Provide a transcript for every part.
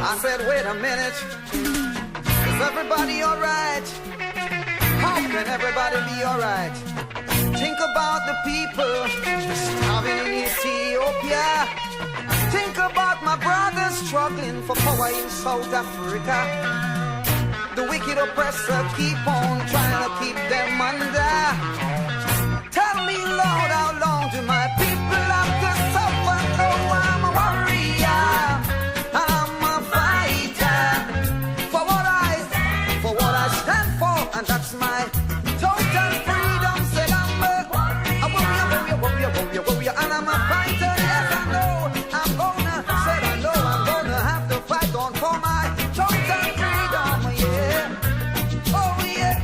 I said, wait a minute. Is everybody alright? How can everybody be alright? Think about the people starving in Ethiopia. Think about my brothers struggling for power in South Africa. The wicked oppressor keep on trying to keep them under. Tell me, Lord, how long do my people have to suffer? Oh, I'm a warrior, and I'm a fighter for what I stand for, and that's my total freedom. Said I'm a warrior, and I'm a fighter. Yes, I know I'm gonna have to fight on for my total freedom. Yeah, oh yeah.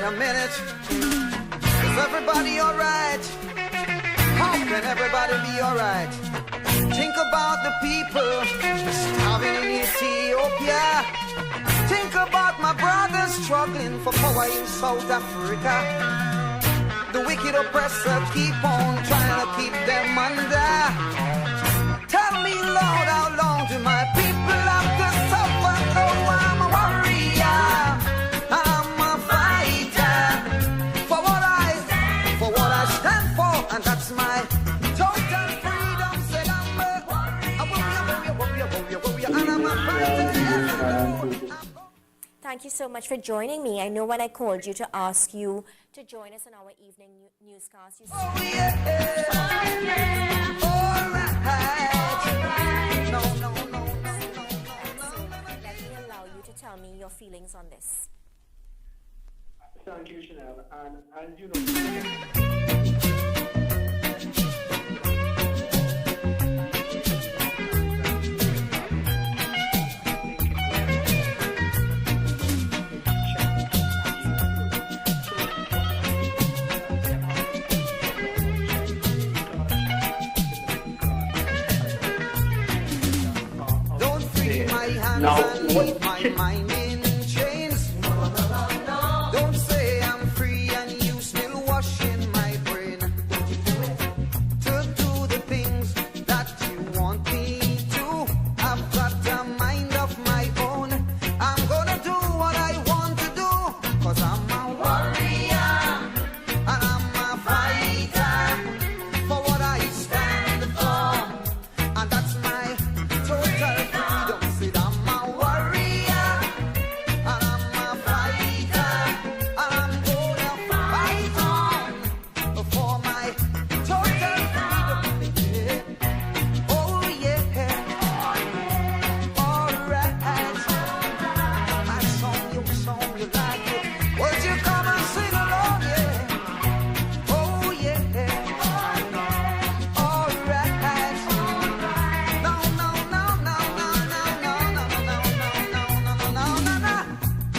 a minute. Is everybody alright? How can everybody be alright? Think about the people starving in Ethiopia. Think about my brothers struggling for power in South Africa. The wicked oppressor keep on trying to keep them under. Tell me, Lord, how thank you so much for joining me. I know when I called you to ask you to join us in our evening newscast, you said, Oh yeah, all right. No. let me allow you to tell me your feelings on this. Thank you, Chanel. And you know, Don't free my hands Now, and leave my mind in chains. Don't say I'm free and you still washing my brain to do the things that you want me to. I've got a mind of my own. I'm gonna do what I want to do, 'cause I'm a warrior and I'm a fighter for what I stand for, and that's my total freedom. Said I'm a warrior and I'm a fighter, and I'm gonna fight on for my total freedom. Oh yeah, alright. I song you like it. Would you come and sing along? Yeah. Oh yeah, alright. No.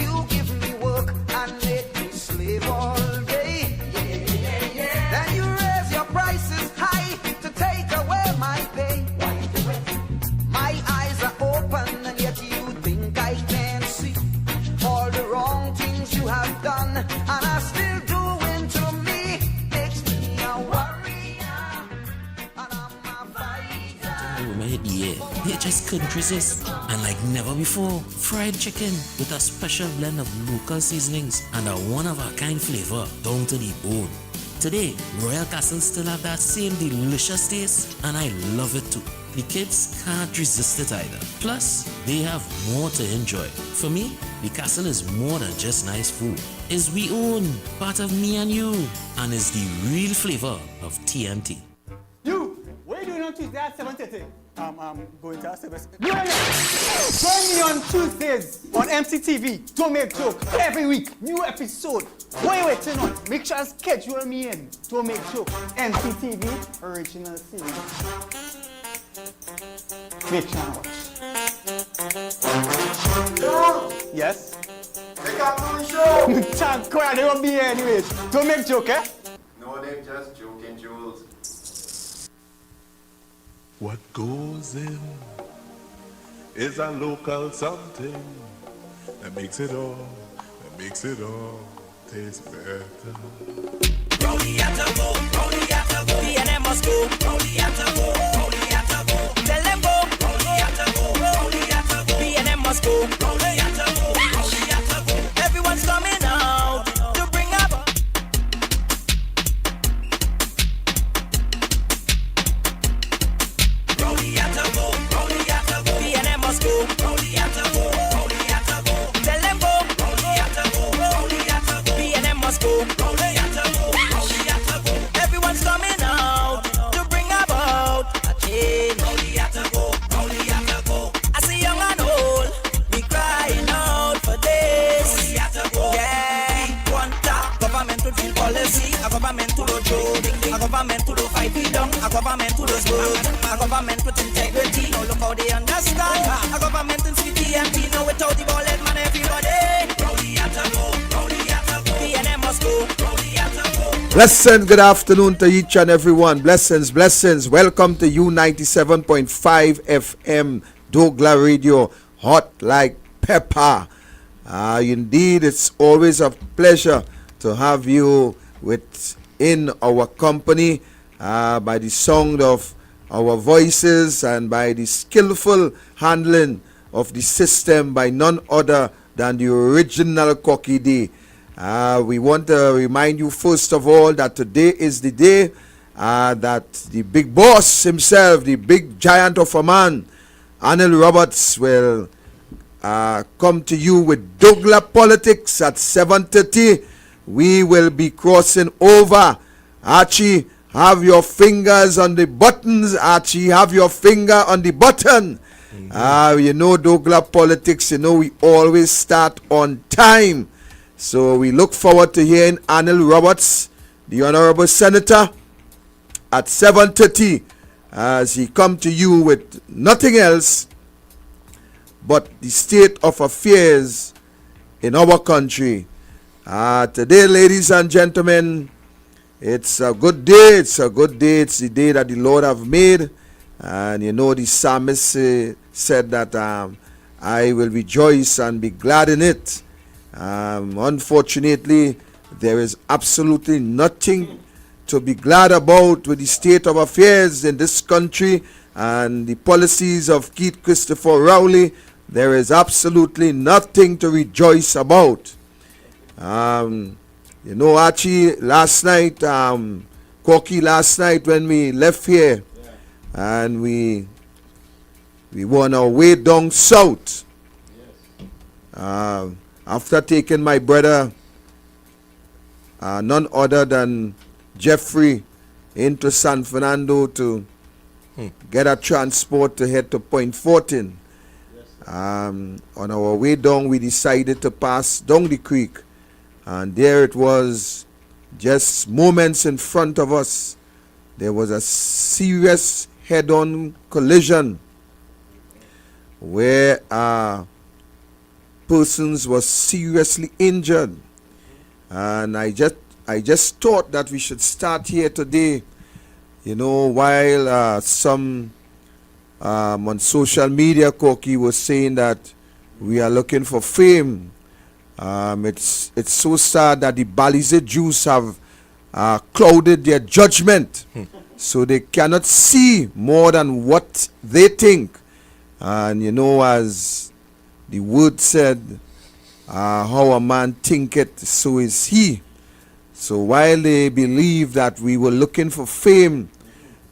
You give me work and make me slave all day. Then you raise your prices high to take away my pay. My eyes are open and yet you think I can't see all the wrong things you have done and are still doing to me. Makes me a warrior and I'm a fighter. When I hit the air, it just couldn't resist. And like never before, fried chicken with a special blend of local seasonings and a one-of-a-kind flavor down to the bone. Today, Royal Castle still have that same delicious taste, and I love it too. The kids can't resist it either. Plus, they have more to enjoy. For me, the castle is more than just nice food. It's we own, part of me and you, and is the real flavor of TMT. You, what are you doing on Tuesday at 7:30? I'm going to our service. Join me on Tuesdays on MCTV. Don't make joke. Every week, new episode. What are you waiting on? Make sure to schedule me in. Don't make joke. MCTV original series. Make sure to watch. Yes? They can't do the show. Thank God, they won't be here anyways. Don't make joke, eh? No, they're just joking, Jules. What goes in is a local something that makes it all taste better. Rowdy at the go, B&M must go, Rowdy at the go, tell them go, Rowdy at the go, B&M must go, Rowdy at the go, everyone's coming out to bring up. Rowdy at the go, B&M must go, Rowdy at the go, tell them go, Rowdy at the go, B&M must go, Rowdy at the go, everyone's coming out to bring about a change. Rowdy at the go, I see young and old, we crying out for this. Rowdy at the go, yeah. Want a government to deal policy, a government to do joke, a government to do fight freedom, a government to do good, a government with integrity. Now look how they understand. A government in CTMT, now without the ballhead man everybody. Rowdy at the go, B&M must go, Rowdy at the go. Blessed good afternoon to each and everyone. Blessings. Welcome to U97.5 FM, Douglar Radio, hot like pepper. Indeed, it's always a pleasure to have you within our company by the sound of our voices and by the skillful handling of the system by none other than the original Cocky D. We want to remind you first of all that today is the day that the big boss himself, the big giant of a man, Anil Roberts, will come to you with Douglar Politics at 7:30. We will be crossing over. Archie, have your fingers on the buttons. Archie, have your finger on the button. You know, Douglar Politics, you know, we always start on time. So we look forward to hearing Anil Roberts, the Honorable Senator, at 7:30 as he come to you with nothing else but the state of affairs in our country. Today, ladies and gentlemen, it's a good day. It's a good day. It's the day that the Lord have made. And you know, the psalmist said that I will rejoice and be glad in it. Unfortunately, there is absolutely nothing to be glad about with the state of affairs in this country and the policies of Keith Christopher Rowley. There is absolutely nothing to rejoice about. You know, Archie, last night, Corky, last night when we left here, and we were on our way down south, after taking my brother, none other than Jeffrey, into San Fernando to get a transport to head to Point 14. On our way down, we decided to pass down the creek, and there it was, just moments in front of us. There was a serious head-on collision where persons were seriously injured, and I just thought that we should start here today. You know, while some on social media, Corky was saying that we are looking for fame. It's so sad that the Balize Jews have clouded their judgment, so they cannot see more than what they think. And you know, as the word said, how a man thinketh, so is he. So while they believe that we were looking for fame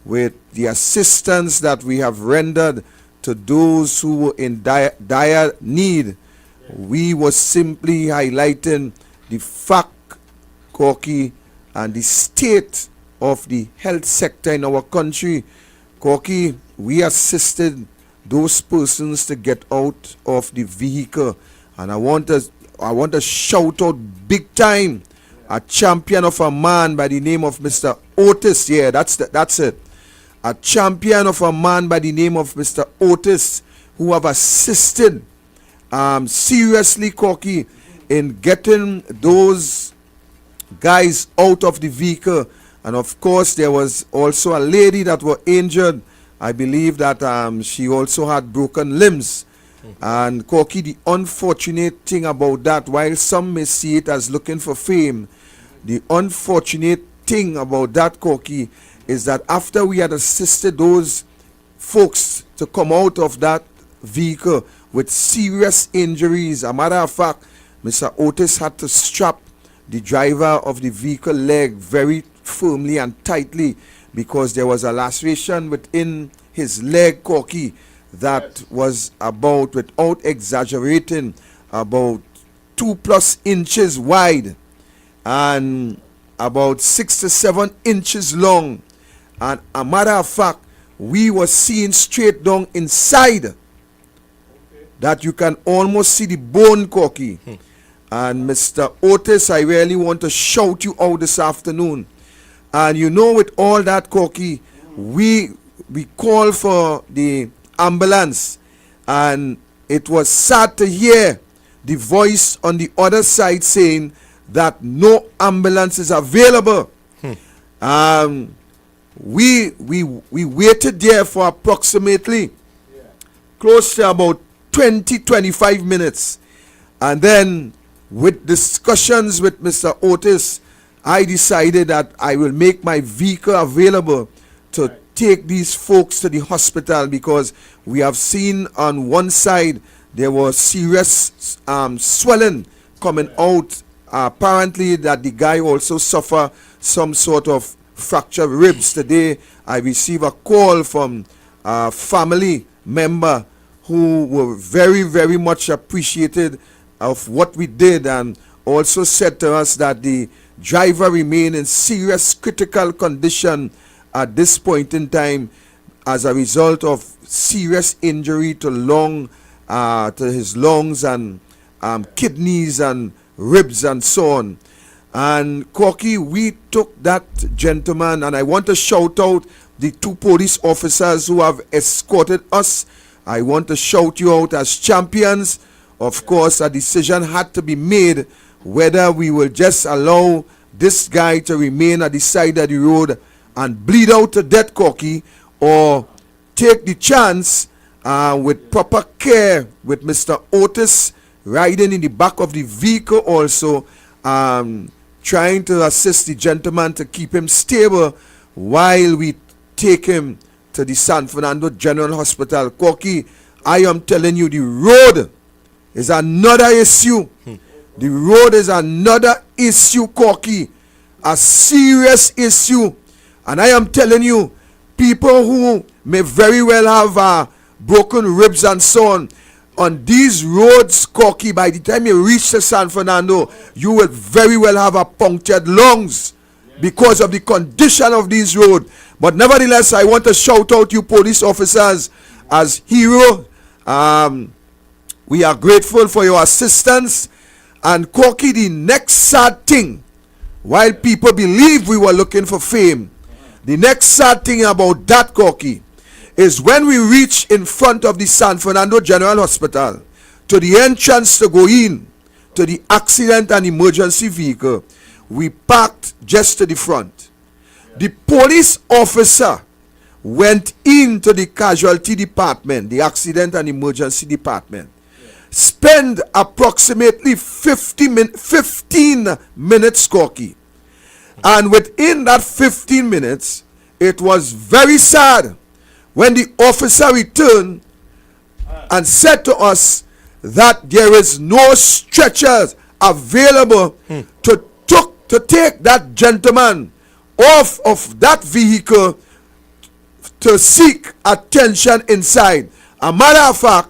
with the assistance that we have rendered to those who were in dire need, we were simply highlighting the fact, Corky, and the state of the health sector in our country. Corky, we assisted those persons to get out of the vehicle, and I want to shout out big time a champion of a man by the name of Mr. Otis. Yeah, that's it. A champion of a man by the name of Mr. Otis, who have assisted seriously, Corky, in getting those guys out of the vehicle. And of course, there was also a lady that were injured. I believe that she also had broken limbs. And Corky, the unfortunate thing about that, while some may see it as looking for fame, the unfortunate thing about that, Corky, is that after we had assisted those folks to come out of that vehicle with serious injuries, a matter of fact, Mr. Otis had to strap the driver of the vehicle leg very firmly and tightly because there was a laceration within his leg, Corky, that was about, without exaggerating, about 2+ inches wide and about 6 to 7 inches long. And a matter of fact, we were seeing straight down inside that you can almost see the bone, Corky. And Mr. Otis, I really want to shout you out this afternoon. And you know, with all that, Corky, we call for the ambulance, and it was sad to hear the voice on the other side saying that no ambulance is available. We waited there for approximately close to about 20-25 minutes, and then with discussions with Mr. Otis, I decided that I will make my vehicle available to take these folks to the hospital, because we have seen on one side there was serious swelling coming out. Apparently that the guy also suffered some sort of fractured ribs. Today I received a call from a family member who were very, very much appreciated of what we did, and also said to us that the driver remained in serious critical condition at this point in time as a result of serious injury to his lungs and kidneys and ribs and so on. And Corky, we took that gentleman, and I want to shout out the 2 police officers who have escorted us. I want to shout you out as champions. Of course, a decision had to be made whether we will just allow this guy to remain at the side of the road and bleed out to death, Corky, or take the chance with proper care, with Mr. Otis riding in the back of the vehicle also, trying to assist the gentleman to keep him stable while we take him to the San Fernando General Hospital. Corky, I am telling you, the road is another issue. The road is another issue, Corky, a serious issue. And I am telling you, people who may very well have broken ribs and so on these roads, Corky, by the time you reach the San Fernando, you will very well have a punctured lungs because of the condition of these roads. But nevertheless, I want to shout out you police officers as hero. We are grateful for your assistance. And Corky, the next sad thing, while people believe we were looking for fame, the next sad thing about that, Corky, is when we reach in front of the San Fernando General Hospital, to the entrance to go in to the accident and emergency vehicle, we parked just to the front. The police officer went into the casualty department, the accident and emergency department, spend approximately 15 minutes, Corky. And within that 15 minutes, it was very sad when the officer returned and said to us that there is no stretchers available to take that gentleman off of that vehicle to seek attention inside. A matter of fact,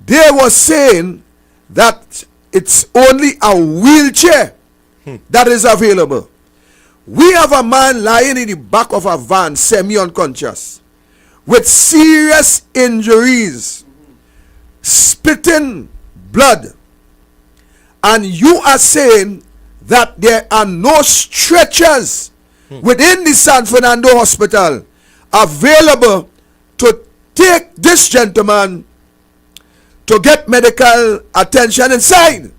they were saying that it's only a wheelchair that is available. We have a man lying in the back of a van, semi-unconscious, with serious injuries, spitting blood. And you are saying that there are no stretchers within the San Fernando Hospital available to take this gentleman to get medical attention inside.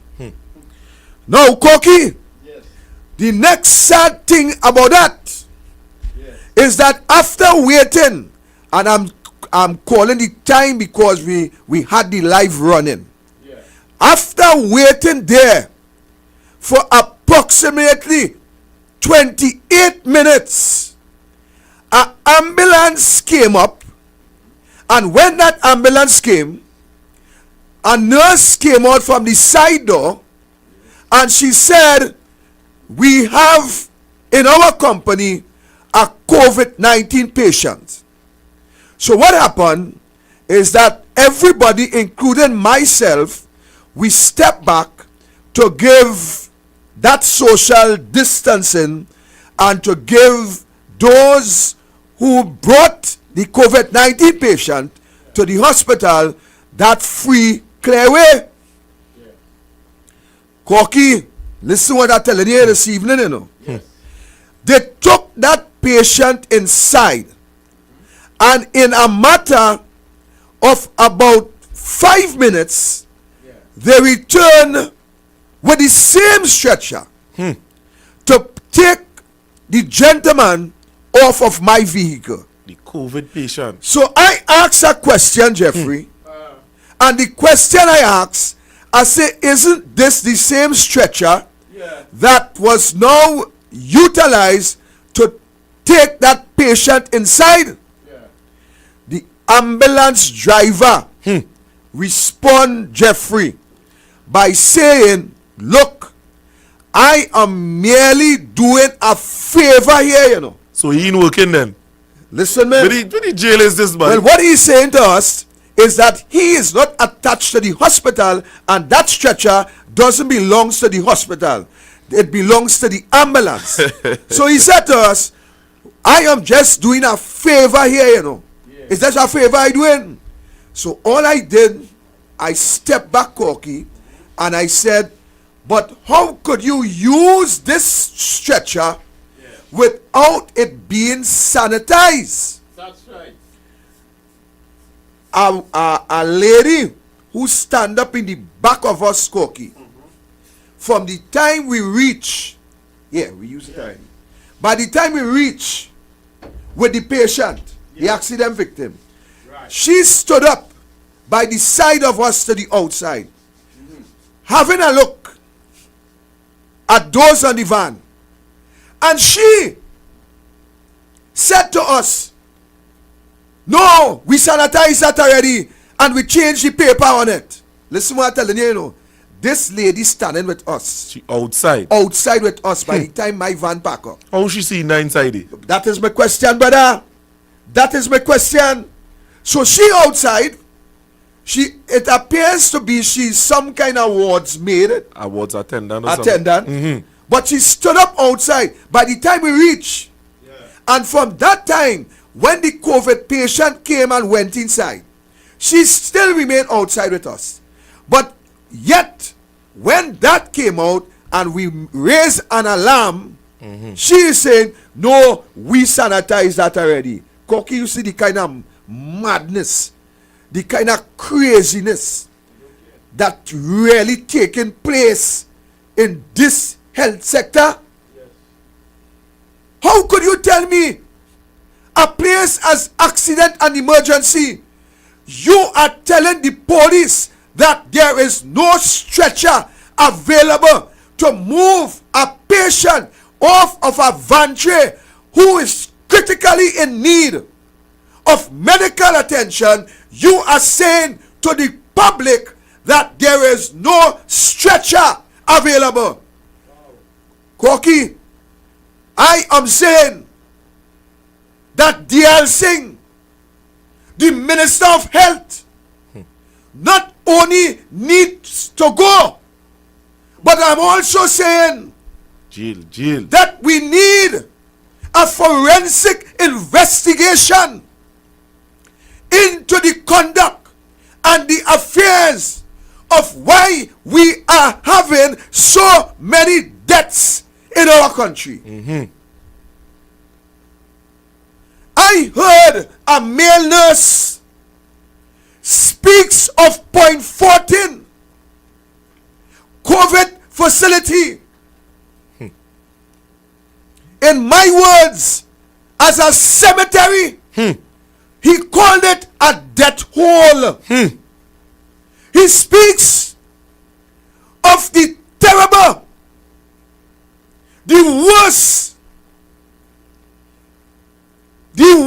Now, Corky, the next sad thing about that is that after waiting, and I'm calling the time because we had the live running. After waiting there for approximately 28 minutes, an ambulance came up, and when that ambulance came, a nurse came out from the side door, and she said, we have in our company a COVID-19 patient. So what happened is that everybody, including myself, we stepped back to give that social distancing and to give those who brought the COVID-19 patient to the hospital that free clear way. Corky, listen what I'm telling you this evening, you know. They took that patient inside, and in a matter of about 5 minutes, they returned with the same stretcher to take the gentleman off of my vehicle. The COVID patient. So I asked a question, Jeffrey, and the question I asked, I say, isn't this the same stretcher that was now utilized to take that patient inside? The ambulance driver respond, Jeffrey, by saying, look, I am merely doing a favor here, you know. So he ain't working then? Listen, man. What the jail is this, man? Well, what he's saying to us is that he is not attached to the hospital, and that stretcher doesn't belong to the hospital. It belongs to the ambulance. So he said to us, I am just doing a favor here, you know. Is that a favor I doing? So all I did, I stepped back, Corky, and I said, but how could you use this stretcher without it being sanitized? That's right. A lady who stand up in the back of us, Corky, from the time we reach, we use it already. By the time we reach with the patient, the accident victim, she stood up by the side of us to the outside, having a look at those on the van. And she said to us, no, we sanitized that already and we changed the paper on it. Listen what I'm telling you, you know. This lady standing with us. She outside. Outside with us by the time my van pack up. How she see inside it? That is my question, brother. That is my question. So she outside. It appears to be she's some kind of awards maid. Awards attendant. But she stood up outside by the time we reach. And from that time, when the COVID patient came and went inside, she still remained outside with us. But yet, when that came out and we raised an alarm, she is saying, no, we sanitized that already. Cocky, you see the kind of madness, the kind of craziness that really taking place in this health sector? How could you tell me a place as accident and emergency, you are telling the police that there is no stretcher available to move a patient off of a van tray who is critically in need of medical attention? You are saying to the public that there is no stretcher available. Corky, I am saying that D.L. Singh, the Minister of Health, not only needs to go, but I'm also saying that we need a forensic investigation into the conduct and the affairs of why we are having so many deaths in our country. I heard a male nurse speaks of point 14 COVID facility. In my words, as a cemetery, he called it a death hole. He speaks of the terrible, the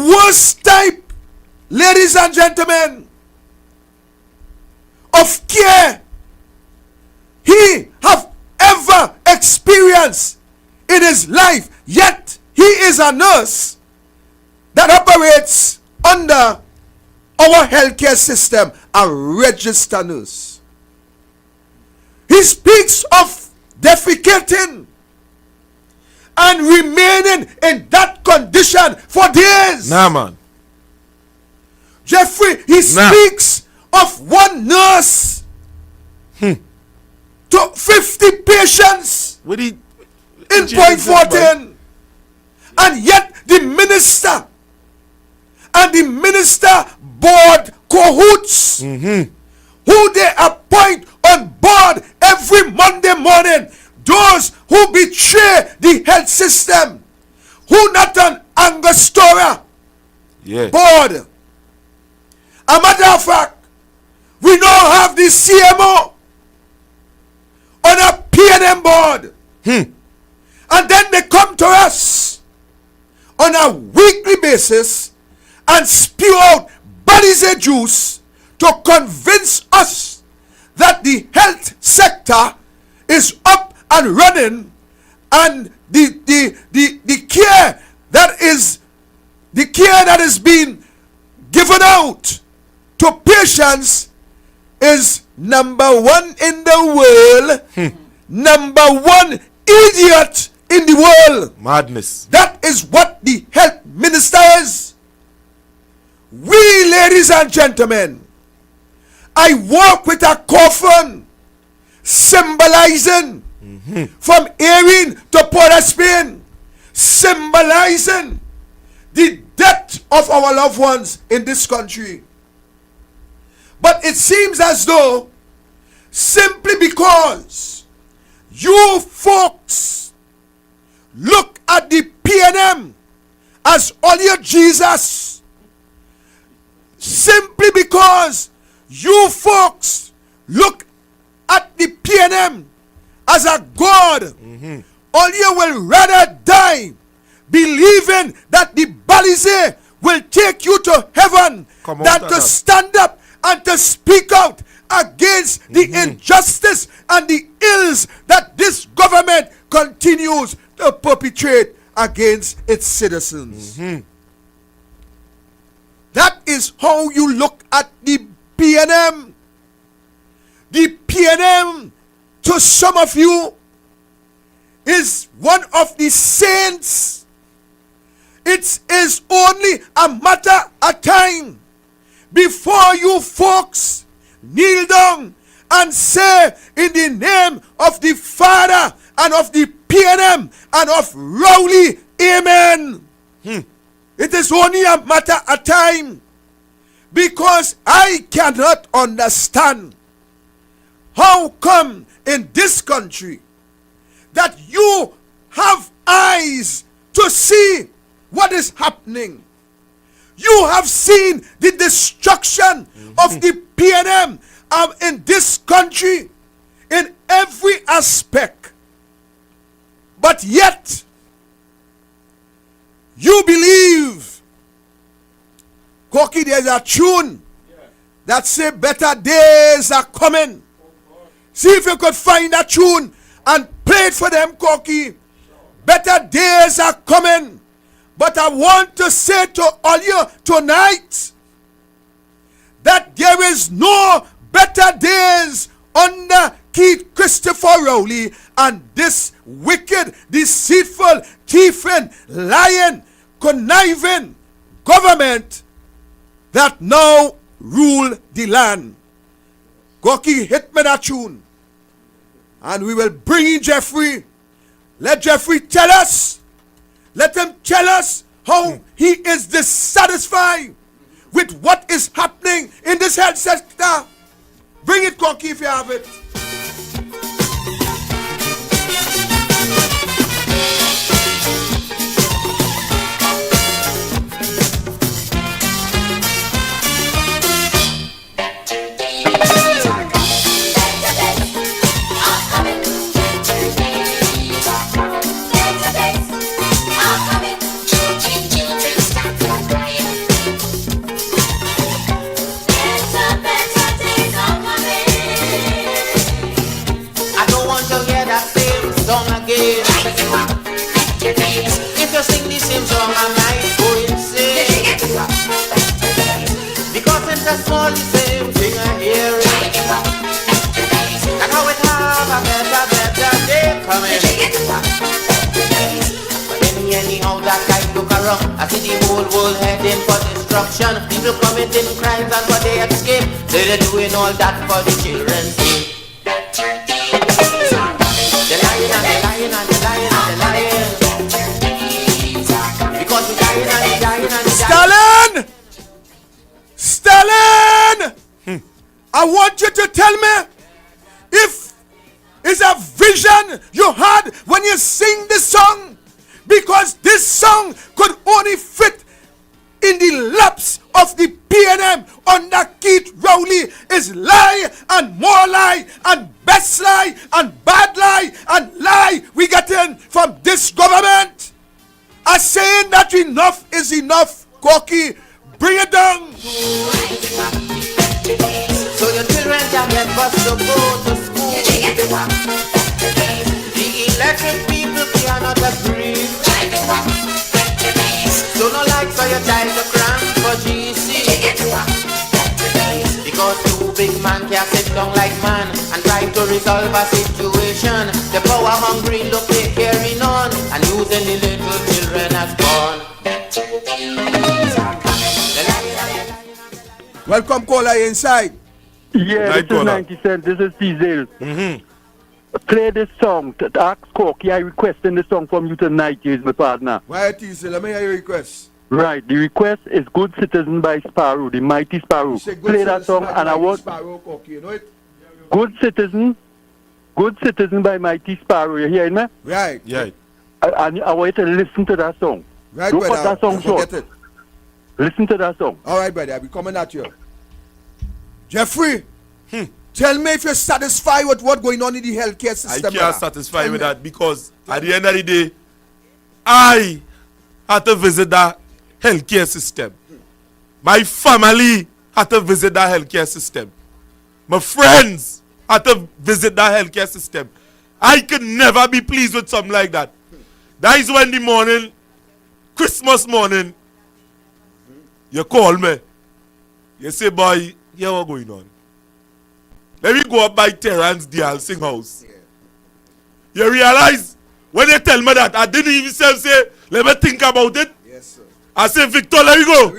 worst type, ladies and gentlemen, of care he have ever experienced in his life. Yet he is a nurse that operates under our healthcare system, a registered nurse. He speaks of defecating and remaining in that condition for days. Nah, man. Jeffrey, he speaks of one nurse to 50 patients in point 14. And yet the minister and the minister board cahoots who they appoint on board every Monday morning, those who betray the health system, who not an Angostura board. A matter of fact, we now have the CMO on a PNM board. And then they come to us on a weekly basis and spew out Balize juice to convince us that the health sector is up and running, and the care that is being given out to patience is number one in the world, number one idiot in the world. Madness. That is what the health minister is. We, ladies and gentlemen, I walk with a coffin symbolizing from Erin to Port of Spain, symbolizing the death of our loved ones in this country. But it seems as though simply because you folks look at the PNM as only a Jesus, simply because you folks look at the PNM as a God, all you will rather die believing that the Balize will take you to heaven than to stand up and to speak out against the injustice and the ills that this government continues to perpetrate against its citizens. That is how you look at the PNM. The PNM, to some of you, is one of the saints. It is only a matter of time before you folks kneel down and say, in the name of the Father and of the PNM and of Rowley, amen. It is only a matter of time, because I cannot understand how come in this country that you have eyes to see what is happening. You have seen the destruction of the PNM in this country in every aspect. But yet, you believe, Koki, there's a tune that say better days are coming. See if you could find that tune and play it for them, Koki. Better days are coming. But I want to say to all you tonight that there is no better days under Keith Christopher Rowley and this wicked, deceitful, thieving, lying, conniving government that now rule the land. Goki, hit me that tune. And we will bring in Jeffrey. Let Jeffrey tell us. Let him tell us how he is dissatisfied with what is happening in this health sector. Bring it, Koki, if you have it. If you sing the same song, I might go insane. Because it's just all the same thing I hear it. Like how it have a better day coming. But anyhow that I look around, I see the whole world heading for destruction. People committing crimes and what they escape. They're doing all that for the children's sake. The lion and the lion and the lion and the lion. Because the lion and the lion and the Stalin! Stalin! I want you to tell me if it's a vision you had when you sing this song. Because this song could only fit in the laps of the PNM under Keith Rowley is lie and more lie and best lie and bad lie and lie we get in from this government. I'm saying that enough is enough, Koki. Bring it down. So your children can get bus to go to school. The electric people cannot agree. So no like for your child to cram for GC. big man can't sit down like man and try to resolve a situation. The power hungry look they carrying on and using the little children as born. Welcome, caller inside. Yeah, this is 90 Cent. This is Diesel. Play this song. Ask Corky. I requesting this song from you tonight. You is my partner. Why, Diesel? Let me hear your request. Right. The request is Good Citizen by Sparrow, the mighty Sparrow. Play that song and I want... Sparrow, Corky, you know it? Good Citizen by Mighty Sparrow. You hearing me? Right. Yeah. And I want you to listen to that song. Right, Don't brother. cut that song short. Forget it. Listen to that song. All right, brother. I'll be coming at you. Jeffrey, tell me if you're satisfied with what's going on in the healthcare system. I can't satisfy with that because at the end of the day, I had to visit that healthcare system. My family had to visit that healthcare system. My friends had to visit that healthcare system. I could never be pleased with something like that. That is when the morning, Christmas morning, you call me. You say, boy, yeah, what's going on? Let me go up by Terrence Dialsing house. You realize, when they tell me that, I didn't even say, let me think about it. Yes, sir. I said, Victor, let me go.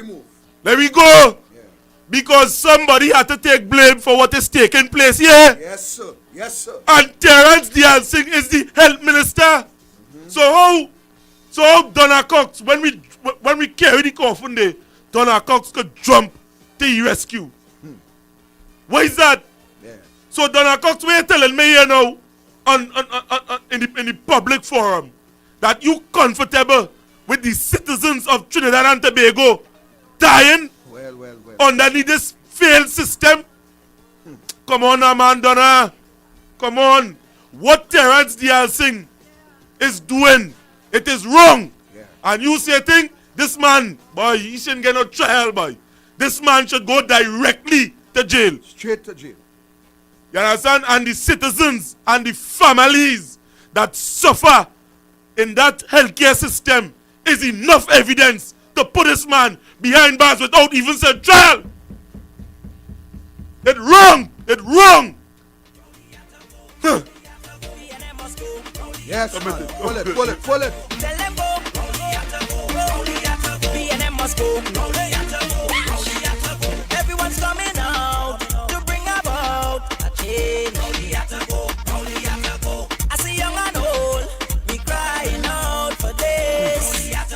Let me go. Yeah. Because somebody had to take blame for what is taking place here. Yes, sir. Yes, sir. And Terrence Dialsing is the health minister. So how Donna Cox, when we carry the coffin there, Donna Cox could jump to the rescue. Why is that? Yeah. So Donna Cox, what are you telling me here now in the public forum that you comfortable with the citizens of Trinidad and Tobago dying underneath this failed system? Come on now, man, Donna. Come on. What Terrence Dialsing is doing, it is wrong. Yeah. And you say thing, this man, boy, he shouldn't get no trial, boy. This man should go directly to jail. Straight to jail. You understand? And the citizens and the families that suffer in that healthcare system is enough evidence to put this man behind bars without even saying trial. It's wrong. It's wrong. Huh. Yes, man. Pull it. Tell them go. B&M must go. Everyone's coming out to bring about a change. I see young and old, we crying out for this. Yeah,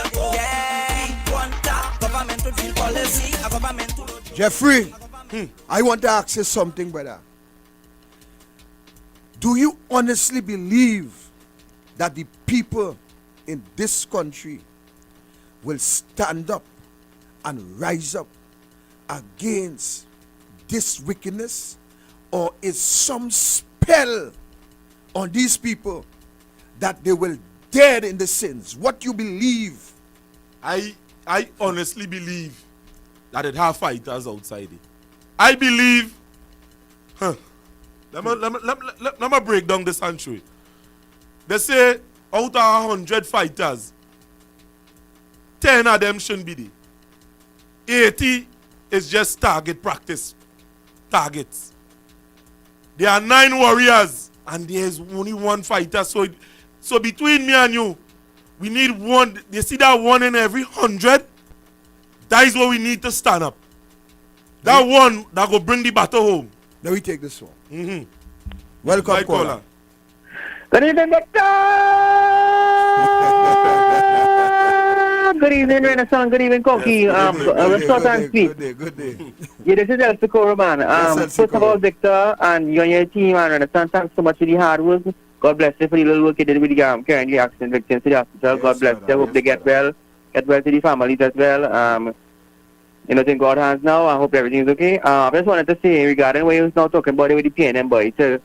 want a government to deal policy, a government to... Jeffrey, I want to ask you something, brother. Do you honestly believe that the people in this country will stand up and rise up against this wickedness? Or is some spell on these people that they will dead in the sins? What you believe? I honestly believe that it have fighters outside it. I believe, let me break down this country. They say out of 100 fighters, 10 of them shouldn't be there. 80 is just target practice. Targets. There are 9 warriors and there's only 1 fighter. So between me and you, we need one. You see that 1 in every 100? That is what we need to stand up. That one that will bring the battle home. Let me take this one. Welcome, caller. Good evening, Victor! Good evening, Renaissance. Good evening, Corky. Yes, short and sweet. Good day. Yeah, this is El Socorro, man. First of all, Victor, and you and your team, and Renaissance, thanks so much for the hard work. God bless you for the little work you did with the carrying the accident victims to the hospital. Yes, God bless you. Hope they get well to the families as well. You know, in God's hands now. I hope everything's okay. I just wanted to say regarding what you was now talking about it with the PNM boy. So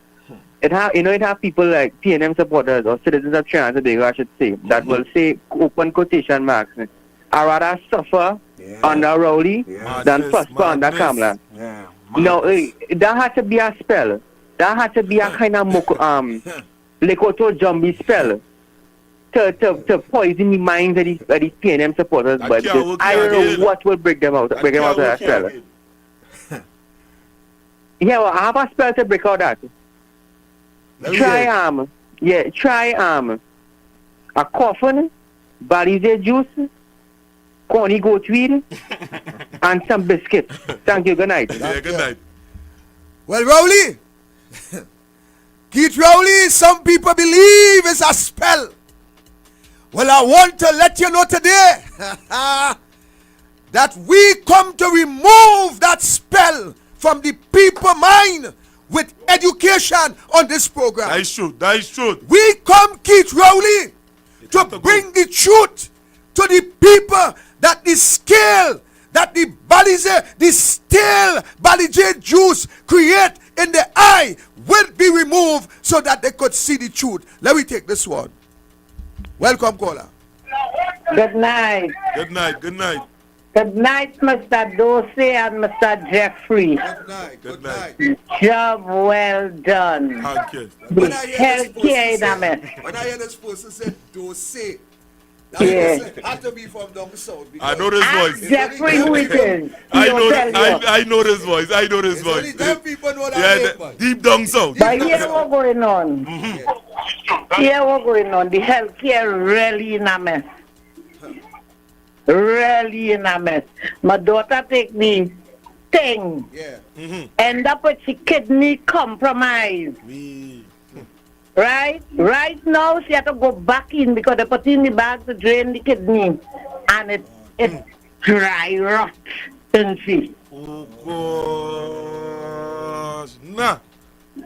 it have people like PNM supporters or citizens of Trinidad and Tobago, I should say, that will say open quotation marks. I rather suffer under Rowley than prosper under Kamlan. Yeah. No, that had to be a spell. That had to be a kind of Lekoto Jumbi spell to poison the minds of these PNM supporters. But I don't know what will break them out of that spell. Yeah, well, I have a spell to break out that. Try a coffin, balize juice, corny goat weed, and some biscuits. Thank you. Good night. Yeah, good night. Well, Rowley, Keith Rowley, some people believe it's a spell. Well, I want to let you know today that we come to remove that spell from the people mind with education on this program. That is true. We come, Keith Rowley, to bring the truth to the people that the scale, that the stale balize juice create in the eye will be removed so that they could see the truth. Let me take this one. Welcome, caller. Good night. Good night. Good night, Mr. Dorsey and Mr. Jeffrey. Good night. Job well done. Thank you. When I hear this person say Dorsey, that person had to be from down south. I know this voice. Jeffrey, who it is? I know this voice. Only them people know that name, deep down south. But here what going on? Here what going on? The healthcare really in a mess. Really in a mess. My daughter take the thing. Yeah. End up with she kidney compromise. Right? Right now she had to go back in because they put in the bag to drain the kidney. And it dry rot. Don't see. Oh gosh. Nah.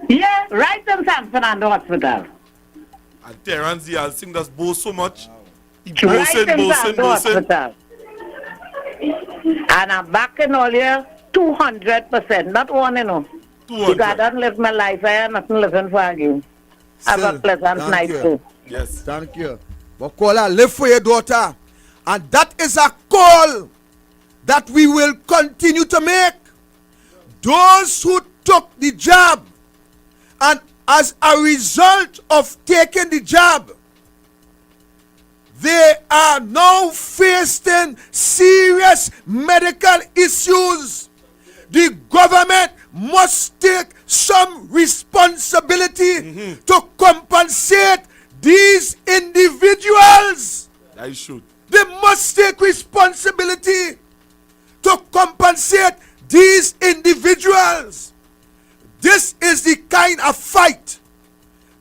Yeah, right in San Fernando Hospital. And Terrence, I think that's both so much. Bossing. And I'm back in all here 200%. Not one, you know. 200. Because I don't live my life. I have nothing living for you. Have a pleasant night too. Yes. Thank you. But caller, live for your daughter. And that is a call that we will continue to make. Those who took the jab and as a result of taking the jab, they are now facing serious medical issues. The government must take some responsibility to compensate these individuals. I should. They must take responsibility to compensate these individuals. This is the kind of fight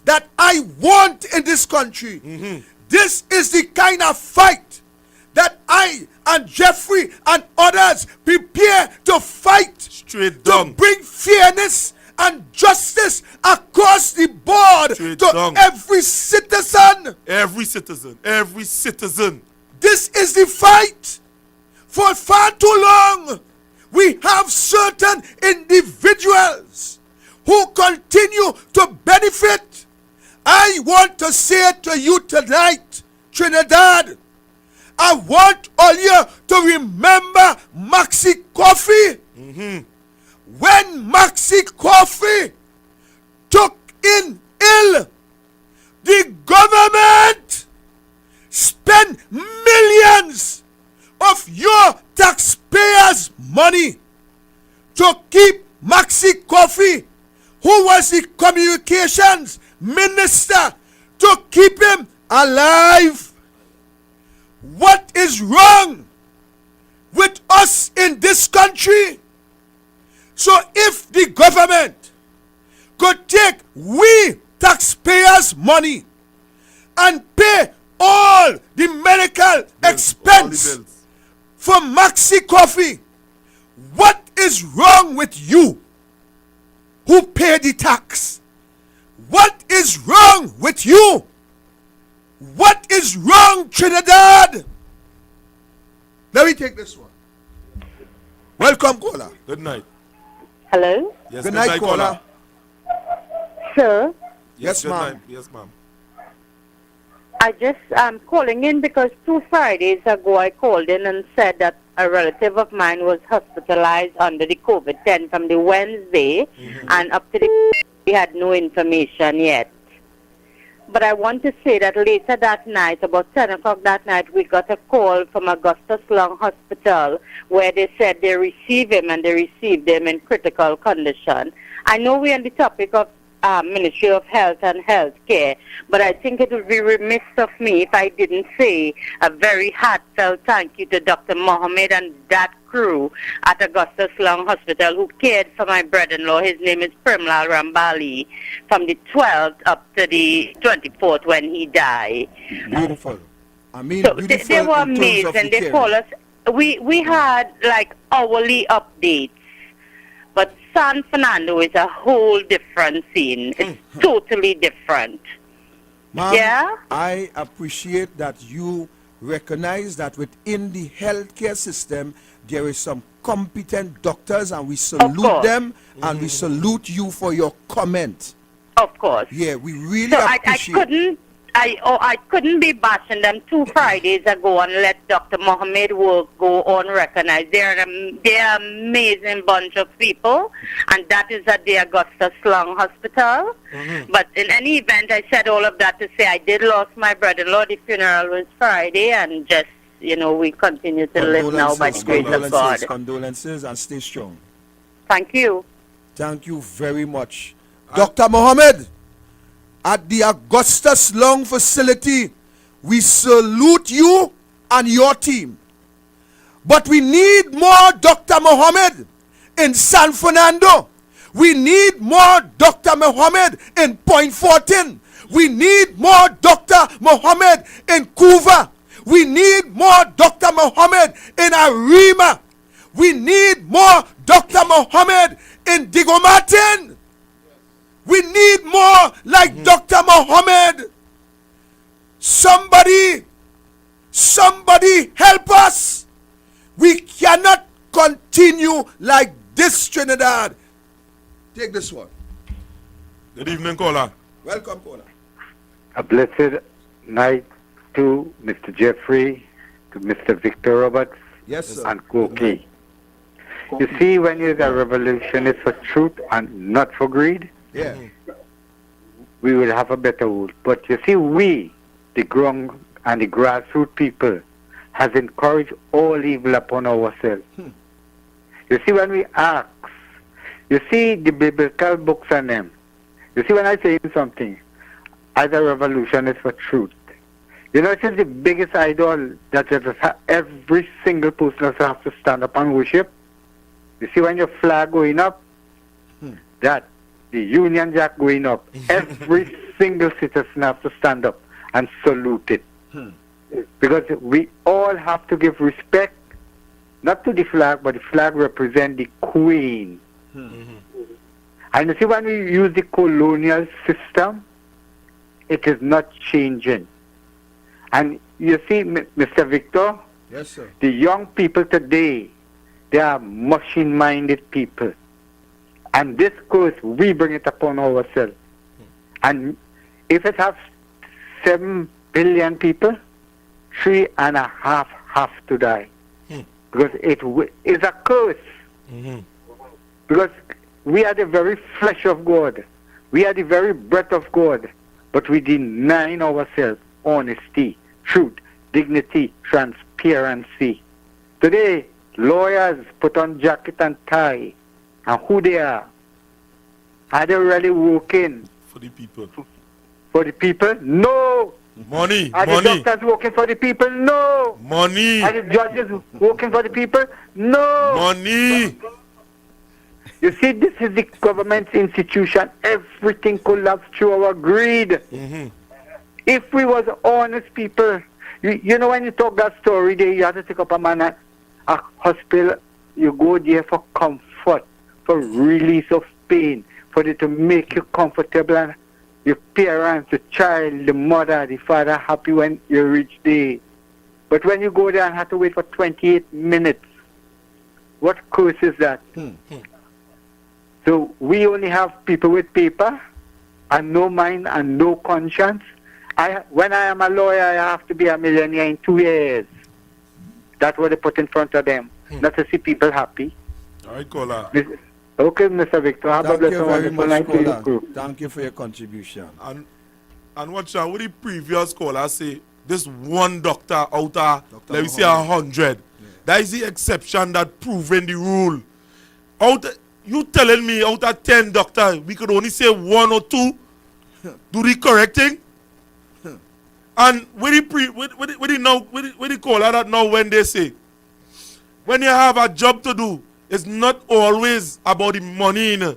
that I want in this country. This is the kind of fight that I and Jeffrey and others prepare to fight. Straight down. To bring fairness and justice across the board to every citizen. Every citizen. This is the fight. For far too long, we have certain individuals who continue to benefit. I want to say to you tonight, Trinidad, I want all you to remember Maxi Coffee. When Maxi Coffee took in ill, the government spent millions of your taxpayers' money to keep Maxi Coffee, who was the communications minister, to keep him alive. What is wrong with us in this country? So if the government could take we taxpayers' money and pay all the medical expense for Maxi Coffee, what is wrong with you who pay the tax? What is wrong with you? What is wrong, Trinidad? Let me take this one. Welcome, caller. Good night. Hello? Yes, good night, caller. Sir? Yes, ma'am. Yes, ma'am. I just am calling in because 2 Fridays ago I called in and said that a relative of mine was hospitalized under the COVID-10 from the Wednesday, and up to the we had no information yet. But I want to say that later that night, about 10 o'clock that night, we got a call from Augustus Long Hospital where they said they received him and they received him in critical condition. I know we're on the topic of Ministry of Health and Healthcare, but I think it would be remiss of me if I didn't say a very heartfelt thank you to Dr. Mohammed and that crew at Augustus Long Hospital who cared for my brother-in-law. His name is Primlal Rambali, from the 12th up to the 24th when he died. Beautiful. I mean, so beautiful they were in terms of amazing. the They called us. We had like hourly updates. But San Fernando is a whole different scene. It's totally different. Ma'am, yeah? I appreciate that you recognize that within the healthcare system, there is some competent doctors, and we salute them, and we salute you for your comment. Of course. Yeah, we really so appreciate I couldn't be bashing them 2 Fridays ago and let Dr. Mohammed work go unrecognized. They're an amazing bunch of people, and that is at the Augustus Long Hospital. But in any event, I said all of that to say I did lose my brother-in-law. The funeral was Friday, and just, we continue to live now by the grace of God. Condolences, and stay strong. Thank you. Thank you very much. Dr. Mohammed, at the Augustus Long facility, we salute you and your team. But we need more Dr. Mohammed in San Fernando. We need more Dr. Mohammed in Point 14. We need more Dr. Mohammed in Couva. We need more Dr. Mohammed in Arima. We need more Dr. Mohammed in Digo Martin. We need more like Dr. Mohammed. Somebody help us. We cannot continue like this, Trinidad. Take this one. Good evening, caller. Welcome, caller. A blessed night to Mr. Jeffrey, to Mr. Victor Roberts, yes, sir, and Koki. You see, when you're a revolutionist for truth and not for greed, yeah, we will have a better world. But you see, we, the ground and the grassroots people, has encouraged all evil upon ourselves. You see, when we ask, you see the biblical books and them. You see, when I say something, as a revolutionist for truth, it is the biggest idol that every single person has to stand up and worship. You see, when your flag going up, that the Union Jack going up, every single citizen has to stand up and salute it. Because we all have to give respect, not to the flag, but the flag represents the Queen. And you see, when we use the colonial system, it is not changing. And you see, Mr. Victor, yes, sir, the young people today, they are machine-minded people. And this curse, we bring it upon ourselves. And if it has 7 billion people, 3.5 have to die. Because it is a curse. Because we are the very flesh of God. We are the very breath of God. But we deny ourselves honesty, truth, dignity, transparency. Today, lawyers put on jacket and tie. And who they are? Are they really working for the people? For the people? No. Money. Are the doctors working for the people? No. Money. Are the judges working for the people? No. Money. You see, this is the government's institution. Everything collapsed through our greed. If we was honest people, you know, when you talk that story there, you have to take up a man at a hospital. You go there for comfort, for release of pain, for it to make you comfortable, and your parents, the child, the mother, the father happy when you reach there. But when you go there and have to wait for 28 minutes, what curse is that? So we only have people with paper and no mind and no conscience. When I am a lawyer, I have to be a millionaire in 2 years. That's what they put in front of them, not to see people happy. All right, caller. Okay, Mr. Victor. Have a Thank you blessed very wonderful much, night to you, caller. crew. Thank you for your contribution. And And watch out, what the previous caller say, this one doctor out of, let me say 100. That is the exception that proven the rule. You telling me out of 10 doctors, we could only say 1 or 2 do the correct thing? And what the caller that now when they say, when you have a job to do, it's not always about the money, you know.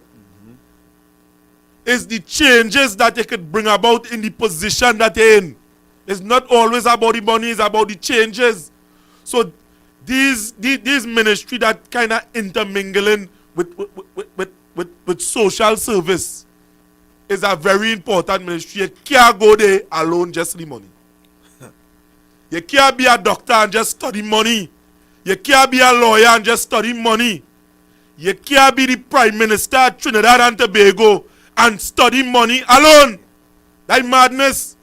It's the changes that you could bring about in the position that you're in. It's not always about the money, it's about the changes. So these ministry that kind of intermingling with social service is a very important ministry. You can't go there alone just the money. You can't be a doctor and just study money. You can't be a lawyer and just study money. You can't be the Prime Minister of Trinidad and Tobago and study money alone. That's madness.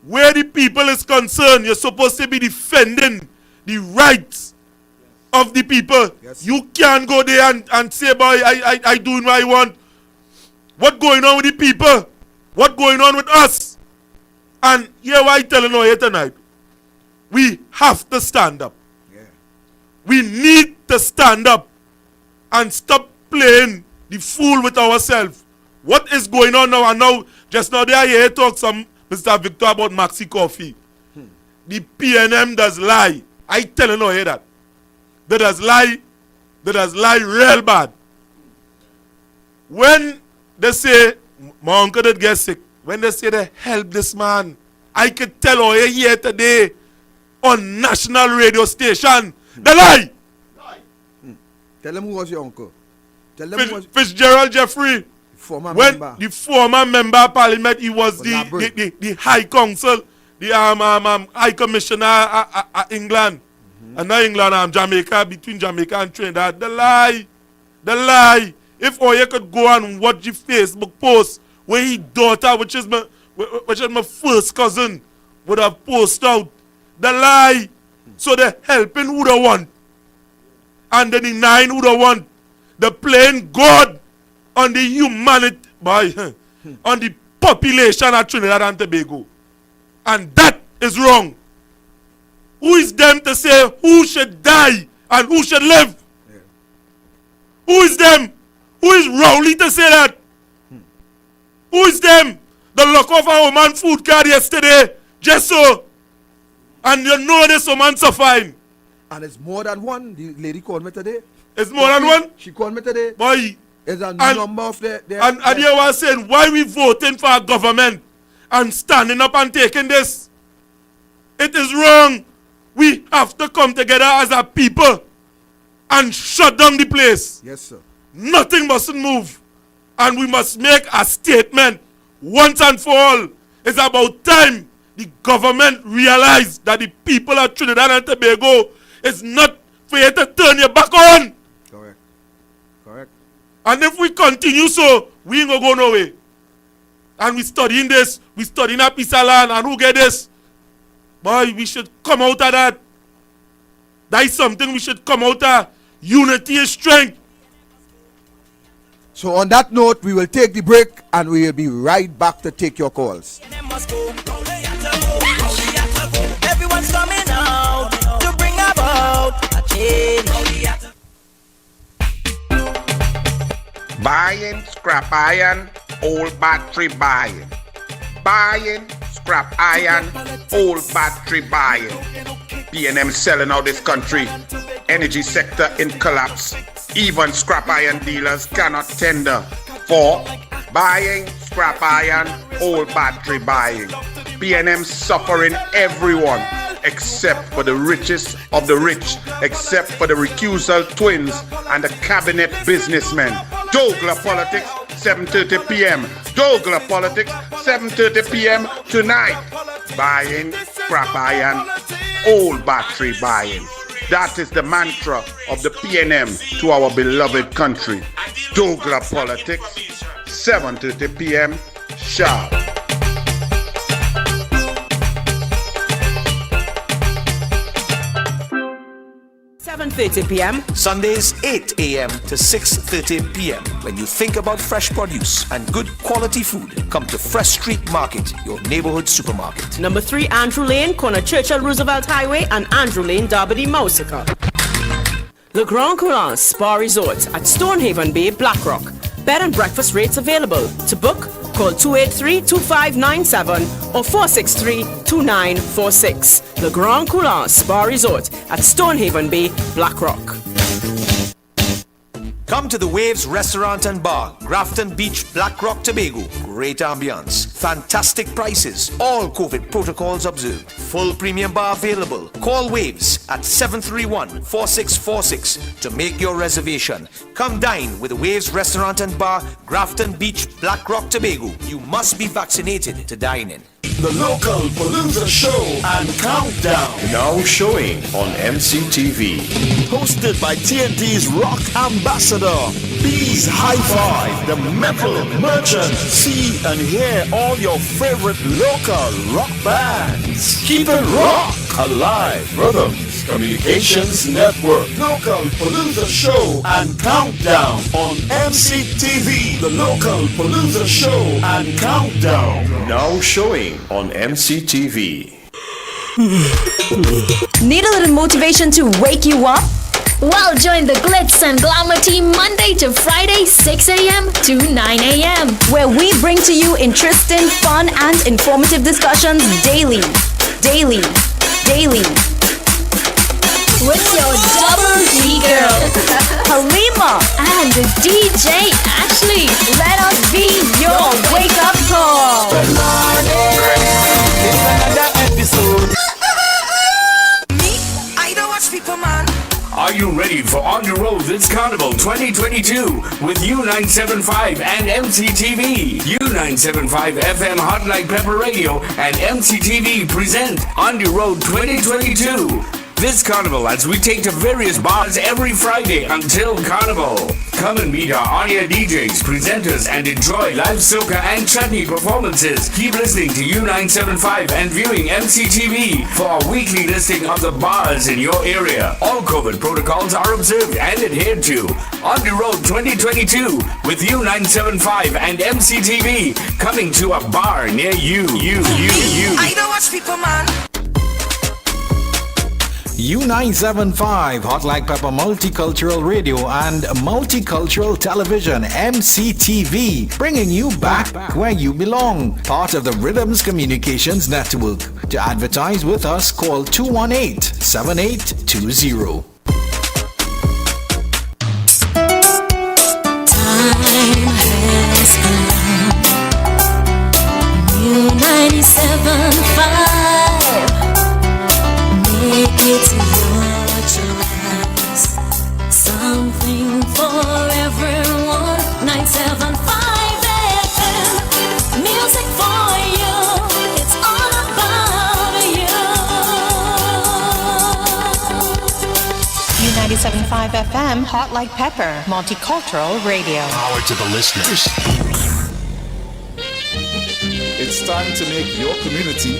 Where the people is concerned, you're supposed to be defending the rights of the people. Yes. You can't go there and say, boy, I doing what I want. What going on with the people? What going on with us? And here what I telling you here tonight. We have to stand up. Yeah. We need to stand up and stop playing the fool with ourselves. What is going on now? And now, just now they are here talk some Mr. Victor about Maxi Coffee. The PNM does lie. I telling you here that. They does lie real bad. When they say, my uncle did get sick, when they say they help this man, I could tell you here today on national radio station, they lie. Tell them who was your uncle. Tell them who was Fitzgerald Jeffrey. The former member of parliament, he was the High Council, the High Commissioner of England. And not England, Jamaica, between Jamaica and Trinidad. The lie. If you could go and watch the Facebook post where his daughter, which is my first cousin, would have posted out. The lie. So the helping who they want. And the denying who they want. The playing God on the humanity, on the population of Trinidad and Tobago. And that is wrong. Who is them to say who should die and who should live? Yeah. Who is them? Who is Rowley to say that? Who is them? The lock of a woman food card yesterday, just so. And you know this woman suffering. And it's more than one. The lady called me today. It's more than one? She called me today. Boy. It's a number of and you were saying, why we voting for a government and standing up and taking this? It is wrong. We have to come together as a people and shut down the place. Yes, sir. Nothing mustn't move. And we must make a statement once and for all. It's about time the government realize that the people of Trinidad and Tobago is not for you to turn your back on. Correct. And if we continue so, we ain't gonna go nowhere. And we studying this, we studying a piece of land, and who get this? Boy, we should come out of that. That is something we should come out of. Unity is strength. So on that note, we will take the break and we will be right back to take your calls. Everyone's coming out to bring about a change. Buying scrap iron, old battery buying. Buying scrap iron, old battery buying. PNM selling out this country. Energy sector in collapse. Even scrap iron dealers cannot tender for buying scrap iron, old battery buying. PNM suffering everyone except for the richest of the rich, except for the recusal twins and the cabinet businessmen. Douglar Politics, 7:30 p.m. Douglar Politics, 7:30 p.m. tonight. Buying scrap iron, old battery buying. That is the mantra of the PNM to our beloved country. Douglar Politics, 7:30 p.m. sharp. 9:30 p.m. Sundays 8 a.m. to 6:30 p.m. When you think about fresh produce and good quality food, come to Fresh Street Market, your neighborhood supermarket. Number 3 Andrew Lane, corner Churchill Roosevelt Highway and Andrew Lane, Derby, Mausica. Le Grand Coulon Spa Resort at Stonehaven Bay, Blackrock. Bed and breakfast rates available. To book, call 283-2597 or 463-2946. Le Grand Coulon Spa Resort at Stonehaven Bay, Blackrock. Come to the Waves Restaurant and Bar, Grafton Beach, Blackrock, Tobago. Great ambience, fantastic prices, all COVID protocols observed. Full premium bar available. Call Waves at 731-4646 to make your reservation. Come dine with the Waves Restaurant and Bar, Grafton Beach, Blackrock, Tobago. You must be vaccinated to dine in. The local Palooza show and countdown. Now showing on MCTV. Hosted by TNT's rock ambassador, Bees High Five, the metal merchant. See and hear all your favorite local rock bands. Keep it rock alive. Rhythms Communications Network. Local Palooza show and countdown on MCTV. The local Palooza show and countdown. Now showing on MCTV. Need a little motivation to wake you up? Well, join the Glitz and Glamour team Monday to Friday, 6 a.m. to 9 a.m., where we bring to you interesting, fun, and informative discussions daily. With your double D girl, Halima, and DJ Ashley. Let us be your wake-up call. Good morning. It's another episode. Me, I don't watch people, man. Are you ready for On the Road This Carnival 2022 with U975 and MCTV? U975 FM Hot Like Pepper Radio and MCTV present On the Road 2022. This carnival as we take to various bars every Friday until Carnival. Come and meet our on-air DJs, presenters, and enjoy live soca and chutney performances. Keep listening to U975 and viewing MCTV for a weekly listing of the bars in your area. All COVID protocols are observed and adhered to. On the Road 2022 with U975 and MCTV coming to a bar near you. I don't watch people, man. U975 Hot Like Pepper Multicultural Radio and Multicultural Television MCTV, bringing you back where you belong. Part of the Rhythms Communications Network. To advertise with us, call 218-7820. Time has come. U975. Make it your choice. Something for everyone. 975 FM. Music for you. It's all about you. U975 FM, Hot Like Pepper, Multicultural Radio. Power to the listeners. It's time to make your community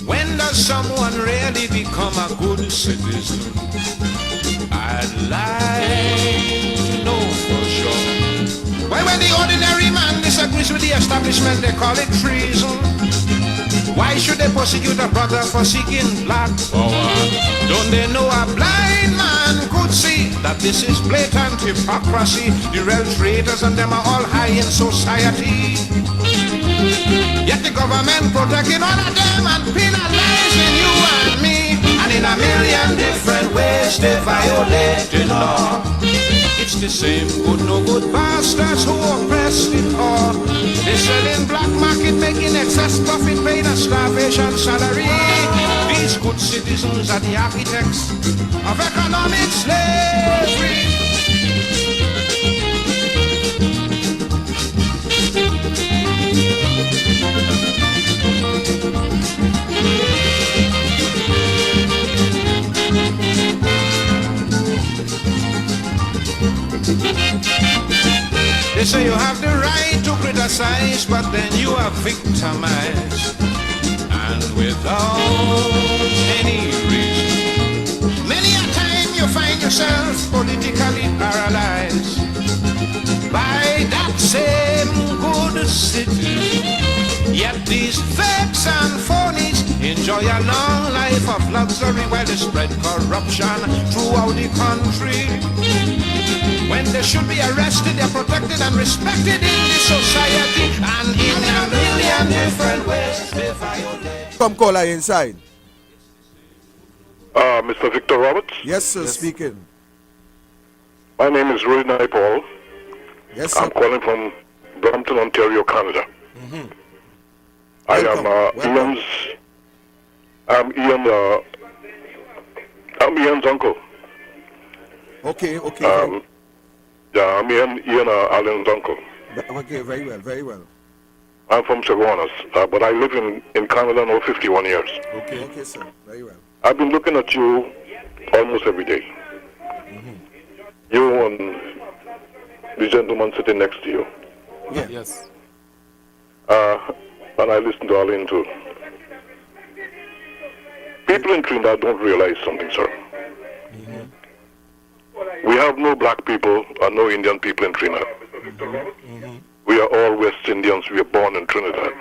when does someone really become a good citizen? I'd like to know for sure. Well, when the ordinary man disagrees with the establishment, they call it treason. Why should they persecute a brother for seeking black power? Don't they know a blind man could see that this is blatant hypocrisy? The real traitors and them are all high in society. Yet the government protecting all of them and penalizing you and me. And in a million different ways they violate the law. It's the same good no good bastards who oppress the poor. They sell in black market making excess profit, paying a starvation salary. These good citizens are the architects of economic slavery. say you have the right to criticize, but then you are victimized. And without any reason, many a time you find yourself politically paralyzed by that same good city. Yet these fakes and phonies enjoy a long life of luxury while they spread corruption throughout the country. When they should be arrested, they're protected and respected in the society, and in a million different ways they violate. Come caller inside. Mr. Victor Roberts? Yes, sir, speaking. My name is Roy Paul. Yes, sir. I'm calling from Brampton, Ontario, Canada. I am Ian's. I'm Ian's uncle. Okay. Yeah, I'm Ian Allen's uncle. Okay, very well, very well. I'm from Saguanas, but I live in Canada now 51 years. Okay, sir, very well. I've been looking at you almost every day. You and the gentleman sitting next to you. Yeah. Yes. And I listen to Arlene too. People in Trinidad don't realize something, sir. We have no black people and no Indian people in Trinidad. We are all West Indians. We are born in Trinidad.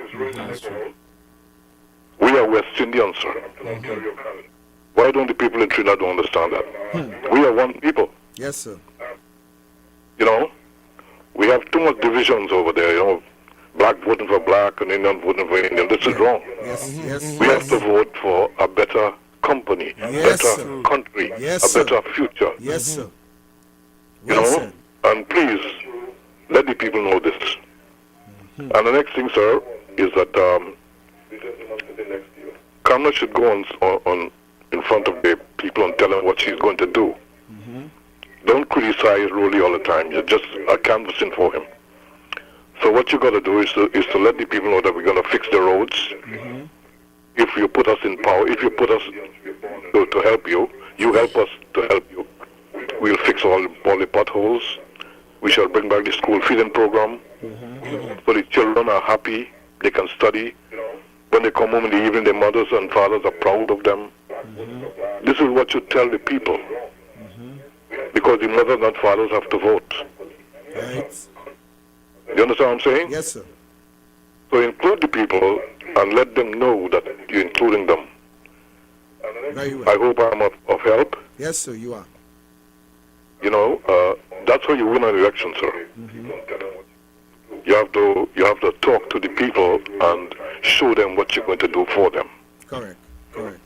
We are West Indians, sir. Why don't the people in Trinidad don't understand that? We are one people. Yes, sir. You know, we have too much divisions over there, you know. Black voting for black and Indian voting for Indian. This is wrong. Yes. We have to vote for a better company, Yes, better sir. country, Yes, a better future. Yes, sir. You know, and please let the people know this. And the next thing, sir, is that Kamala should go on in front of the people and tell them what she's going to do. Don't criticize Rolly all the time. You're just canvassing for him. So what you got to do is to let the people know that we're going to fix the roads. If you put us in power, if you put us to help you, you help us to help you. We'll fix all the potholes. We shall bring back the school feeding program. So the children are happy. They can study. When they come home in the evening, their mothers and fathers are proud of them. This is what you tell the people. Because the mothers and fathers have to vote. Right. You understand what I'm saying? Yes, sir. So include the people and let them know that you're including them. Very well. I hope I'm of help. Yes, sir, you are. You know, that's how you win an election, sir. You have to talk to the people and show them what you're going to do for them. Correct. You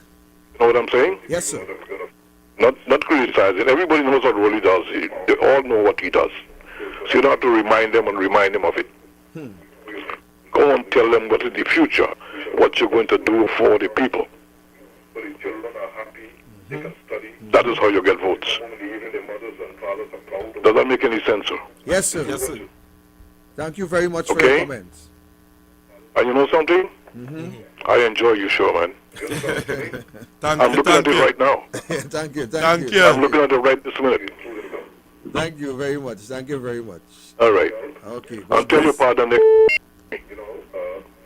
know what I'm saying? Yes, sir. Not criticizing. Everybody knows what Rolly does. They all know what he does. So you don't have to remind them of it. Go and tell them what is the future, what you're going to do for the people. That is how you get votes. Does that make any sense, sir? Yes, sir. Yes, sir. Thank you very much for Okay. your comments. And you know something? I enjoy your show, man. I'm looking at it right now. Thank you. I'm looking at it right this minute. Thank you very much. Thank you very much. All right. Okay. I'll tell your partner next.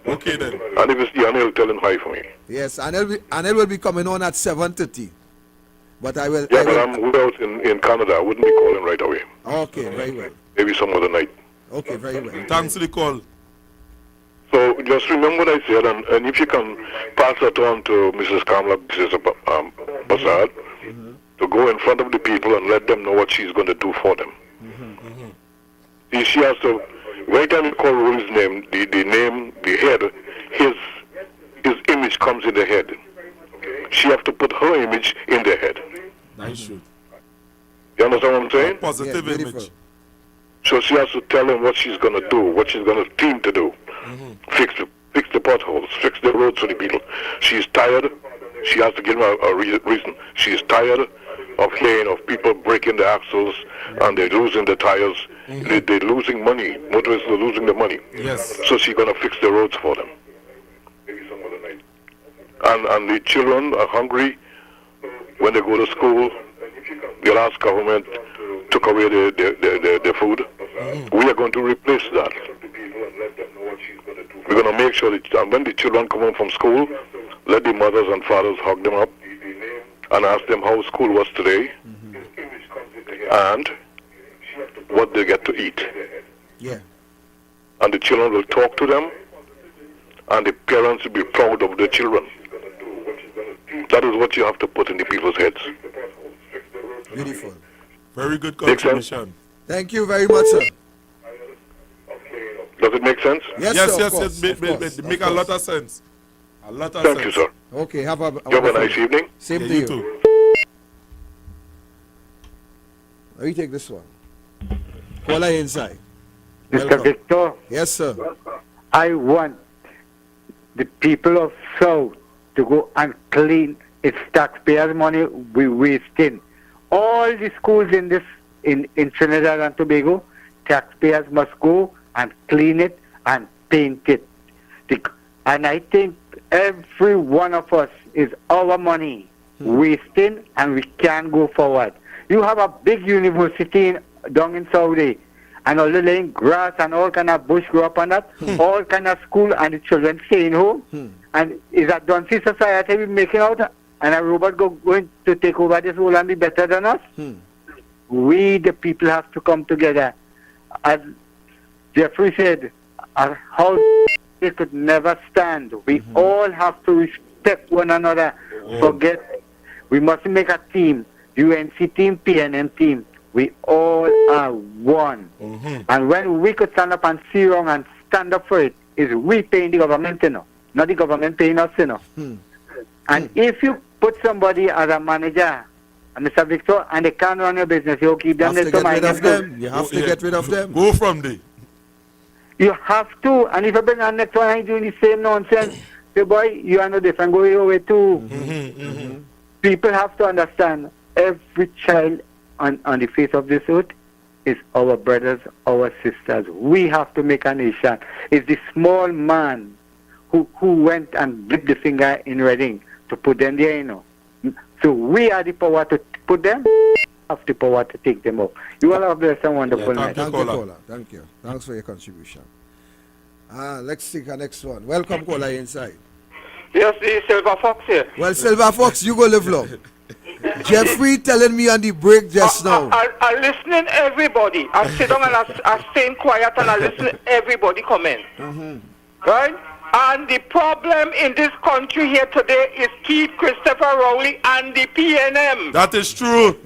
Okay then. And if it's the Anil, tell him hi for me. Yes, Anil will be coming on at 7:30. But I will. Yeah, but I'm way out in Canada. I wouldn't be calling right away. Okay, very well. Maybe some other night. Okay, very well. Thanks for the call. So just remember what I said, and if you can pass that on to Mrs. Kamala Basad, to go in front of the people and let them know what she's going to do for them. She has to, every time you call Rory's name, the head, his image comes in the head. She has to put her image in the head. Nice shoot. You understand what I'm saying? Positive image. So she has to tell them what she's going to do, what she's going to team to do. Fix the potholes, fix the roads for the people. She's tired. She has to give them a reason. She's tired of hearing of people breaking the axles and they're losing the tires. They're losing money. Motorists are losing the money. Yes. So she's going to fix the roads for them. And the children are hungry when they go to school. The last government took away their food. We are going to replace that. We're going to make sure that when the children come home from school, let the mothers and fathers hug them up and ask them how school was today and what they get to eat. Yeah. And the children will talk to them, and the parents will be proud of their children. That is what you have to put in the people's heads. Beautiful. Very good contribution. Thank you very much, sir. Does it make sense? Yes, yes, sir, yes, of course, it make a lot of sense. A lot of Thank sense. you, sir. Okay, have a You have a nice evening. Same Yeah, to you you. too. Let me take this one. Caller inside. Mr. Welcome. Victor, Yes, sir. I want the people of South to go and clean its taxpayers' money we wasting. All the schools in Trinidad and Tobago, taxpayers must go and clean it and paint it. And I think every one of us is our money wasting, and we can go forward. You have a big university down in Saudi, and all the laying grass and all kind of bush grow up on that, all kind of school, and the children staying home. And is a Duncy society we making out, and a robot going to take over this world and be better than us? We, the people, have to come together. As Jeffrey said, our house it could never stand. We all have to respect one another. Forget, we must make a team, UNC team, PNM team. We all are one. And when we could stand up and see wrong and stand up for it, is we paying the government, you know, not the government paying us, you know. And if you put somebody as a manager, Mr. Victor, and they can't run your business, you keep them You have to there get rid to of them. You have to get rid of them. Go from there. You have to. And if you bring on next one and doing the same nonsense, say, boy, you are no different. Go your way too. People have to understand every child on the face of this earth is our brothers, our sisters. We have to make a nation. It's the small man who went and dipped the finger in Reading to put them there, you know. So we are the power to put them, have the power to take them up. You all have blessed and wonderful night. Thank you, caller. Thank you. Thanks for your contribution. Let's take our next one. Welcome, caller inside. Yes, the Silver Fox here. Well, Silver Fox, you go live long. Jeffrey telling me on the break just now. I listening everybody. I sit down and I staying quiet and I listen everybody comment. Right? And the problem in this country here today is Keith Christopher Rowley and the PNM. That is true.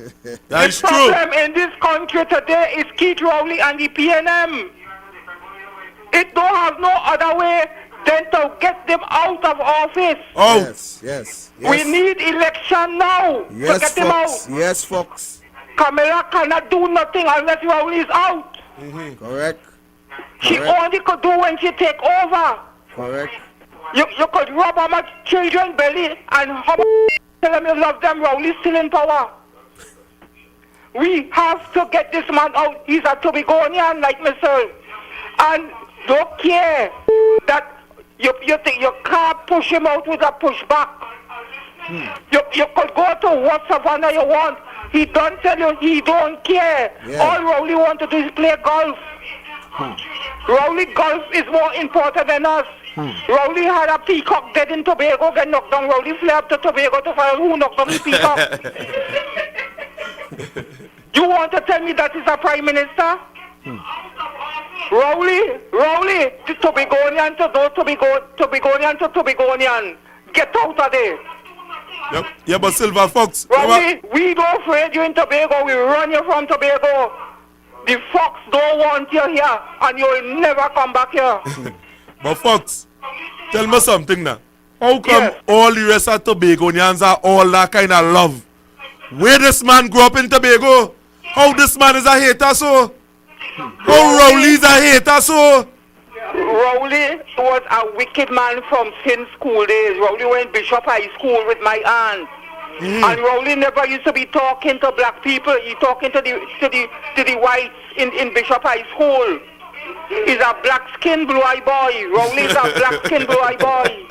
That is the true. problem in this country today is Keith Rowley and the PNM. It don't have no other way than to get them out of office. Oh. Yes. We need election now to get them out. Yes, Fox. Camilla cannot do nothing unless Rowley is out. Correct. She only could do when she take over. Correct. You could rub on my children's belly and tell them you love them. Rowley's still in power. We have to get this man out. He's a Tobagonian like myself. And don't care that you think you can't push him out with a pushback. You could go to what savannah you want. He don't tell you he don't care. All Rowley want to do is play golf. Rowley golf is more important than us. Rowley had a peacock dead in Tobago, get knocked down. Rowley flew up to Tobago to find who knocked down the peacock. You want to tell me that is a prime minister? Rowley, the Tobagonian to Tobagonian to Tobagonian. Get out of there. Yep. Yeah, but Silver Fox. Rowley, we don't afraid you in Tobago. We run you from Tobago. The Fox don't want you here, and you'll never come back here. But Fox, tell me something now. How come all the rest of Tobagonians are all that kind of love? Where this man grew up in Tobago? How this man is a hater so? How Rowley's a hater so? Rowley was a wicked man from since school days. Rowley went Bishop High School with my aunt. And Rowley never used to be talking to black people. He talking to the whites in Bishop High School. He's a black skin blue-eyed boy. Rowley is a black skin blue-eyed boy.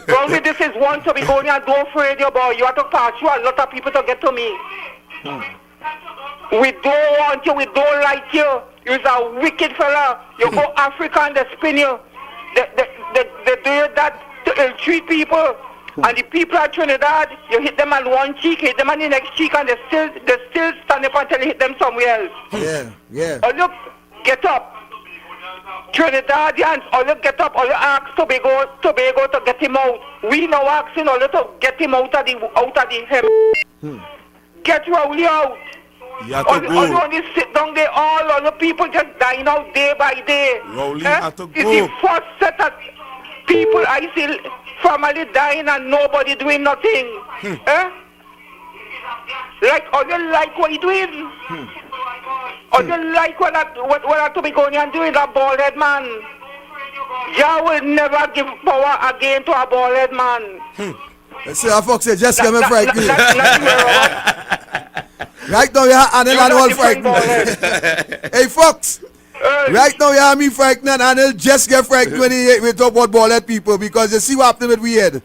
Rowley, this is one to be going and don't afraid your boy. You have to pass you a lot of people to get to me. We don't want you. We don't like you. You're a wicked fella. You go Africa and they spin you. They do that to ill-treat people. And the people at Trinidad, you hit them on one cheek, hit them on the next cheek, and they still stand up until you hit them somewhere else. Yeah. Oh, look, get up. Trinidadians, all you get up, all you ask Tobago to get him out. We now asking all you to get him out of the hem. Get Rowley out. All you only sit down there, all the people just dying out day by day. Rowley had to go. It's the first set of people I see family dying and nobody doing nothing. Like, all you like what you doing? Or you like what Tobagonian doing, that bald-head man? You will never give power again to a bald-head man. Let's see how Fox said, just get me frightened. Right now you have Anil and all frightened. Hey Fox, right now you have me frightened and Anil just get frightened when we talk about bald-head people because you see what happened with we head.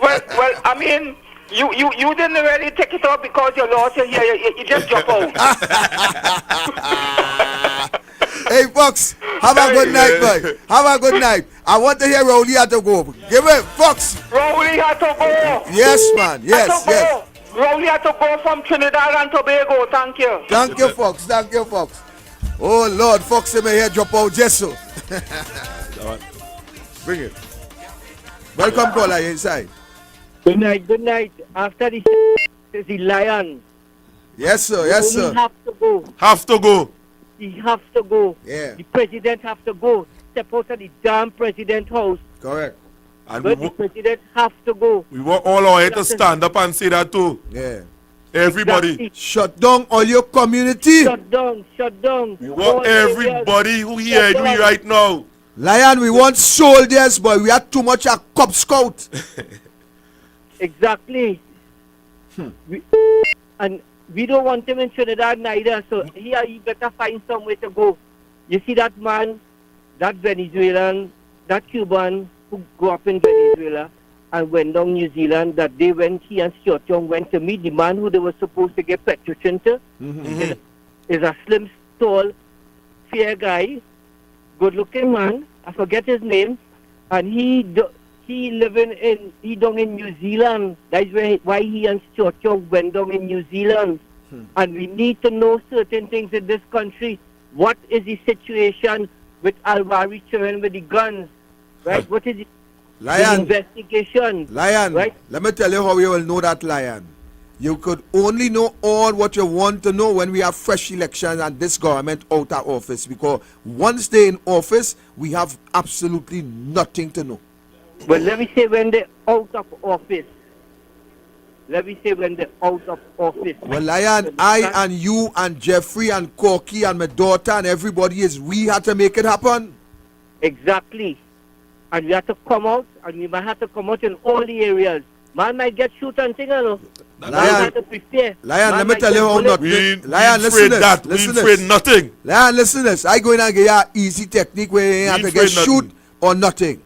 well, I mean, you didn't really take it up because you lost your hair. You just jump out. Hey Fox, have a good night, boy. Have a good night. I want to hear Rowley had to go. Give it, Fox. Rowley had to go. Yes, man. Yes. Rowley had to go from Trinidad and Tobago. Thank you. Thank you, Fox. Thank you, Fox. Oh Lord, Fox in my hair drop out just so. Bring it. Welcome, caller, inside. Good night. After this is the lion. Yes, sir. Yes, sir. He have to go. Have to go. He has to go. Yeah. The president have to go. Step out of the damn president house. Correct. And the president have to go. We want all our head to stand up and say that too. Yeah. Everybody. Exactly. Shut down all your community. Shut down. We want everybody who hear me right now. Lion, we want soldiers, but we are too much a Cub Scout. Exactly. And we don't want him in Trinidad neither, so he better find some way to go. You see that man, that Venezuelan, that Cuban who grew up in Venezuela and went down New Zealand, that day when he and Stuart Young went to meet the man who they were supposed to get petrochin to, is a slim, tall, fair guy, good-looking man. I forget his name, and he down in New Zealand. That's why he and Stuart Young went down in New Zealand. And we need to know certain things in this country. What is the situation with Alvaro Children with the guns? Right? What is the investigation? Lion, right? Let me tell you how you will know that, Lion. You could only know all what you want to know when we have fresh elections and this government out of office. Because once they're in office, we have absolutely nothing to know. Well, let me say when they're out of office. Well, Lion, I and you and Jeffrey and Corky and my daughter and everybody we had to make it happen. Exactly. And we have to come out, and we might have to come out in all the areas. Man might get shoot and thing, Lion, let me tell you how not. Lion, listen to this. We afraid nothing. Lion, listen to this. I going to give you an easy technique where you have to get shoot or nothing.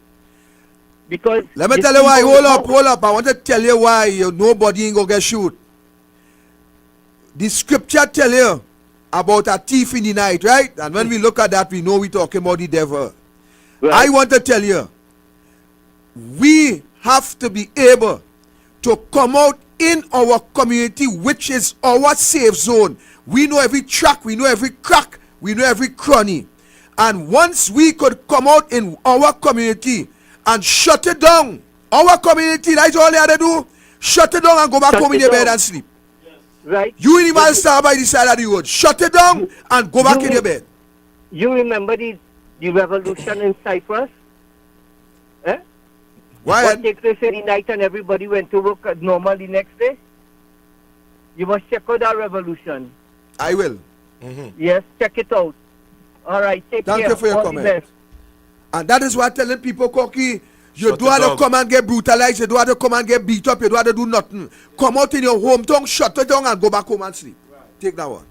Because let me tell you why. Hold up. I want to tell you why nobody ain't gonna get shoot. The scripture tell you about a thief in the night, right? And when we look at that, we know we're talking about the devil. Right. I want to tell you, we have to be able to come out in our community, which is our safe zone. We know every track, we know every crack, we know every cranny. And once we could come out in our community and shut it down, our community, that's all they had to do. Shut it down and go back home in your bed and sleep. Right. You in the star by the side of the road. Shut it down and go back in your bed. You remember the revolution in Cyprus? What takes place in the night and everybody went to work normal the next day? You must check out that revolution. I will. Yes, check it out. All right, take care. Thank you for your comment. And that is why I'm telling people, Corky, you don't have to come and get brutalized, you don't have to come and get beat up, you don't have to do nothing. Come out in your hometown, shut it down and go back home and sleep. Take that one.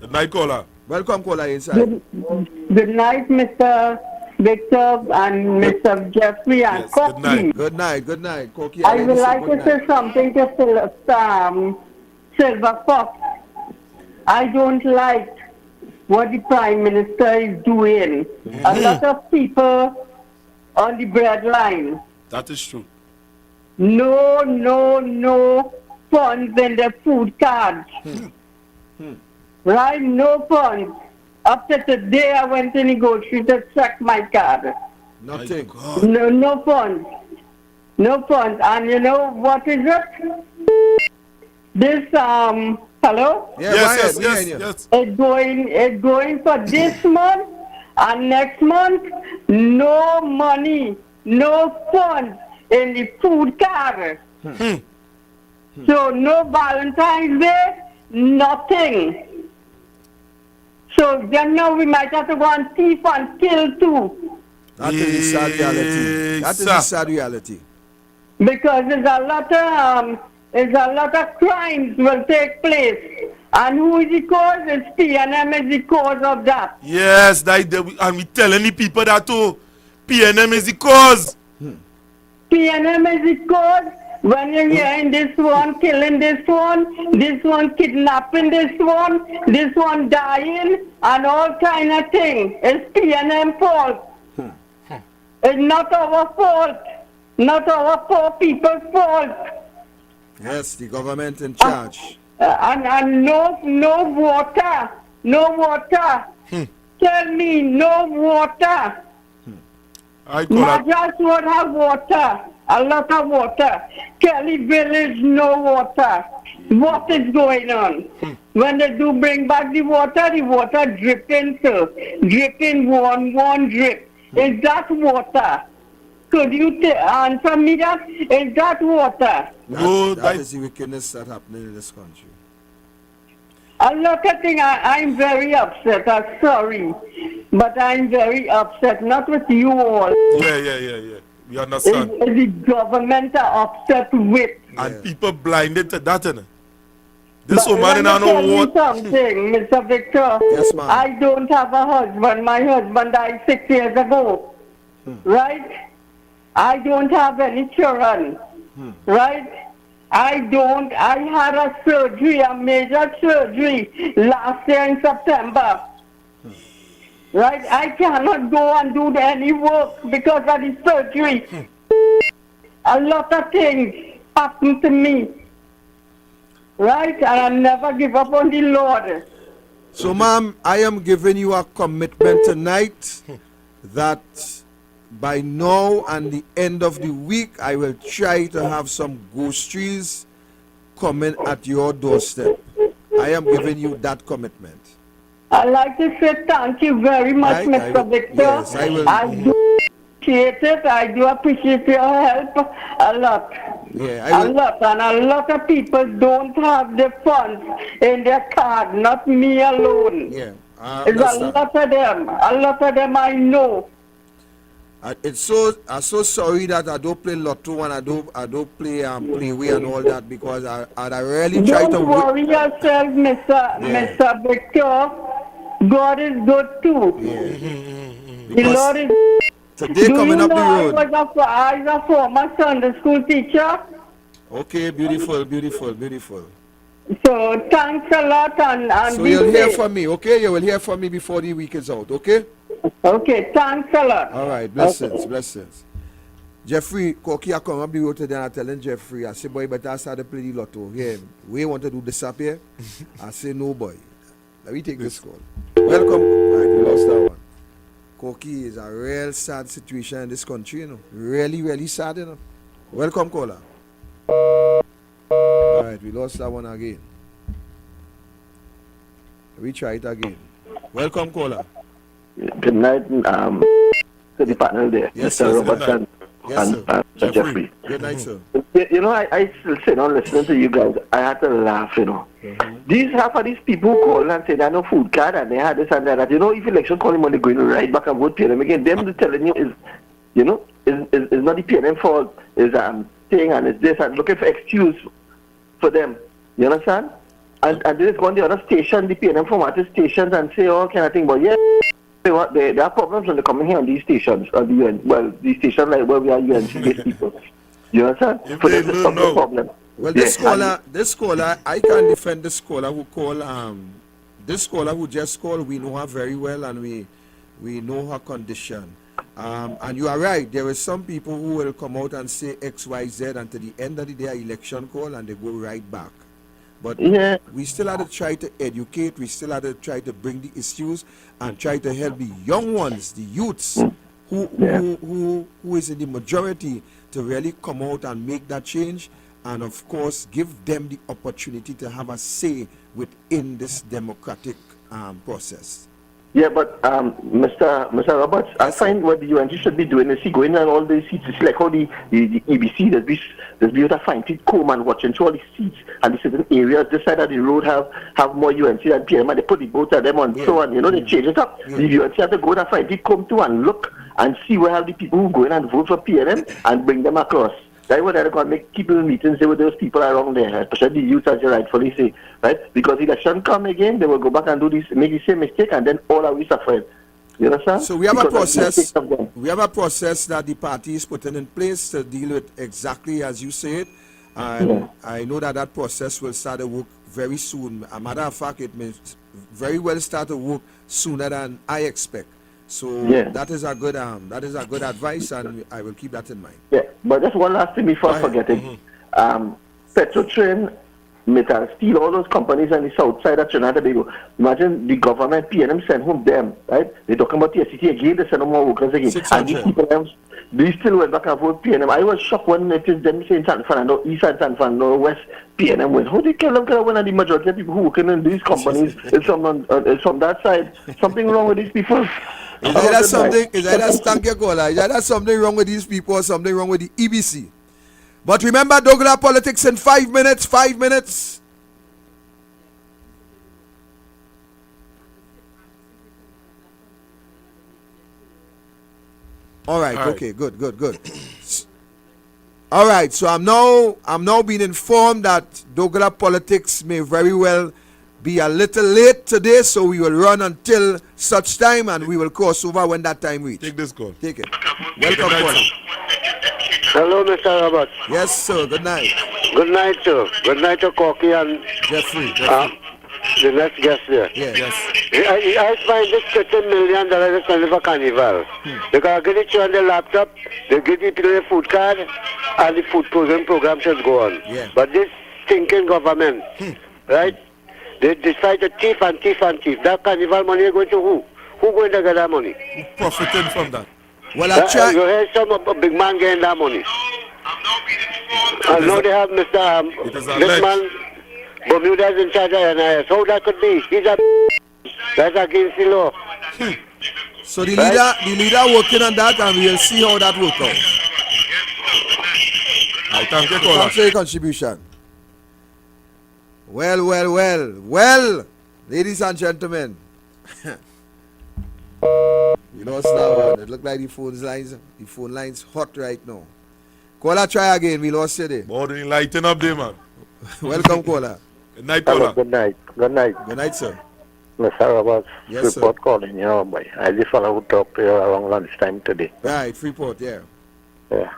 Good night, caller. Welcome, caller, inside. Good night, Mr. Victor and Mr. Jeffrey and Corky. Good night, Corky. I would like to say something to Silver Fox. I don't like what the Prime Minister is doing. A lot of people on the breadline. That is true. No funds in the food cards. Right? No funds. Up to today, I went to negotiate to check my card. Nothing. No funds. No funds. And you know what is it? This, hello? Yeah, yes. It's going for this month and next month. No money, no funds in the food card. So no Valentine's Day, nothing. So then now we might have to go and thief and kill too. That is the sad reality. That is the sad reality. Because there's a lot of crimes will take place. And who is the cause? It's PNM is the cause of that. Yes, and we telling the people that too. PNM is the cause. PNM is the cause. When you're hearing this one killing this one kidnapping this one dying, and all kind of things. It's PNM fault. It's not our fault. Not our poor people's fault. Yes, the government in charge. And no water. No water. Tell me, no water. Madras would have water. A lot of water. Kelly Village, no water. What is going on? When they do bring back the water dripping, sir. Dripping one drip. Is that water? Could you answer me that? Is that water? That is the wickedness that happening in this country. A lot of things, I'm very upset. I'm sorry. But I'm very upset. Not with you all. Yeah. We understand. The government are upset with. And people blinded to that. This woman I know what. Something, Mr. Victor. Yes, ma'am. I don't have a husband. My husband died 6 years ago. Right? I don't have any children. Right? I had a surgery, a major surgery last year in September. Right? I cannot go and do any work because of the surgery. A lot of things happened to me. Right? And I never give up on the Lord. So, ma'am, I am giving you a commitment tonight that by now and the end of the week, I will try to have some ghost trees coming at your doorstep. I am giving you that commitment. I'd like to say thank you very much, Mr. Victor. Yes, I will. I do appreciate it. I do appreciate your help a lot. Yeah, a lot. And a lot of people don't have the funds in their card, not me alone. Yeah. There's a lot of them. A lot of them I know. I'm so sorry that I don't play lotto and I don't play playway and all that because I really try to. Don't worry yourself, Mr. Victor. God is good too. Yeah. The Lord is. Today coming up the road. I was a former Sunday school teacher. Okay, beautiful. So thanks a lot and so you'll hear from me, okay? You will hear from me before the week is out, okay? Okay, thanks a lot. All right, blessings. Jeffrey, Koki, I come up the road today and I telling Jeffrey, I say, boy, but I started to play the lotto. Yeah, we want to do this up here? I say, no, boy. Let me take this call. Welcome. All right, we lost that one. Koki is a real sad situation in this country, you know. Really sad, you know. Welcome, caller. All right, we lost that one again. We try it again. Welcome, caller. Good night, to the panel there, yes, Mr. Robertson and Jeffrey. Good night, sir. You know, I still sit down listening to you guys. I had to laugh, you know. Half of these people who call and say they have no food card and they had this and that. You know, if election calling money going to right back and vote PNM again, them telling you is, you know, is not the PNM fault. Is thing and it's this and looking for excuse for them. You understand? And they just go on the other station, the PNM formatted stations and say all kind of thing. But yeah, there are problems when they come in here on these stations, on the UN. Well, these stations like where we are UNC-based people. You understand? For them to stop the problem. Well, this caller, I can't defend this caller who call this caller who just called, we know her very well, and we know her condition. And you are right, there are some people who will come out and say X, Y, Z, and to the end of the day, election call, and they go right back. But we still have to try to educate, we still have to try to bring the issues and try to help the young ones, the youths, who is in the majority, to really come out and make that change, and of course give them the opportunity to have a say within this democratic process. Yeah, but Mr. Roberts, I find what the UNC should be doing is going on all these seats. It's like how the EBC, there's be able to find it comb and watching through all the seats and the certain areas this side of the road have more UNC than PM, and they put the both of them on so on, they change it up. The UNC have to go and find it come to and look and see where have the people who go in and vote for PNM and bring them across. That's what they're going to make people meetings there with those people around there, especially the youth, as you rightfully say, right? Because election come again, they will go back and do this, make the same mistake, and then all are we suffering. You understand? So we have a process. We have a process that the party is putting in place to deal with exactly as you say it, and I know that process will start to work very soon. A matter of fact, it may very well start to work sooner than I expect. So that is a good advice, and I will keep that in mind. Yeah, but just one last thing before I forget it. Petrotrain, Metal Steel, all those companies on the south side of Trinidad and Tobago. Imagine the government, PNM, send home them, right? They're talking about the SCT again, they send home more workers again. 600. And these people, they still went back and vote PNM. I was shocked when it is them saying San Fernando, East and San Fernando, West, PNM win. How do you kill them when the majority of people who work in these companies is from that side? Something wrong with these people. Is that something wrong with these people or something wrong with the EBC? But remember, Douglar Politics in 5 minutes. 5 minutes. All right. Okay. Good. All right. So I'm now being informed that Douglar Politics may very well be a little late today, so we will run until such time, and we will cross over when that time reaches. Take this call. Take it. Welcome, caller. Hello, Mr. Roberts. Yes, sir. Good night. Good night, sir. Good night to Corky and Jeffrey. the next guest there. Yes. I find this $30 million is spending for carnival. They can get it on the laptop, they give people the food card, and the food program should go on. Yeah. But this thinking government, right? They decide to thief. That carnival money is going to who? Who going to get that money? Who profiting from that? Well, I try. You hear some big man getting that money. And now they have Mr. This man, Bermuda is in charge of NIS. How that could be? He's that's against the law. So the leader working on that, and we will see how that works out. I thank you, caller. Thanks for your contribution. Well, ladies and gentlemen. We lost that one. It looked like the phone lines hot right now. Caller, try again. We lost it. More than lighten up there, man. Welcome, caller. Good night, caller. Good night. Good night, sir. Mr. Roberts, yes, Freeport sir. calling you, boy. I just want to talk to you around lunchtime today. Right, Freeport, yeah. Yeah.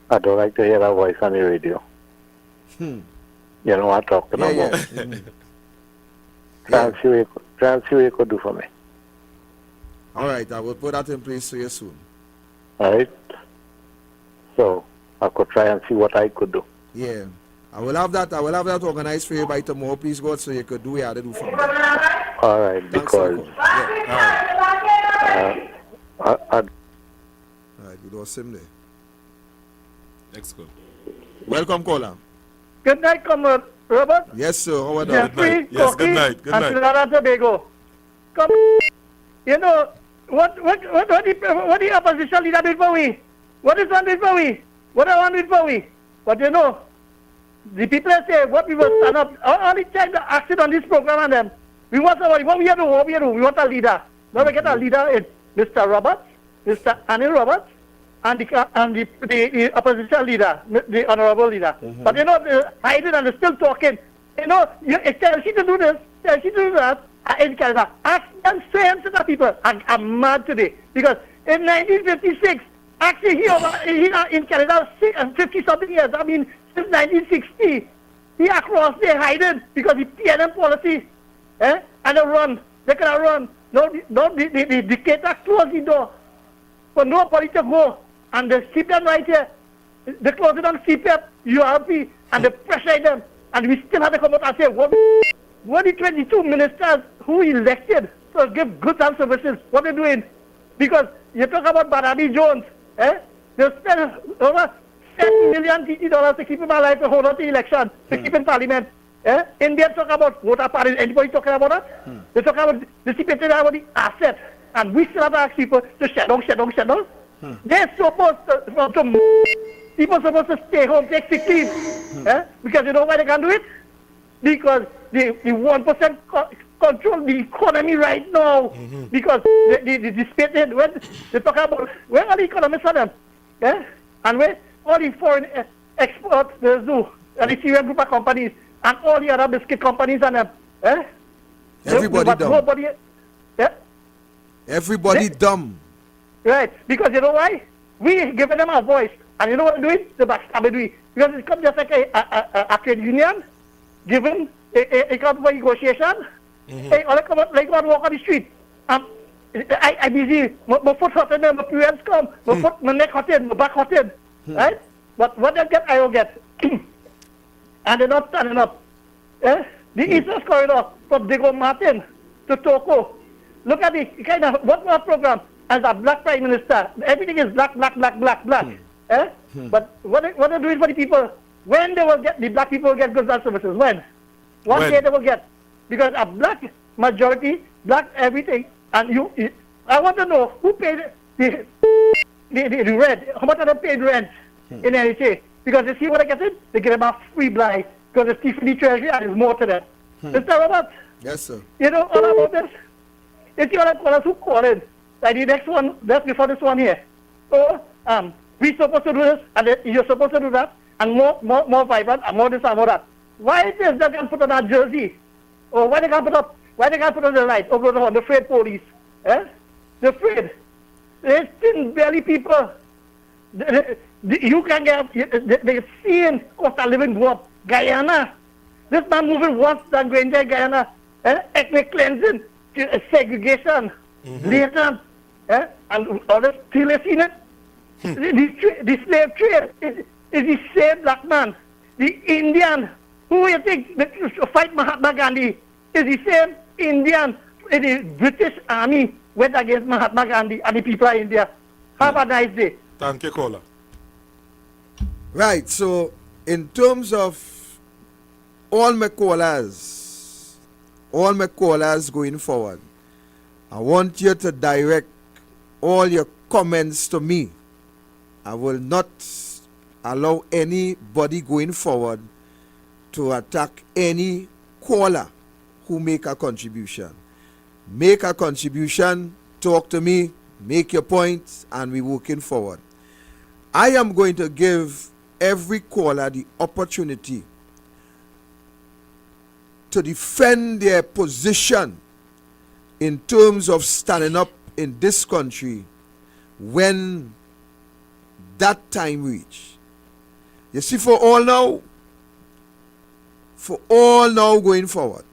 I don't like to hear a voice on the radio. You know what I'm talking about. Yeah. Try and see what you could do for me. All right, I will put that in place for you soon. All right? So, I could try and see what I could do. Yeah. I will have that organized for you by tomorrow, please God, so you could do what you had to do for me. All right, Thanks, because... All right, we lost him there. Next call. Welcome, caller. Good night, Comrade Robert. Yes, sir. How are you? Jeffrey, yes, good night. Good and night. Trinidad and Tobago. Come, you know, what the opposition leader did for we? What is one did for we? What I want did for we? But you know, the people say, what we will stand up, all the time the action on this program and them, we want somebody, what we do, we want a leader. Now we get a leader in Mr. Roberts, Mr. Anil Roberts, and the opposition leader, the honorable leader. But you know, they're hiding and they're still talking. You know, it tells you to do this, tells you to do that, in Canada. Ask them same to the people. I'm mad today. Because in 1956, actually here in Canada, 50-something years, I mean, since 1960, he across there hiding because the PNM policy. And they run. They cannot run. The dictator closed the door for nobody to go. And they keep them right here. They close it on CPF, URP, and they pressure them. And we still have to come out and say, what the 22 ministers who elected to give goods and services, what they're doing? Because you talk about Barnaby Jones, they spend over $7 million TT to keep him alive to hold out the election, to keep in parliament. India talk about voter parties. Anybody talking about that? They talk about dissipating about the asset. And we still have to ask people to shut down. They're supposed to people supposed to stay home, take sick leave. Because you know why they can't do it? Because the 1% control the economy right now. Because the state, when they talk about, where are the economists on them? And where all the foreign exports they do, and the Syrian group of companies, and all the other biscuit companies on them. Everybody dumb. Nobody, Everybody dumb. Right, because you know why? We giving them a voice. And you know what they're doing? The backstabbing doing. Because it comes just like a trade union, given a come for negotiation. All come out like one walk on the street. I busy, my foot hot in there, my parents come, my neck hot in, my back hot in. Right? But what they get, I will get. And they're not standing up. The Eastern Corridor from Diego Martin to Toko. Look at the kind of what more program as a black prime minister. Everything is black. But what they're doing for the people, when they will get, the black people will get goods and services, when? One day they will get. Because a black majority, black everything, and I want to know who paid the rent, how much are they paid rent in NHA? Because they see what they get in, they get them a free blind, because it's thief in the treasury and there's more to that. Mr. Robert? Yes, sir. You know all about this? You see what I call us who call it? Like the next one, that's before this one here. So, we're supposed to do this, and you're supposed to do that, and more vibrant, and more this and more that. Why is this that can put on a jersey? Or why they can't put on the light over on the afraid police? They're afraid. They're thin belly people. You can get, they're seeing cost of living go up. Guyana. This man moving worse than Granger, Guyana. Ethnic cleansing, segregation, latent, and all this, still have seen it. The slave trade is the same black man. The Indian, who you think fight Mahatma Gandhi, is the same Indian in the British Army went against Mahatma Gandhi and the people of India. Have a nice day. Thank you, caller. Right, so in terms of all my callers going forward, I want you to direct all your comments to me. I will not allow anybody going forward to attack any caller who make a contribution. Make a contribution, talk to me, make your points, and we're working forward. I am going to give every caller the opportunity to defend their position in terms of standing up in this country when that time reach. You see, for all now going forward,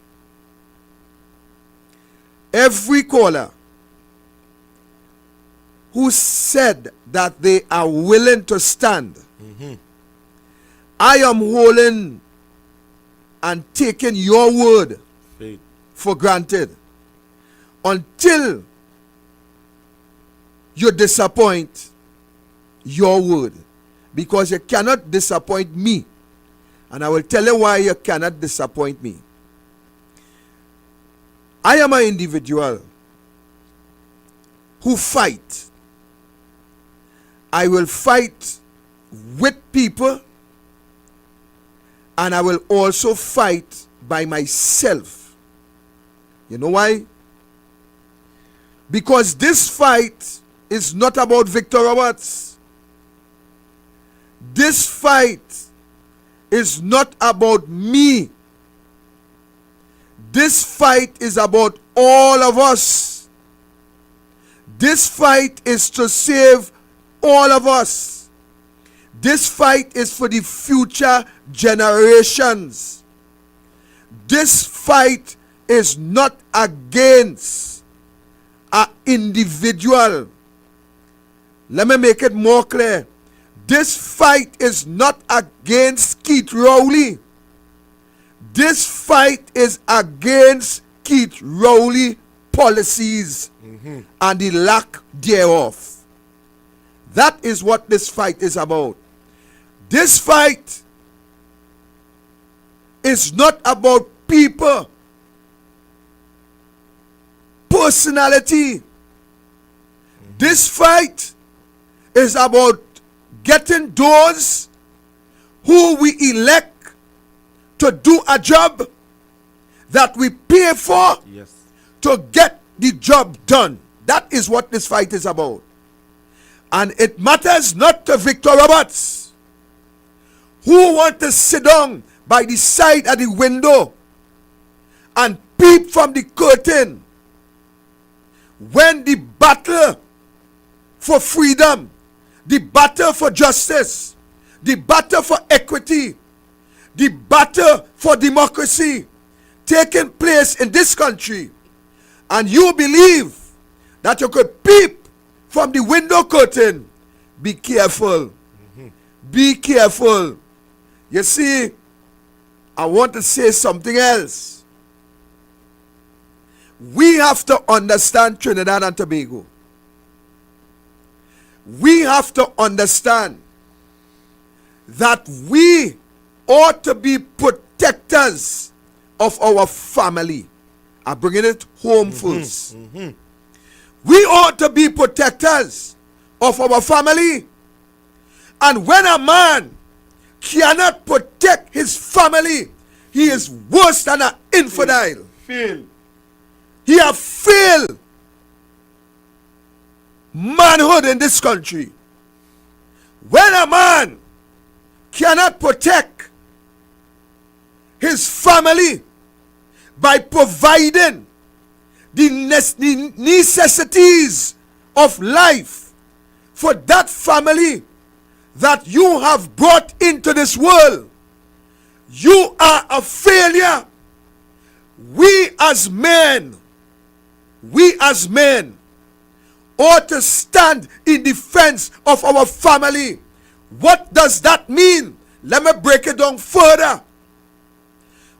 every caller who said that they are willing to stand, I am holding and taking your word for granted until you disappoint your word, because you cannot disappoint me, and I will tell you why you cannot disappoint me. I am an individual who fight. I will fight with people, and I will also fight by myself. You know why? Because this fight is not about Victor Roberts. This fight is not about me. This fight is about all of us. This fight is to save all of us. This fight is for the future generations. This fight is not against an individual. Let me make it more clear. This fight is not against Keith Rowley. This fight is against Keith Rowley policies and the lack thereof. That is what this fight is about. This fight is not about people, personality. This fight is about getting those who we elect to do a job that we pay for to get the job done. That is what this fight is about. And it matters not to Victor Roberts, who want to sit down by the side of the window and peep from the curtain when the battle for freedom, the battle for justice, the battle for equity, the battle for democracy taking place in this country, and you believe that you could peep from the window curtain, be careful. Be careful. You see, I want to say something else. We have to understand Trinidad and Tobago. We have to understand that we ought to be protectors of our family. I'm bringing it home first. We ought to be protectors of our family. And when a man cannot protect his family, he is worse than an infidel. He has failed manhood in this country. When a man cannot protect his family by providing the necessities of life for that family that you have brought into this world, you are a failure. We as men ought to stand in defense of our family. What does that mean? Let me break it down further.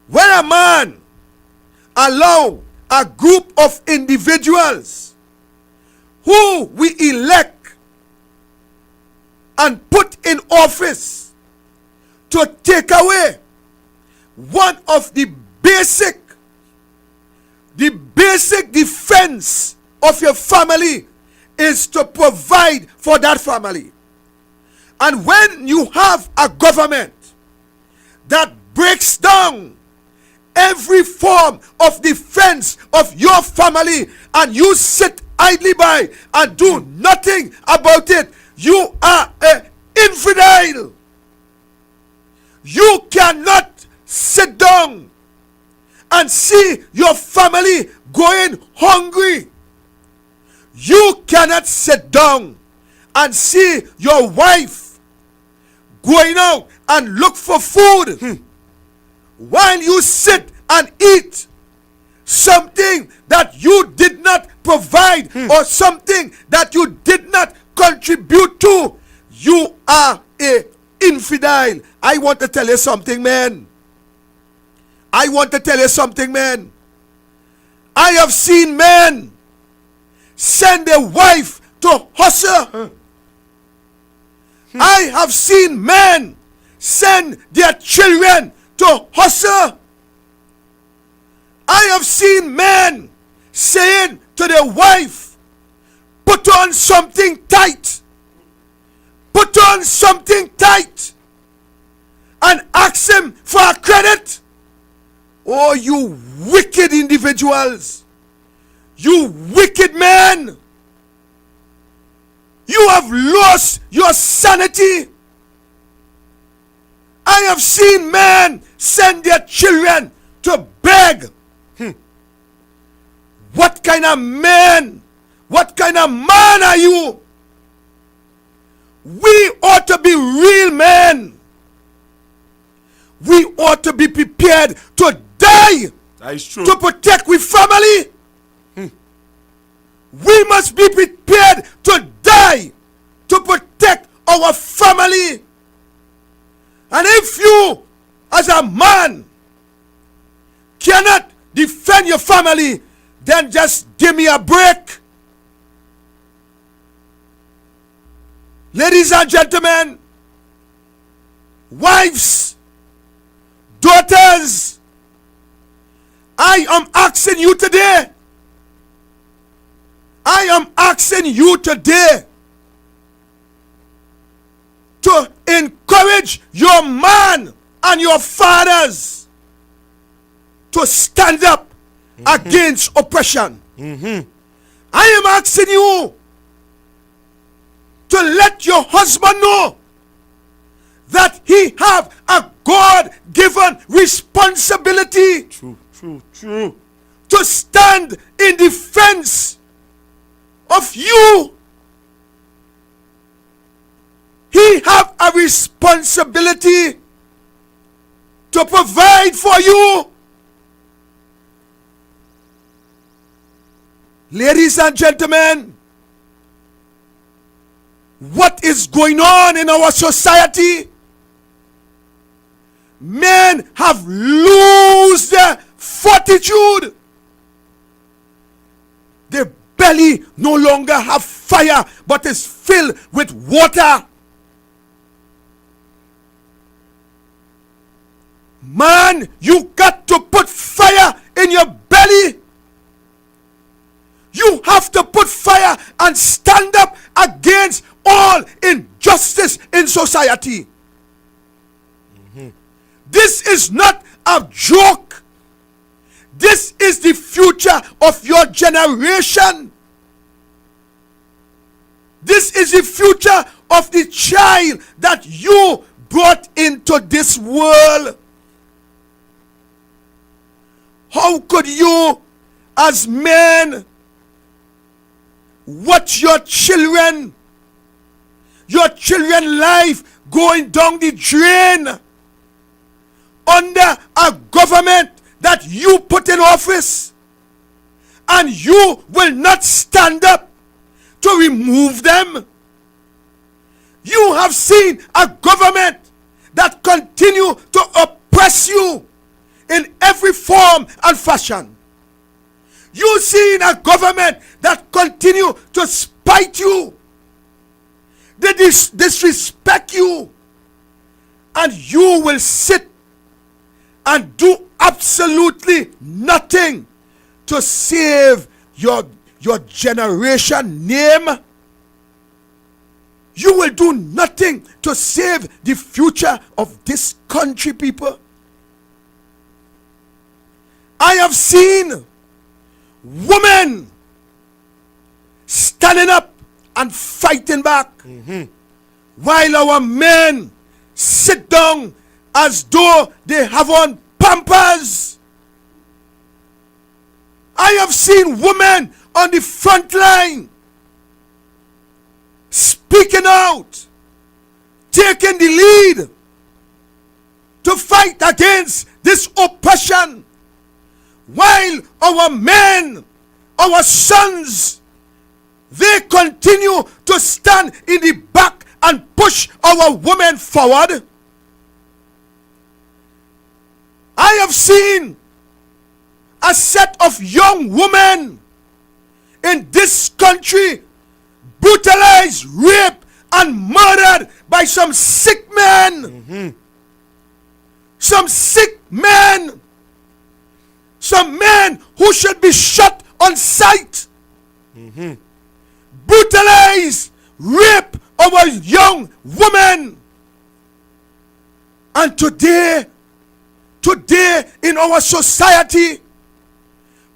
When a man allow a group of individuals who we elect and put in office to take away one of the basic defense of your family is to provide for that family. And when you have a government that breaks down every form of defense of your family and you sit idly by and do nothing about it, you are an infidel. You cannot sit down and see your family going hungry. You cannot sit down and see your wife going out and look for food while you sit and eat something that you did not provide or something that you did not contribute to. You are a infidel. I want to tell you something, man. I want to tell you something, man. I have seen men send their wife to hustle. I have seen men send their children to hustle. I have seen men saying to their wife, put on something tight. Put on something tight. And ask him for a credit. Oh, you wicked individuals. You wicked men. You have lost your sanity. I have seen men send their children to beg. What kind of man? What kind of man are you? We ought to be real men. We ought to be prepared to die That is true. To protect we family. We must be prepared to die to protect our family. And if you, as a man, cannot defend your family, then just give me a break. Ladies and gentlemen, wives, daughters, I am asking you today. I am asking you today to encourage your man and your fathers to stand up against oppression. I am asking you to let your husband know that he have a God-given responsibility to stand in defense of you. He have a responsibility to provide for you. Ladies and gentlemen, what is going on in our society? Men have lost their fortitude. Their belly no longer have fire, but is filled with water. Man, you got to put fire in your belly. You have to put fire and stand up against all injustice in society. This is not a joke. This is the future of your generation. This is the future of the child that you brought into this world. How could you, as men, watch your children life going down the drain under a government that you put in office, and you will not stand up to remove them? You have seen a government that continue to oppress you in every form and fashion. You've seen a government that continue to spite you. They disrespect you. And you will sit and do absolutely nothing to save your generation name. You will do nothing to save the future of this country, people. I have seen women standing up and fighting back, while our men sit down as though they have on pampers. I have seen women on the front line speaking out, taking the lead to fight against this oppression, while our men, our sons, they continue to stand in the back and push our women forward. I have seen a set of young women in this country brutalized, raped, and murdered by some sick men. Some sick men. Some men who should be shot on sight. Brutalize, rape our young women. And today in our society,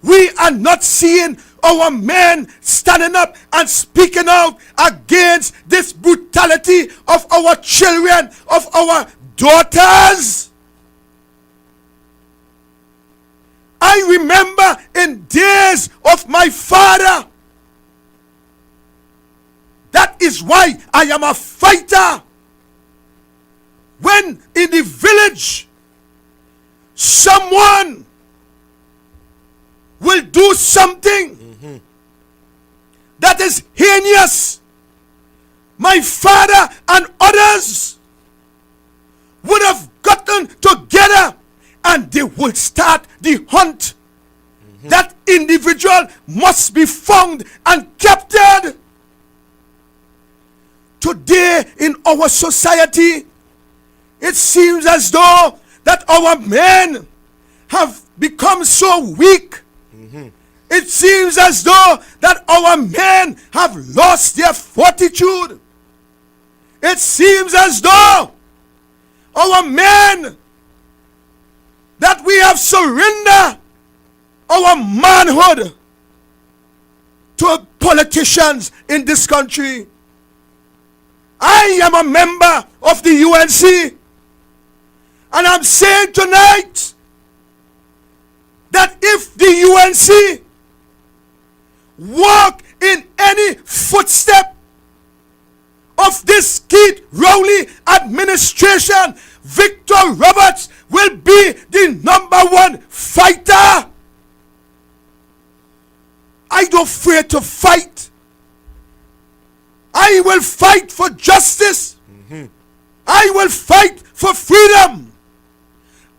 we are not seeing our men standing up and speaking out against this brutality of our children, of our daughters. I remember in days of my father. That is why I am a fighter. When in the village, someone will do something that is heinous, my father and others would have gotten together and they would start the hunt. That individual must be found and captured. Today in our society, it seems as though that our men have become so weak. It seems as though that our men have lost their fortitude. It seems as though our men, that we have surrendered our manhood to politicians in this country. I am a member of the UNC, and I'm saying tonight that if the UNC walk in any footstep of this Keith Rowley administration, Victor Roberts will be the #1 fighter. I don't fear to fight. I will fight for justice. I will fight for freedom.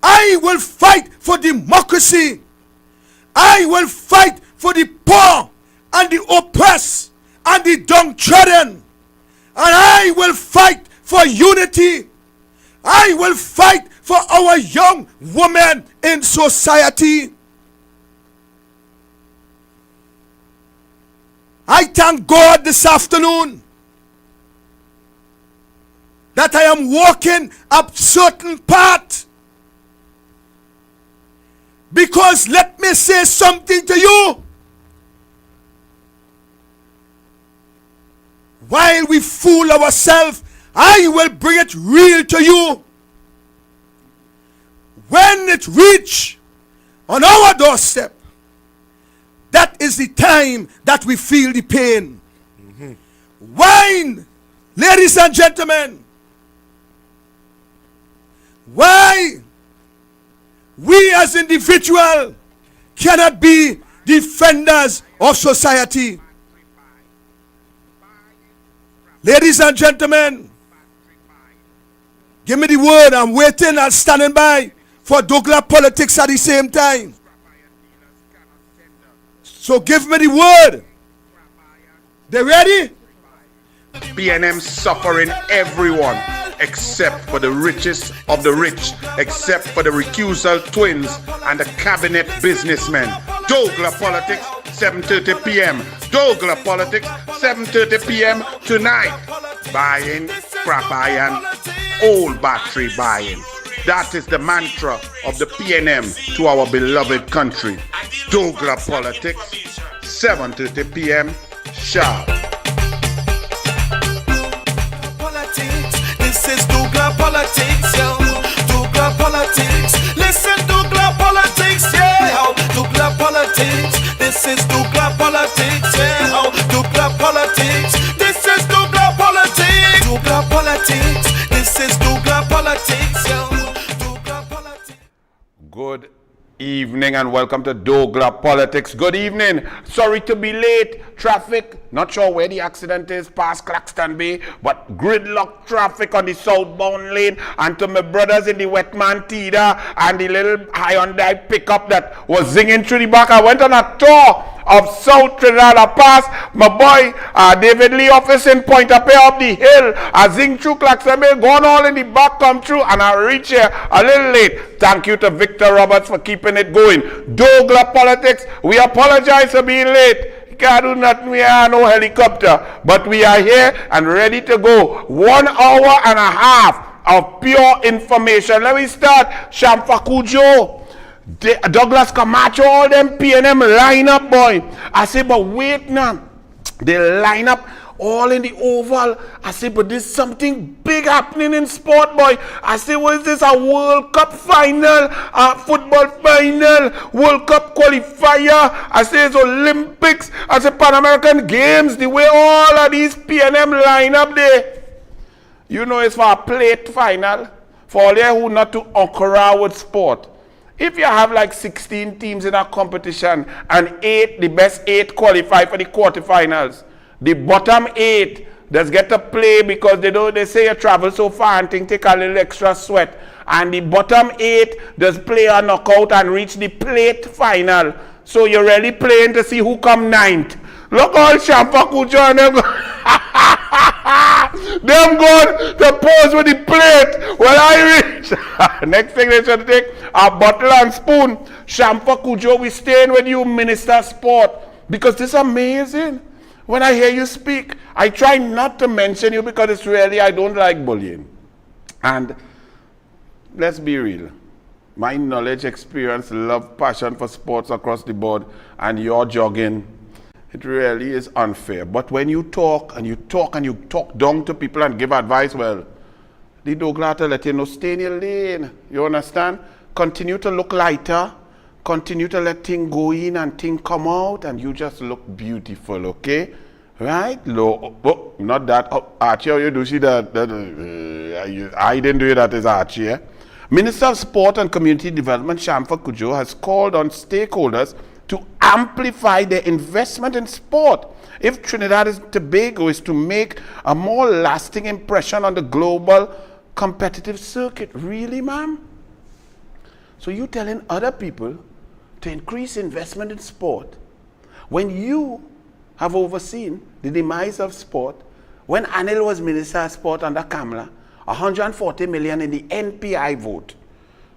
I will fight for democracy. I will fight for the poor and the oppressed and the downtrodden. And I will fight for unity. I will fight for our young women in society. I thank God this afternoon that I am walking a certain path. Because let me say something to you. While we fool ourselves, I will bring it real to you. When it reach on our doorstep, that is the time that we feel the pain. Why, ladies and gentlemen, why we as individuals cannot be defenders of society? Ladies and gentlemen, give me the word. I'm waiting and standing by for Douglar politics at the same time. So give me the word. They ready? PNM suffering everyone except for the richest of the rich, except for the recusal twins and the cabinet businessmen. Douglar Politics, 7:30 p.m. Douglar Politics, 7:30 p.m. tonight. Buying, scrap iron, old battery buying. That is the mantra of the PNM to our beloved country. Douglar Politics, 7:30 p.m. sharp. This is Douglar Politics, yo. Douglar Politics. Listen, Douglar Politics, yeah. Douglar Politics. This is Douglar Politics, yeah. Douglar Politics. This is Douglar Politics. Douglar Politics. This is Douglar Politics, yo. Douglar Politics. Good evening and welcome to Douglar Politics. Good evening. Sorry to be late. Traffic, not sure where the accident is past Claxton Bay, but gridlock traffic on the southbound lane. And to my brothers in the Wetman Tida and the little Hyundai pickup that was zinging through the back, I went on a tour of South Trinidad. I passed my boy David Lee office in Point up here up the hill. I zing through Claxton Bay, gone all in the back, come through, and I reach here a little late. Thank you to Victor Roberts for keeping it going. Douglar Politics, we apologize for being late. Can't do nothing, we are no helicopter, but we are here and ready to go. 1 hour and a half of pure information. Let me start. Shamfakujo, Douglas Camacho, all them PNM line up, boy. I say, but wait now. They line up all in the oval. I say, but there's something big happening in sport, boy. I say, what is this? A World Cup final, a football final, World Cup qualifier. I say, it's Olympics. I say, Pan American Games. The way all of these PNM line up there. You know, it's for a plate final. For all there who not to okra with sport. If you have like 16 teams in a competition and the best 8 qualify for the quarterfinals, the bottom 8 just get to play because they say you travel so far and take a little extra sweat. And the bottom 8 just play a knockout and reach the plate final. So you're really playing to see who come 9th. Look all Shampa Kujo and them them going to pose with the plate when I reach. Next thing they should take a bottle and spoon. Shampa Kujo, we staying with you, Minister of Sport, because this is amazing. When I hear you speak, I try not to mention you because it's really, I don't like bullying. And let's be real. My knowledge, experience, love, passion for sports across the board, and your jogging, it really is unfair. But when you talk and you talk and you talk down to people and give advice, well, the Douglar to let you know, stay in your lane. You understand? Continue to look lighter. Continue to let things go in and things come out, and you just look beautiful, okay? Right? Oh, not that. Oh, Archie, how you do see that? I didn't do that as Archie, eh? Minister of Sport and Community Development, Shamfa Kujo, has called on stakeholders to amplify their investment in sport if Trinidad and Tobago is to make a more lasting impression on the global competitive circuit. Really, ma'am? So you telling other people to increase investment in sport when you have overseen the demise of sport, when Anil was Minister of Sport under Kamala, 140 million in the NPI vote.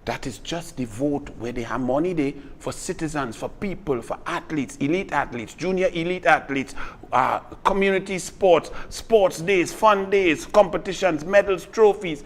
That is just the vote where they have money there for citizens, for people, for athletes, elite athletes, junior elite athletes, community sports, sports days, fun days, competitions, medals, trophies.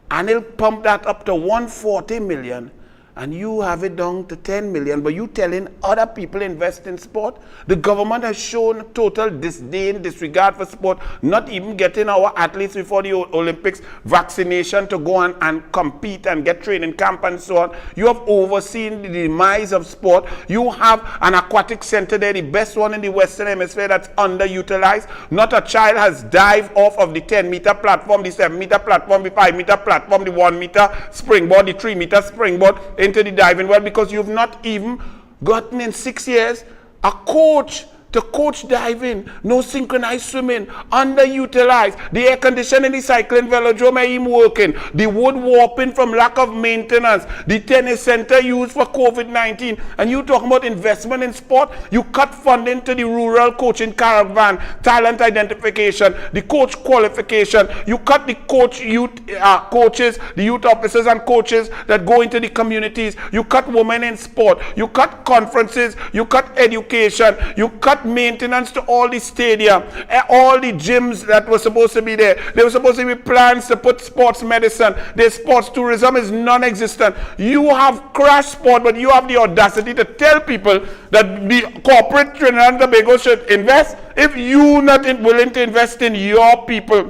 Anil pumped that up to 140 million. And you have it down to 10 million, but you telling other people invest in sport? The government has shown total disdain, disregard for sport, not even getting our athletes before the Olympics vaccination to go and compete and get training camp and so on. You have overseen the demise of sport. You have an aquatic center there, the best one in the Western Hemisphere, that's underutilized. Not a child has dived off of the 10-meter platform, the 7-meter platform, the 5-meter platform, the 1-meter springboard, the 3-meter springboard, into the diving well, because you've not even gotten in 6 years a coach to coach diving, no synchronized swimming, underutilized. The air conditioning, the cycling velodrome ain't even working. The wood warping from lack of maintenance. The tennis center used for COVID-19. And you talking about investment in sport? You cut funding to the rural coaching caravan, talent identification, the coach qualification. You cut the coaches, the youth officers and coaches that go into the communities. You cut women in sport. You cut conferences. You cut education. You cut maintenance to all the stadium, all the gyms that were supposed to be there. There were supposed to be plans to put sports medicine. The sports tourism is non-existent. You have crashed sport, but you have the audacity to tell people that the corporate Trinidad and Tobago should invest. If you're not willing to invest in your people,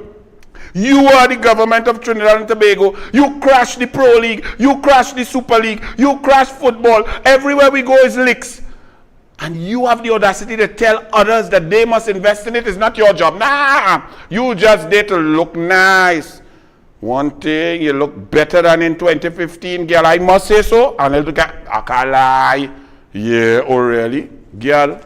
you are the government of Trinidad and Tobago. You crash the Pro League. You crash the Super League. You crash football. Everywhere we go is licks. And you have the audacity to tell others that they must invest in it. It's not your job. Nah, you just there to look nice. One thing, you look better than in 2015, girl. I must say so. And I can't lie. Yeah, oh really? Girl,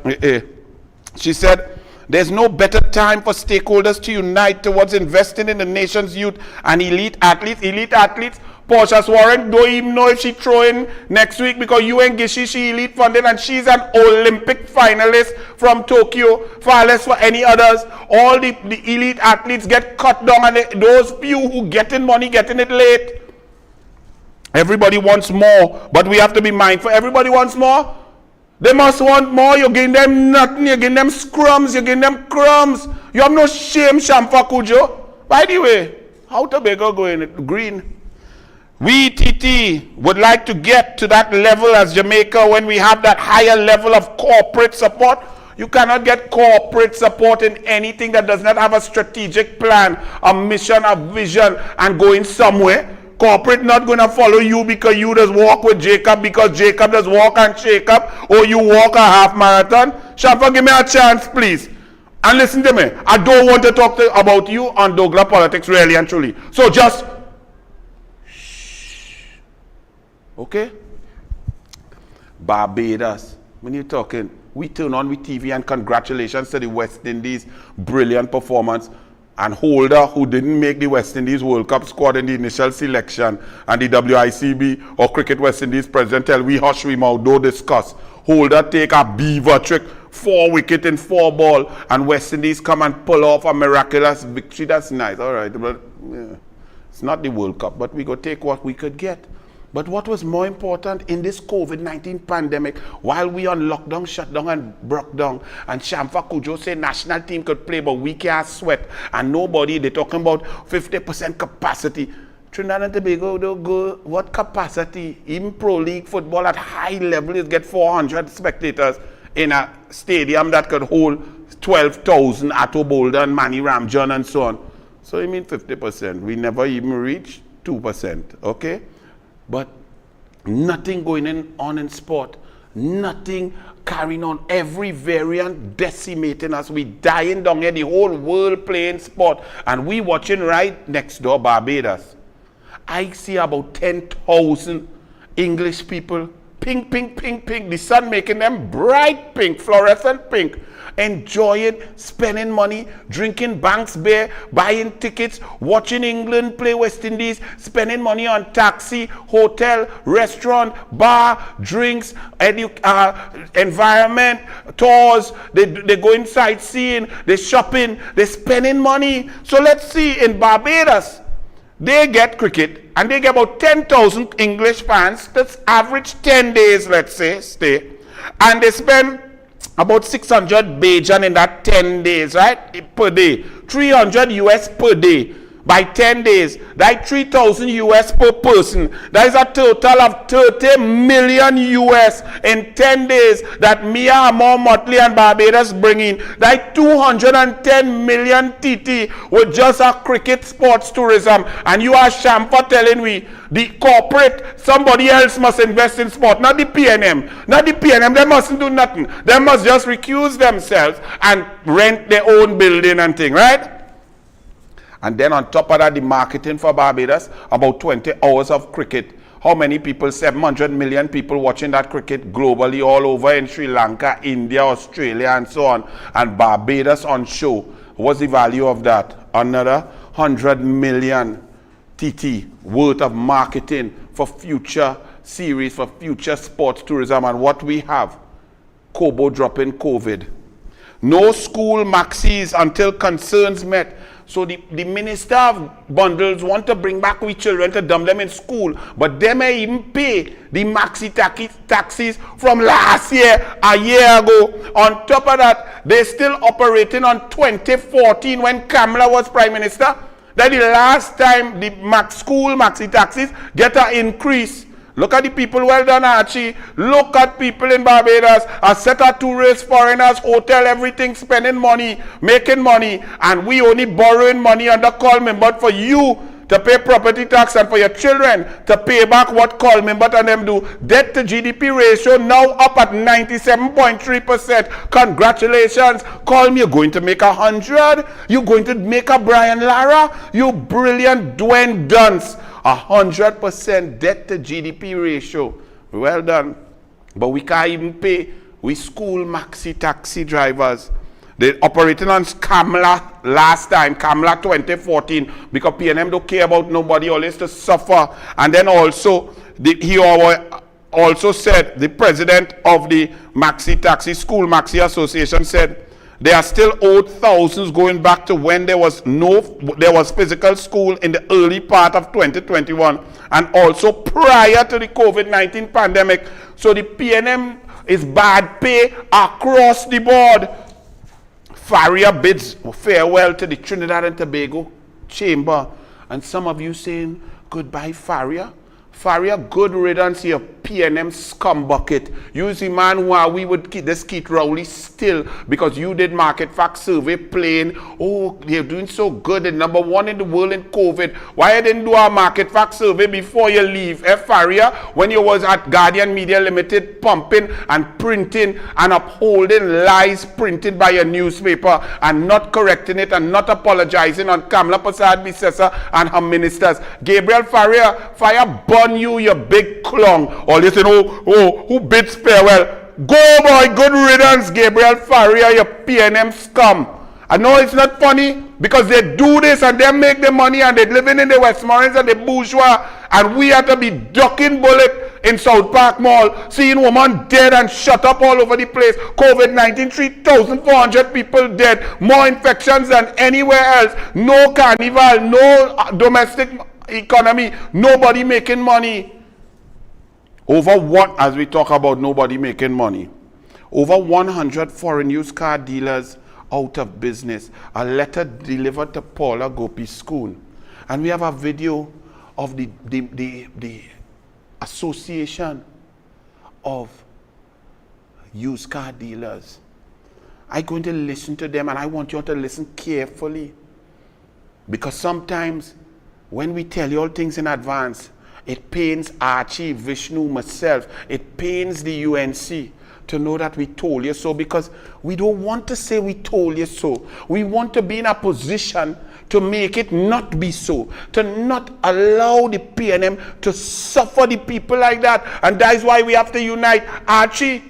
she said, there's no better time for stakeholders to unite towards investing in the nation's youth and elite athletes. Elite athletes, Portia's Warren don't even know if she throwing next week because you ain't give she elite funding, and she's an Olympic finalist from Tokyo, far less for any others. All the elite athletes get cut down, and those few who getting money, getting it late. Everybody wants more, but we have to be mindful. Everybody wants more. They must want more. You're giving them nothing. You're giving them scrums. You're giving them crumbs. You have no shame, Shamfa Kujo. By the way, how Tobago going? Green. We, TT, would like to get to that level as Jamaica when we have that higher level of corporate support. You cannot get corporate support in anything that does not have a strategic plan, a mission, a vision, and going somewhere. Corporate not going to follow you because you just walk with Jacob, because Jacob does walk and shake up, or you walk a half marathon. Shamfa, give me a chance, please. And listen to me. I don't want to talk about you on Douglar Politics, really and truly. So just... Okay? Barbados. When you're talking, we turn on with TV and congratulations to the West Indies. Brilliant performance. And Holder, who didn't make the West Indies World Cup squad in the initial selection, and the WICB or Cricket West Indies president tell we hush we mouth, don't discuss. Holder take a beaver trick, 4 wicket in 4 ball, and West Indies come and pull off a miraculous victory. That's nice, all right, but yeah, it's not the World Cup, but we go take what we could get. But what was more important in this COVID-19 pandemic, while we on lockdown, shut down and broke down, and Shamfa Kujo say national team could play, but we can't sweat, and nobody, they're talking about 50% capacity. Trinidad and Tobago, they'll go, what capacity? Even Pro League football at high level is get 400 spectators in a stadium that could hold 12,000 Atto Boulder and Manny Ramjan and so on. So you mean 50%. We never even reach 2%, okay? But nothing going on in sport, nothing carrying on, every variant decimating us. We dying down here, the whole world playing sport, and we watching right next door Barbados. I see about 10,000 English people, pink, pink, pink, pink, the sun making them bright pink, fluorescent pink, enjoying, spending money, drinking Banks Beer, buying tickets, watching England play West Indies, spending money on taxi, hotel, restaurant, bar, drinks, environment, tours. They go inside sightseeing, they shopping, they spending money. So let's see, in Barbados, they get cricket, and they get about 10,000 English fans. That's average 10 days, let's say, stay. And they spend about 600 Bajan in that 10 days, right? Per day. 300 US per day. By 10 days, that's 3,000 US per person. That is a total of 30 million US in 10 days that Mia, Amor, Motley, and Barbados bring in. That's 210 million TT with just a cricket sports tourism. And you are Shamfa telling me the corporate, somebody else must invest in sport, not the PNM. Not the PNM, they mustn't do nothing. They must just recuse themselves and rent their own building and thing, right? And then on top of that, the marketing for Barbados, about 20 hours of cricket. How many people? 700 million people watching that cricket globally, all over in Sri Lanka, India, Australia, and so on. And Barbados on show. What's the value of that? Another 100 million TT worth of marketing for future series, for future sports tourism. And what we have? Kobo dropping COVID. No school maxis until concerns met. So the Minister of Bundles want to bring back we children to dump them in school, but they may even pay the maxi taxis from last year, a year ago. On top of that, they're still operating on 2014 when Kamala was Prime Minister. That the last time the school maxi taxis get an increase. Look at the people, well done Archie. Look at people in Barbados, a set of tourists, foreigners, hotel, everything, spending money, making money, and we only borrowing money under Coleman. But for you to pay property tax and for your children to pay back what Coleman and them do, debt to GDP ratio now up at 97.3%. Congratulations. Call me, you're going to make 100. You're going to make a Brian Lara. You brilliant Dwayne Dunce. 100% debt to GDP ratio. Well done. But we can't even pay. We school maxi taxi drivers. They operating on Kamala last time, Kamala 2014, because PNM don't care about nobody, always to suffer. And then also, he also said, the president of the Maxi Taxi School Maxi Association said, they are still owed thousands going back to when there was physical school in the early part of 2021 and also prior to the COVID-19 pandemic. So the PNM is bad pay across the board. Faria bids farewell to the Trinidad and Tobago Chamber. And some of you saying, goodbye Faria. Faria, good riddance here, PNM scumbucket. You see, man, why we would keep this Keith Rowley still because you did market fact survey playing. Oh, they're doing so good. They're #1 in the world in COVID. Why you didn't do our market fact survey before you leave? Faria, when you was at Guardian Media Limited pumping and printing and upholding lies printed by a newspaper and not correcting it and not apologizing on Kamala Prasad Bisesa and her ministers. Gabriel Faria, fire burn on you, you big clown. All you say, who bids farewell? Go, boy, good riddance, Gabriel Faria, you PNM scum. I know it's not funny because they do this and they make the money and they're living in the Westmoreland and the bourgeois, and we have to be ducking bullet in South Park Mall, seeing women dead and shut up all over the place. COVID-19, 3,400 people dead, more infections than anywhere else. No carnival, no domestic economy, nobody making money. Over what, as we talk about nobody making money, over 100 foreign used car dealers out of business. A letter delivered to Paula Gopi's school. And we have a video of the association of used car dealers. I'm going to listen to them, and I want you to listen carefully. Because sometimes when we tell you all things in advance, it pains Archie, Vishnu, myself. It pains the UNC to know that we told you so, because we don't want to say we told you so. We want to be in a position to make it not be so, to not allow the PNM to suffer the people like that. And that is why we have to unite. Archie,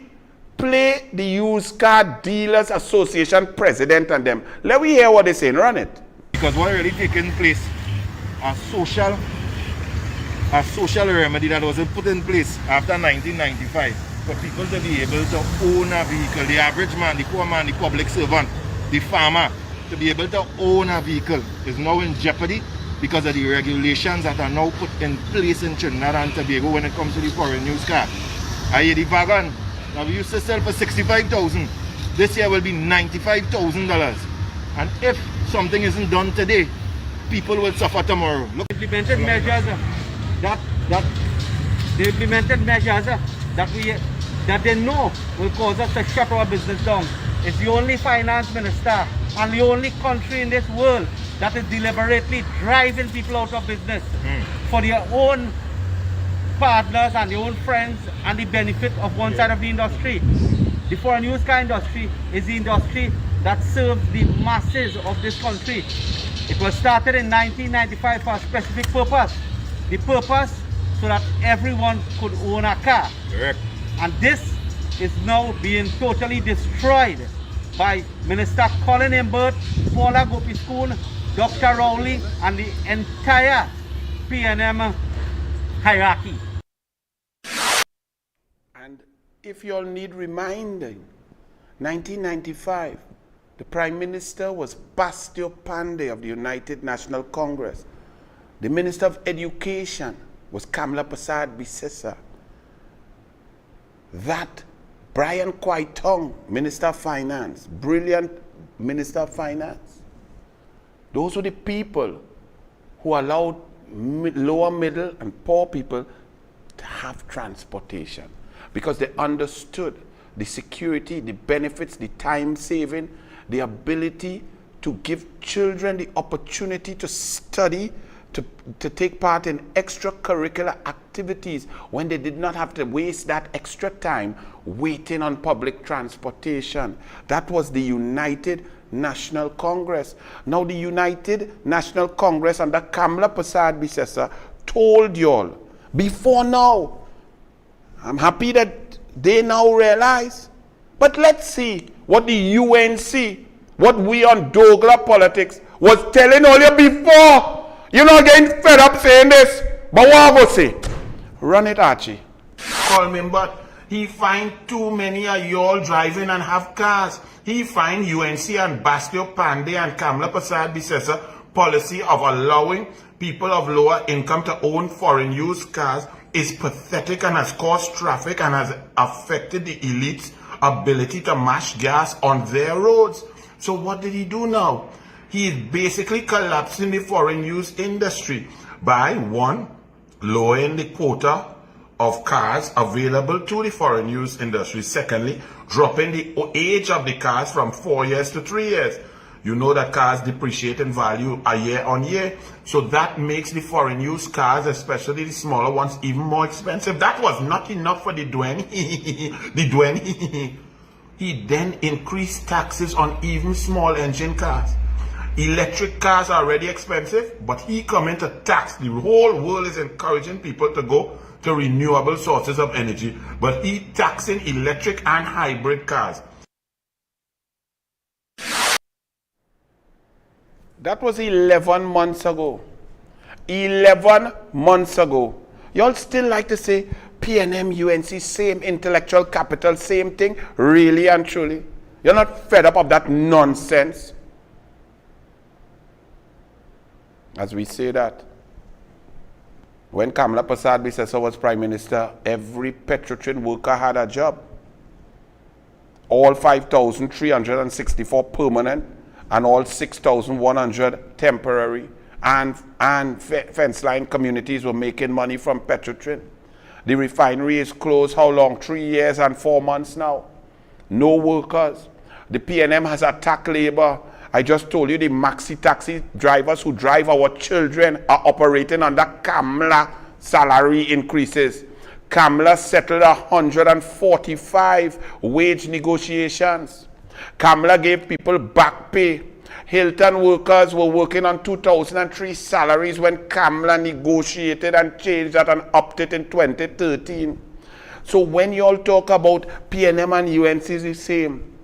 play the Used Car Dealers Association president and them. Let me hear what they're saying. Run it. Because what really taking place, a social remedy that was put in place after 1995 for people to be able to own a vehicle. The average man, the poor man, the public servant, the farmer, to be able to own a vehicle is now in jeopardy because of the regulations that are now put in place in Trinidad and Tobago when it comes to the foreign used car. I hear the wagon that we used to sell for $65,000. This year will be $95,000. And if something isn't done today, people will suffer tomorrow. Look, implemented measures that they know will cause us to shut our business down. It's the only finance minister and the only country in this world that is deliberately driving people out of business for their own partners and their own friends and the benefit of one side of the industry. The foreign used car industry is the industry that serves the masses of this country. It was started in 1995 for a specific purpose. The purpose so that everyone could own a car. Correct. And this is now being totally destroyed by Minister Colin Imbert, Paula Gopi School, Dr. Rowley, and the entire PNM hierarchy. And if you all need reminding, 1995, the Prime Minister was Bastio Pandey of the United National Congress. The Minister of Education was Kamla Prasad Bisesa. That Brian Kwaitong, Minister of Finance, brilliant Minister of Finance. Those were the people who allowed lower middle and poor people to have transportation because they understood the security, the benefits, the time saving, the ability to give children the opportunity to study, to take part in extracurricular activities when they did not have to waste that extra time waiting on public transportation. That was the United National Congress. Now the United National Congress under Kamla Prasad Bisesa told y'all before now. I'm happy that they now realize. But let's see what the UNC, what we on Douglar Politics was telling all you before. You're not getting fed up saying this, but what I go say? Run it, Archie. Call me, but he find too many of y'all driving and have cars. He find UNC and Bastio Pandey and Kamla Prasad Bisesa policy of allowing people of lower income to own foreign used cars is pathetic and has caused traffic and has affected the elites' ability to mash gas on their roads. So what did he do now? He is basically collapsing the foreign use industry by, one, lowering the quota of cars available to the foreign use industry. Secondly, dropping the age of the cars from 4 years to 3 years. You know that cars depreciate in value year on year. So that makes the foreign use cars, especially the smaller ones, even more expensive. That was not enough for the Dwayne. He then increased taxes on even small engine cars. Electric cars are already expensive, but he come in to tax. The whole world is encouraging people to go to renewable sources of energy, but he taxing electric and hybrid cars. That was 11 months ago. 11 months ago. Y'all still like to say PNM, UNC, same intellectual capital, same thing, really and truly. You're not fed up of that nonsense. As we say that, when Kamala Prasad Bisesa was Prime Minister, every Petrotrin worker had a job. All 5,364 permanent and all 6,100 temporary. And fence line communities were making money from Petrotrin. The refinery is closed, how long? 3 years and 4 months now. No workers. The PNM has attacked labor. I just told you the maxi taxi drivers who drive our children are operating under Kamala salary increases. Kamala settled 145 wage negotiations. Kamala gave people back pay. Hilton workers were working on 2003 salaries when Kamala negotiated and changed that and upped it in 2013. So when you all talk about PNM and UNC is the same.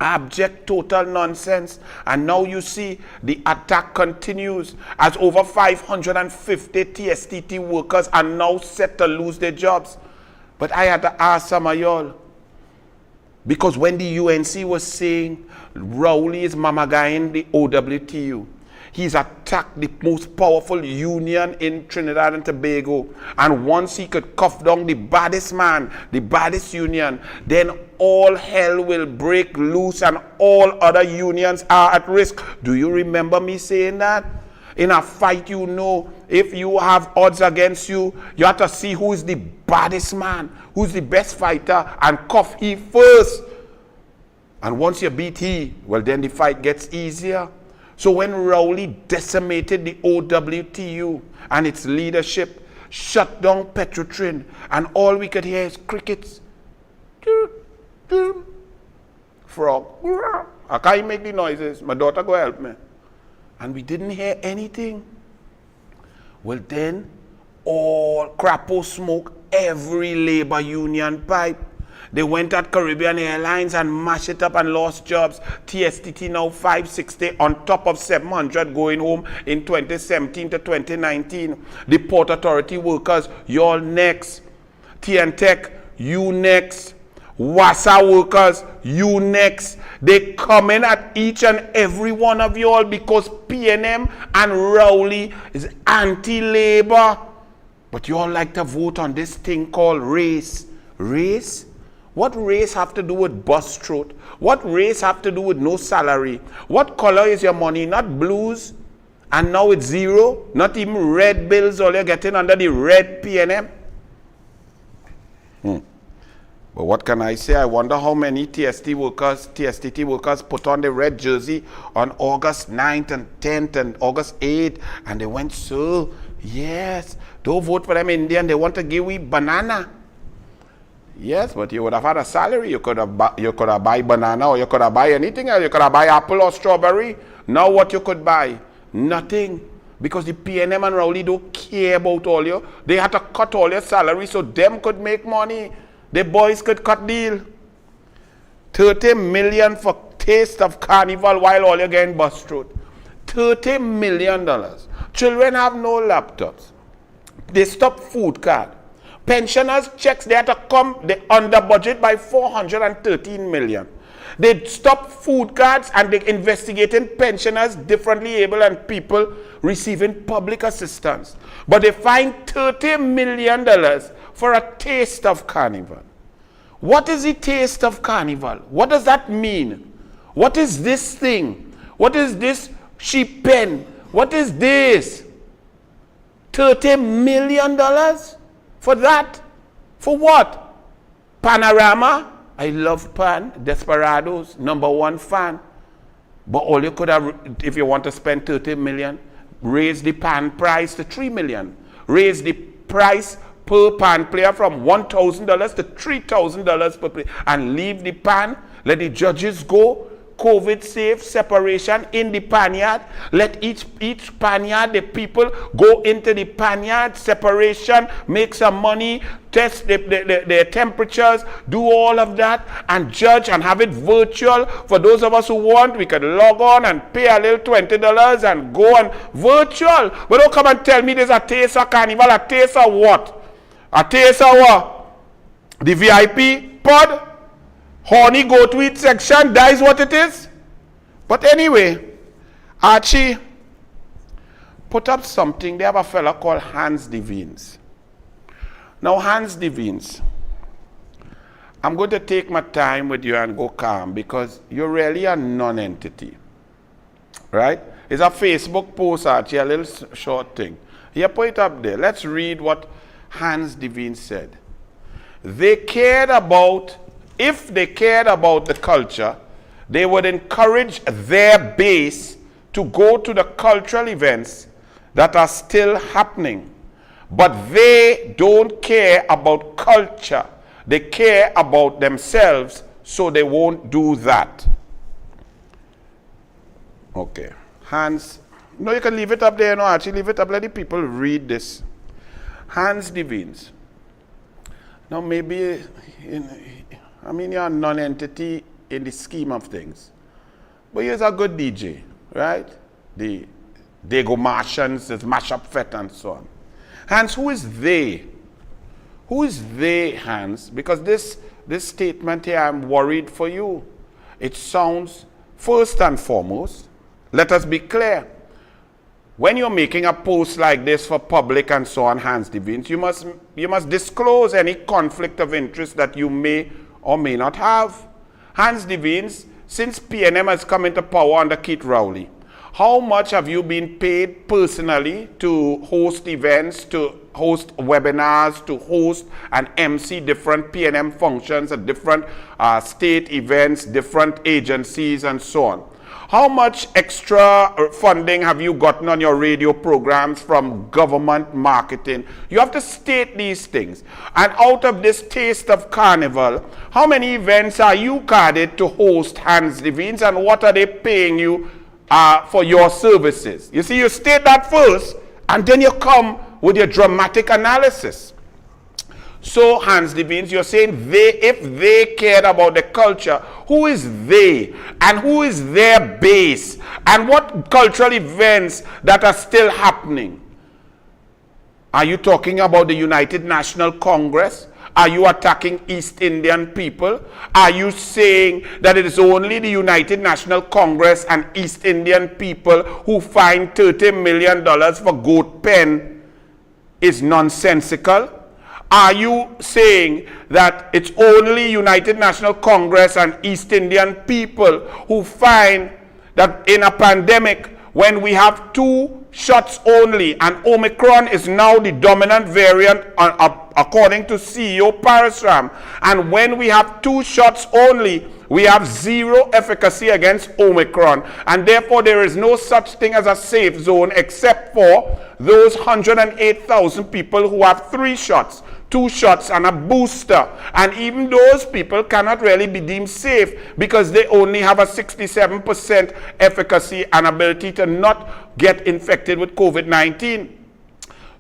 Abject total nonsense. And now you see the attack continues as over 550 TSTT workers are now set to lose their jobs. But I had to ask some of y'all, because when the UNC was saying Rowley is mamagaing the OWTU, he's attacked the most powerful union in Trinidad and Tobago. And once he could cuff down the baddest man, the baddest union, then all hell will break loose and all other unions are at risk. Do you remember me saying that? In a fight, you know, if you have odds against you, you have to see who is the baddest man, who's the best fighter, and cuff he first. And once you beat he, well, then the fight gets easier. So when Rowley decimated the OWTU and its leadership, shut down Petrotrin, and all we could hear is crickets. Frog. I can't make the noises. My daughter go help me. And we didn't hear anything. Well then, all crapo smoke every labor union pipe. They went at Caribbean Airlines and mashed it up and lost jobs. TSTT now 560 on top of 700 going home in 2017 to 2019. The Port Authority workers, y'all next. TNTech, you next. WASA workers, you next. They come in at each and every one of y'all because PNM and Rowley is anti-labor. But y'all like to vote on this thing called race. Race? What race have to do with bus throat? What race have to do with no salary? What color is your money? Not blues. And now it's zero. Not even red bills. All you're getting under the red PNM. But what can I say? I wonder how many TSTT workers put on the red jersey on August 9th and 10th and August 8th. And they went, so, yes, don't vote for them Indian. They want to give we banana. Yes, but you would have had a salary. You could have buy banana, or you could have buy anything else. You could have buy apple or strawberry. Now what you could buy? Nothing. Because the PNM and Rowley don't care about all you. They had to cut all your salary so them could make money. The boys could cut deal. 30 million for taste of carnival while all you're getting bus throat. $30 million. Children have no laptops. They stop food card. Pensioners checks, they had to come under budget by 413 million. They stopped food cards and they investigating pensioners, differently able and people receiving public assistance. But they find $30 million for a taste of carnival. What is the taste of carnival? What does that mean? What is this thing? What is this sheep pen? What is this? $30 million for that? For what? Panorama? I love Pan, Desperados, #1 fan. But all you could have, if you want to spend 30 million, raise the Pan price to 3 million. Raise the price per Pan player from $1,000 to $3,000 per player. And leave the Pan, let the judges go COVID safe separation in the panyard. Let each panyard, the people go into the panyard, separation, make some money, test their temperatures, do all of that, and judge and have it virtual. For those of us who want, we can log on and pay a little $20 and go on virtual. But don't come and tell me there's a taste of carnival. A taste of what? A taste of what? The VIP pod? Horny go to each section, that is what it is. But anyway, Archie put up something. They have a fella called Hans Devines. Now, Hans Devines, I'm going to take my time with you and go calm because you're really a non-entity. Right? It's a Facebook post, Archie, a little short thing. Here, put it up there. Let's read what Hans Devines said. They cared about, if they cared about the culture, they would encourage their base to go to the cultural events that are still happening. But they don't care about culture. They care about themselves, so they won't do that. Okay. Hans, no, you can leave it up there. No, actually leave it up. Let the people read this. Hans Devines. Now, maybe, I mean, you're a non-entity in the scheme of things. But he's a good DJ, right? They go Martians, there's Mashup Fete, and so on. Hans, who is they? Who is they, Hans? Because this statement here, I'm worried for you. It sounds, first and foremost, let us be clear. When you're making a post like this for public and so on, Hans Devines, you must disclose any conflict of interest that you may or may not have. Hans Devines, since PNM has come into power under Keith Rowley, how much have you been paid personally to host events, to host webinars, to host and MC different PNM functions at different state events, different agencies, and so on? How much extra funding have you gotten on your radio programs from government marketing? You have to state these things. And out of this taste of carnival, how many events are you carded to host, Hans Devines, and what are they paying you for your services? You see, you state that first, and then you come with your dramatic analysis. So, Hans Devines, you're saying if they cared about the culture, who is they? And who is their base? And what cultural events that are still happening? Are you talking about the United National Congress? Are you attacking East Indian people? Are you saying that it is only the United National Congress and East Indian people who find $30 million for goat pen is nonsensical? Are you saying that it's only United National Congress and East Indian people who find that in a pandemic, when we have 2 shots only, and Omicron is now the dominant variant according to CEO Parasram, and when we have 2 shots only, we have 0 efficacy against Omicron, and therefore there is no such thing as a safe zone except for those 108,000 people who have 3 shots. 2 shots and a booster, and even those people cannot really be deemed safe because they only have a 67% efficacy and ability to not get infected with COVID-19.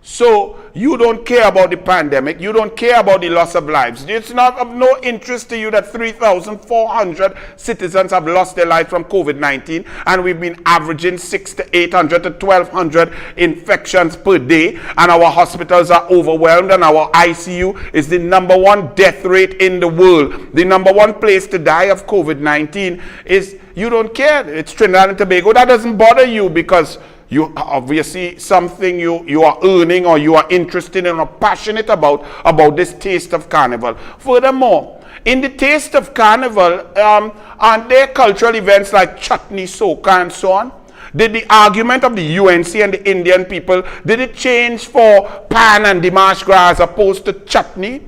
So you don't care about the pandemic, you don't care about the loss of lives. It's not of no interest to you that 3,400 citizens have lost their lives from COVID-19, and we've been averaging 600 to 800 to 1,200 infections per day, and our hospitals are overwhelmed, and our ICU is the #1 death rate in the world. The #1 place to die of COVID-19 is, you don't care. It's Trinidad and Tobago. That doesn't bother you because you obviously something you are earning or you are interested in or passionate about this taste of carnival. Furthermore, in the taste of carnival, aren't there cultural events like chutney, soca, and so on? Did the argument of the UNC and the Indian people, did it change for pan and Dimash Gra as opposed to chutney?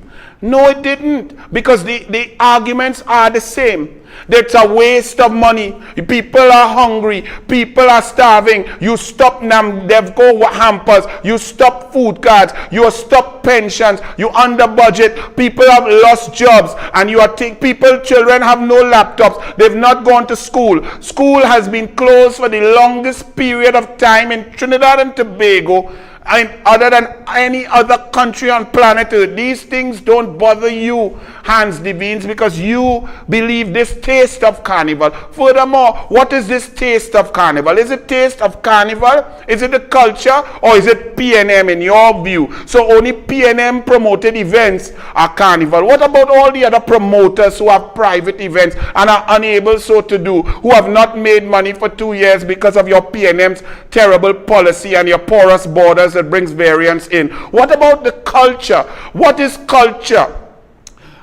No, it didn't, because the arguments are the same. That's a waste of money. People are hungry. People are starving. You stop Devco hampers. You stop food cards. You stop pensions. You under budget. People have lost jobs. And you are children have no laptops. They've not gone to school. School has been closed for the longest period of time in Trinidad and Tobago. And other than any other country on planet Earth. These things don't bother you, Hans Devines, because you believe this taste of carnival. Furthermore, what is this taste of carnival? Is it taste of carnival? Is it the culture? Or is it PNM in your view? So only PNM promoted events are carnival. What about all the other promoters who have private events and are unable so to do, who have not made money for 2 years because of your PNM's terrible policy and your porous borders that brings variance in? What about the culture? What is culture?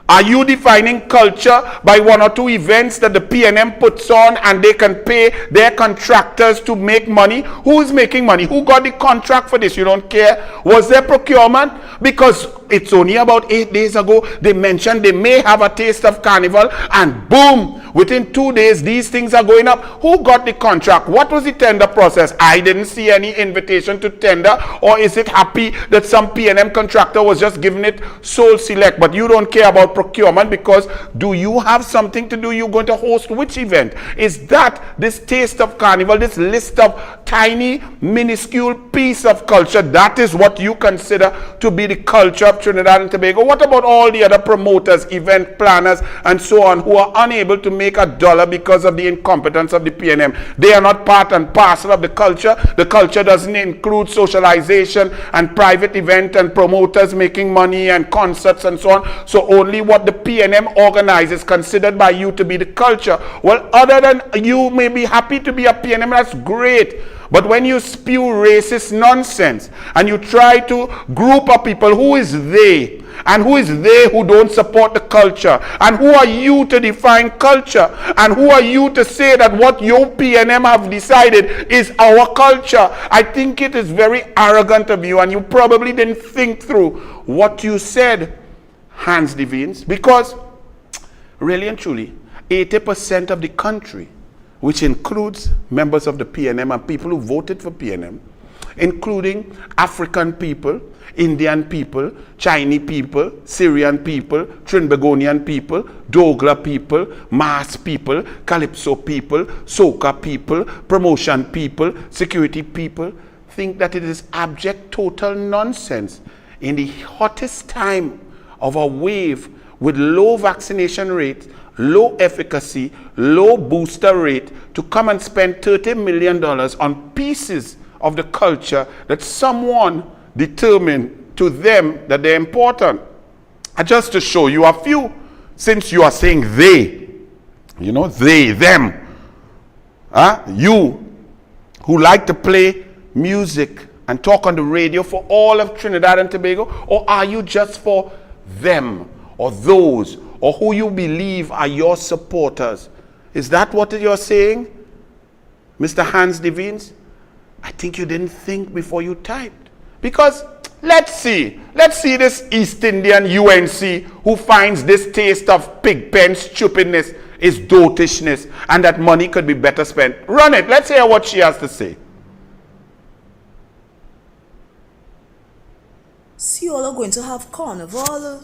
Are you defining culture by 1 or 2 events that the PNM puts on and they can pay their contractors to make money? Who is making money? Who got the contract for this? You don't care. Was there procurement? Because it's only about 8 days ago they mentioned they may have a taste of carnival, and boom, within 2 days these things are going up. Who got the contract? What was the tender process? I didn't see any invitation to tender. Or is it happy that some PNM contractor was just giving it sole select? But you don't care about procurement, because do you have something to do? You're going to host which event? Is that this taste of carnival, this list of tiny minuscule piece of culture, that is what you consider to be the culture of Trinidad and Tobago? What about all the other promoters, event planners and so on, who are unable to make a dollar because of the incompetence of the PNM? They are not part and parcel of the culture. The culture doesn't include socialization and private event and promoters making money and concerts and so on. So only what the PNM organizes considered by you to be the culture. Well, other than you may be happy to be a PNM, that's great. But when you spew racist nonsense and you try to group up people, who is they? And who is they who don't support the culture? And who are you to define culture? And who are you to say that what your PNM have decided is our culture? I think it is very arrogant of you, and you probably didn't think through what you said, Hans Devines, because really and truly, 80% of the country, which includes members of the PNM and people who voted for PNM, including African people, Indian people, Chinese people, Syrian people, Trinbagonian people, Douglar people, Maas people, Calypso people, Soca people, Promotion people, security people, think that it is abject total nonsense in the hottest time of a wave with low vaccination rate, low efficacy, low booster rate, to come and spend $30 million on pieces of the culture that someone determined to them that they're important. And just to show you a few, since you are saying they, you know, they, them, you who like to play music and talk on the radio for all of Trinidad and Tobago, or are you just for them or those or who you believe are your supporters? Is that what you're saying, Mr. Hans Devines? I think you didn't think before you typed. Because let's see this East Indian UNC who finds this taste of pigpen stupidness is dotishness and that money could be better spent. Run it. Let's hear what she has to say. So you all are going to have carnival.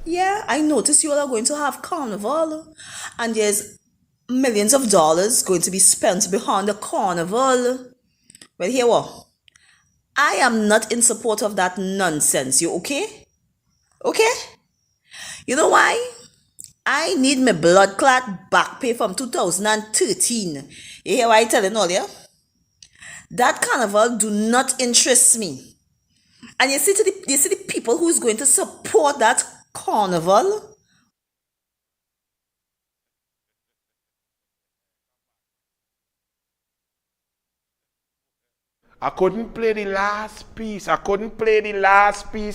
Yeah, I noticed you all are going to have carnival. And there's millions of dollars going to be spent behind the carnival. Well, here what? I am not in support of that nonsense. You okay? Okay? You know why? I need my blood clot back pay from 2013. You hear what I telling all you? That carnival do not interest me. And you see the people who's going to support that carnival? I couldn't play the last piece.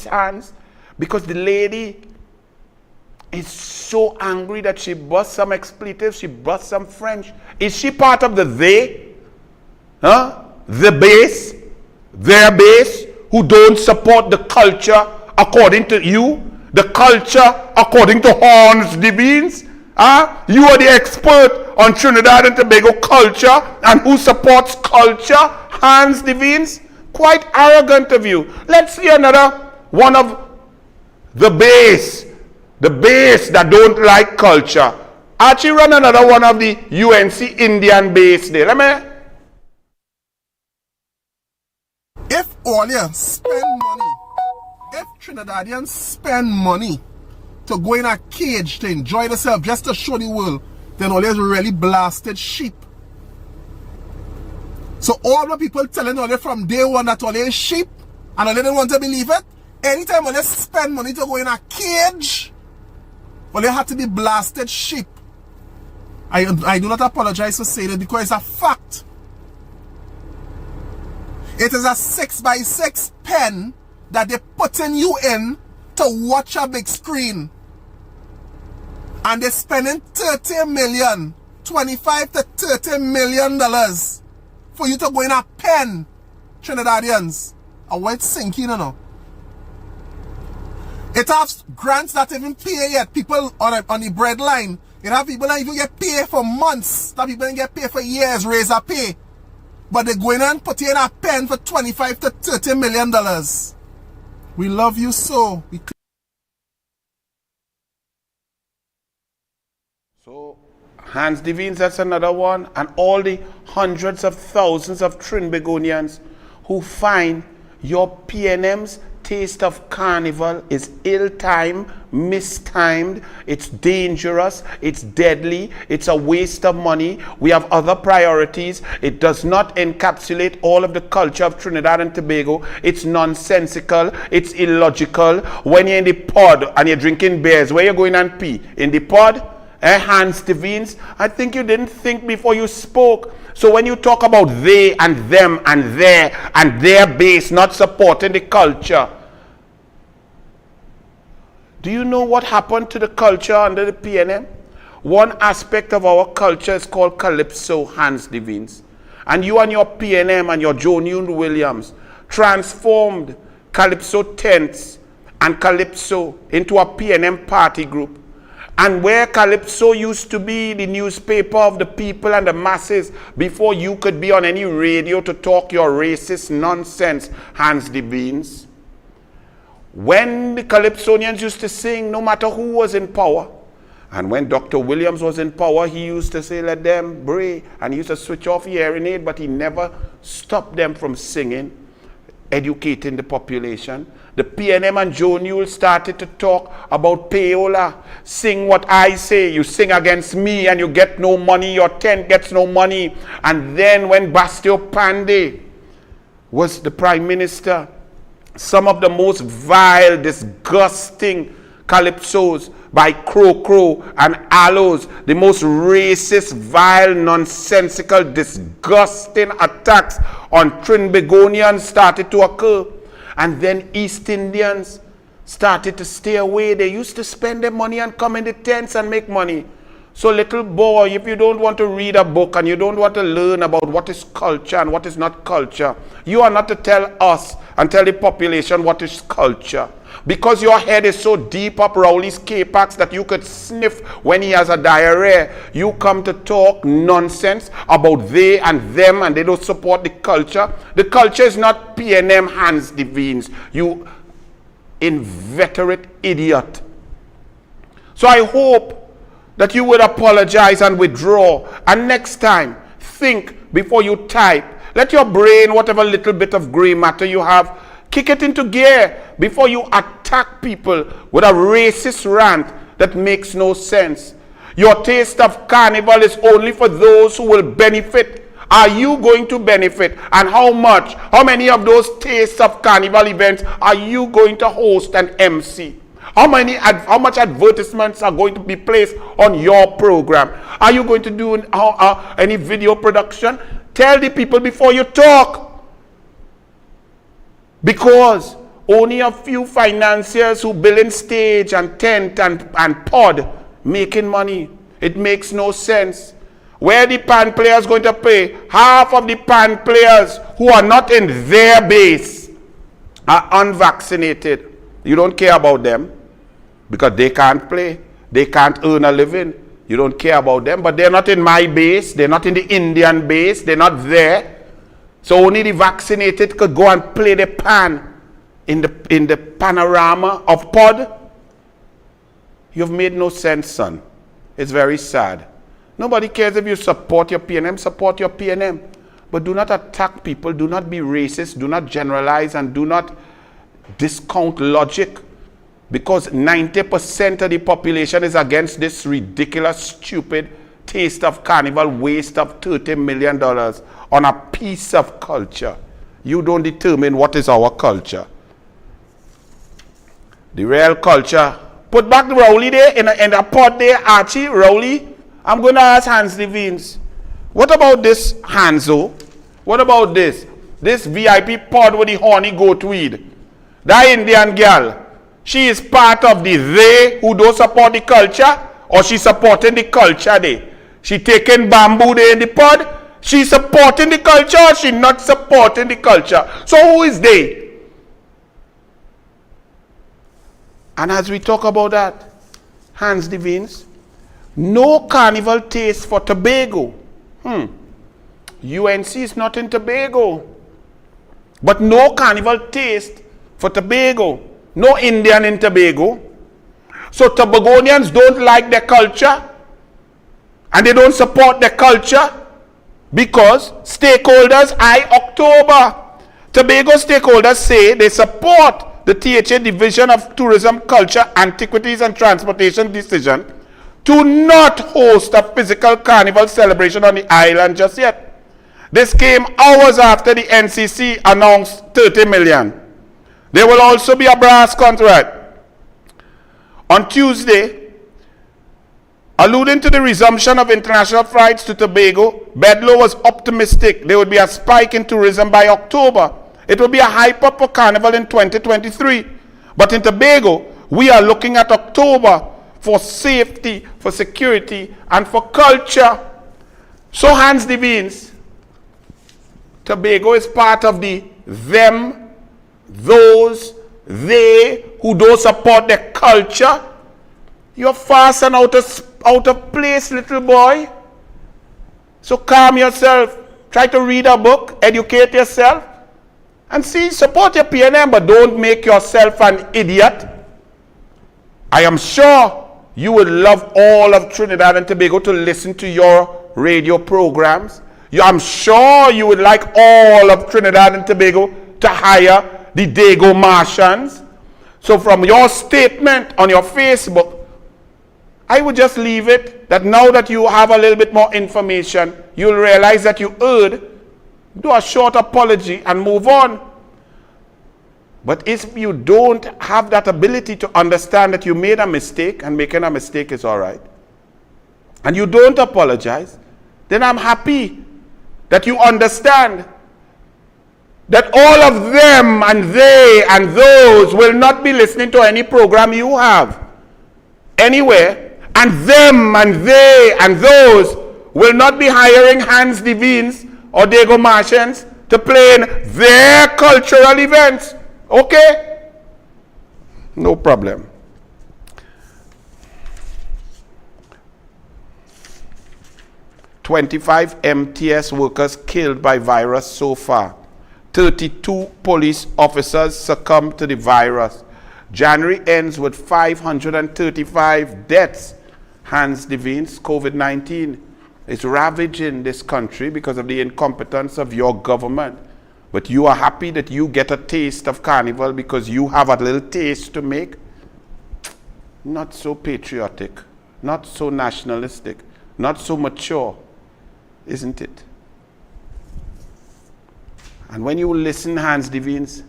Hans, because the lady is so angry that she busts some expletives, she busts some French. Is she part of the they? The base? Their base? Who don't support the culture according to you? The culture according to Hans Devines. You are the expert on Trinidad and Tobago culture and who supports culture, Hans Devines. Quite arrogant of you. Let's see another one of the base that don't like culture. Archie, run another one of the UNC Indian base there. Let me. If all you spend money, if Trinidadians spend money to go in a cage to enjoy themselves just to show the world, then all is really blasted sheep. So all the people telling all from day one that all is sheep and all they don't want to believe it, anytime all they spend money to go in a cage, all they have to be blasted sheep. I do not apologize for saying it because it's a fact. It is a 6x6 pen that they're putting you in to watch a big screen. And they're spending $30 million, $25 to $30 million for you to go in a pen, Trinidadians. A wet sinking, you know. It has grants that even pay yet. People on the breadline. It have people that even get paid for months. That people don't get paid for years, raise a pay. But they're going and putting in a pen for $25 to $30 million. We love you so. So, Hans Devines, that's another one. And all the hundreds of thousands of Trinbagonians who find your PNM's taste of carnival is ill-timed, mistimed, it's dangerous, it's deadly, it's a waste of money, we have other priorities, it does not encapsulate all of the culture of Trinidad and Tobago, it's nonsensical, it's illogical. When you're in the pod and you're drinking beers, where you going and pee? In the pod? Hans Devines, I think you didn't think before you spoke. So when you talk about they and them and their base not supporting the culture, do you know what happened to the culture under the PNM? One aspect of our culture is called Calypso, Hans Devines. And you and your PNM and your Joe Newton Williams transformed Calypso tents and Calypso into a PNM party group. And where Calypso used to be the newspaper of the people and the masses before you could be on any radio to talk your racist nonsense, Hans Devines. When the Calypsonians used to sing, no matter who was in power, and when Dr. Williams was in power, he used to say, let them bray, and he used to switch off the hearing aid, but he never stopped them from singing, educating the population. The PNM and Joe Newell started to talk about payola. Sing what I say. You sing against me and you get no money. Your tent gets no money. And then when Bastio Pandey was the prime minister, some of the most vile, disgusting calypsos by Crow and Aloes, the most racist, vile, nonsensical, disgusting attacks on Trinbagonians started to occur. And then East Indians started to stay away. They used to spend their money and come in the tents and make money. So little boy, if you don't want to read a book and you don't want to learn about what is culture and what is not culture, you are not to tell us and tell the population what is culture. Because your head is so deep up Rowley's K-Pax that you could sniff when he has a diarrhea. You come to talk nonsense about they and them and they don't support the culture. The culture is not PNM Hans Devines, you inveterate idiot. So I hope that you would apologize and withdraw. And next time, think before you type. Let your brain, whatever little bit of gray matter you have, kick it into gear before you attack people with a racist rant that makes no sense. Your taste of carnival is only for those who will benefit. Are you going to benefit? And how much? How many of those tastes of carnival events are you going to host and MC? How much advertisements are going to be placed on your program? Are you going to do any video production? Tell the people before you talk. Because only a few financiers who build in stage and tent and pod making money. It makes no sense. Where the pan players going to pay? Half of the pan players who are not in their base are unvaccinated. You don't care about them. because they can't play. They can't earn a living. You don't care about them, but they're not in my base. They're not in the Indian base. They're not there. So only the vaccinated could go and play the pan in the panorama of pod. You've made no sense, son. It's very sad. Nobody cares if you support your PNM, support your PNM. But do not attack people, do not be racist, do not generalize, and do not discount logic. Because 90% of the population is against this ridiculous, stupid taste of carnival waste of $30 million on a piece of culture. You don't determine what is our culture. The real culture. Put back the Rowley there in a pod there, Archie, Rowley. I'm going to ask Hans Levines. What about this Hanzo? What about this? This VIP pod with the horny goat weed. That Indian girl. She is part of the they who don't support the culture, or she supporting the culture there? She taking bamboo there in the pod? She supporting the culture or she not supporting the culture? So who is they? And as we talk about that, Hans Levines, no carnival taste for Tobago. UNC is not in Tobago. But no carnival taste for Tobago. No Indian in Tobago. So Tobagonians don't like their culture and they don't support their culture because stakeholders, October. Tobago stakeholders say they support the THA Division of Tourism, Culture, Antiquities and Transportation decision to not host a physical carnival celebration on the island just yet. This came hours after the NCC announced 30 million. There will also be a brass contract. On Tuesday, alluding to the resumption of international flights to Tobago, Bedlow was optimistic there would be a spike in tourism by October. It will be a hype up for Carnival in 2023. But in Tobago, we are looking at October for safety, for security, and for culture. So Hans Levines, Tobago is part of the them, those, they who don't support their culture. You're fast and out of place, little boy. So calm yourself. Try to read a book, educate yourself, and see, support your PNM, but don't make yourself an idiot. I am sure you would love all of Trinidad and Tobago to listen to your radio programs. I'm sure you would like all of Trinidad and Tobago to hire the Dago Martians. So from your statement on your Facebook, I would just leave it that now that you have a little bit more information, you'll realize that you erred. Do a short apology and move on. But if you don't have that ability to understand that you made a mistake, and making a mistake is all right, and you don't apologize, then I'm happy that you understand that all of them and they and those will not be listening to any program you have anywhere, and them and they and those will not be hiring Hans Levines or Dago Martians to play in their cultural events. Okay? No problem. "25 MTS workers killed by virus so far. 32 police officers succumbed to the virus. January ends with 535 deaths." Hans Levines, COVID-19 is ravaging this country because of the incompetence of your government. But you are happy that you get a taste of Carnival because you have a little taste to make? Not so patriotic, not so nationalistic, not so mature, isn't it? And when you listen, Hans Levines,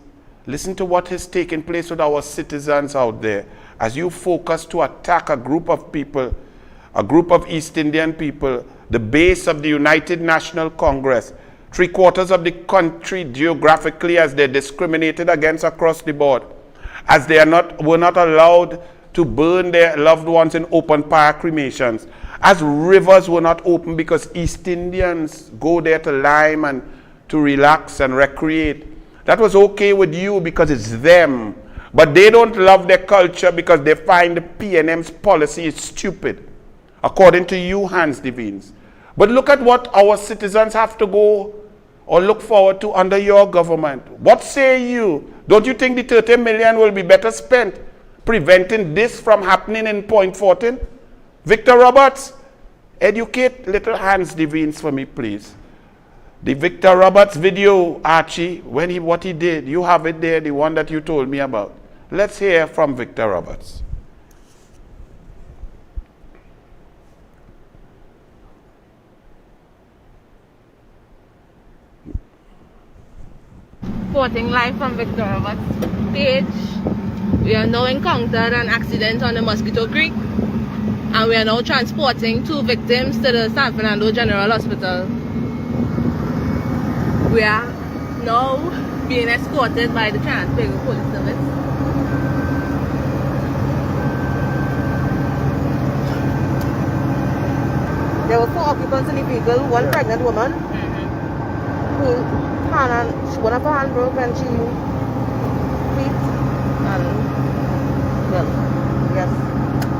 listen to what is taking place with our citizens out there as you focus to attack a group of people, a group of East Indian people, the base of the United National Congress, 3/4 of the country geographically as they're discriminated against across the board, as they were not allowed to burn their loved ones in open fire cremations, as rivers were not open because East Indians go there to lime and to relax and recreate. That was okay with you because it's them. But they don't love their culture because they find the PNM's policy is stupid, according to you, Hans Devines. But look at what our citizens have to go or look forward to under your government. What say you? Don't you think the 30 million will be better spent preventing this from happening in Point 14? Victor Roberts, educate little Hans Devines for me, please. The Victor Roberts video, Archie, what he did, you have it there, the one that you told me about. Let's hear from Victor Roberts. Reporting live from Victor Roberts' page. We have now encountered an accident on the Mosquito Creek, and we are now transporting 2 victims to the San Fernando General Hospital. We are now being escorted by the Trans-Pego Police Service. There were 4 occupants in the vehicle, one pregnant woman who one of her hand broke and she feet and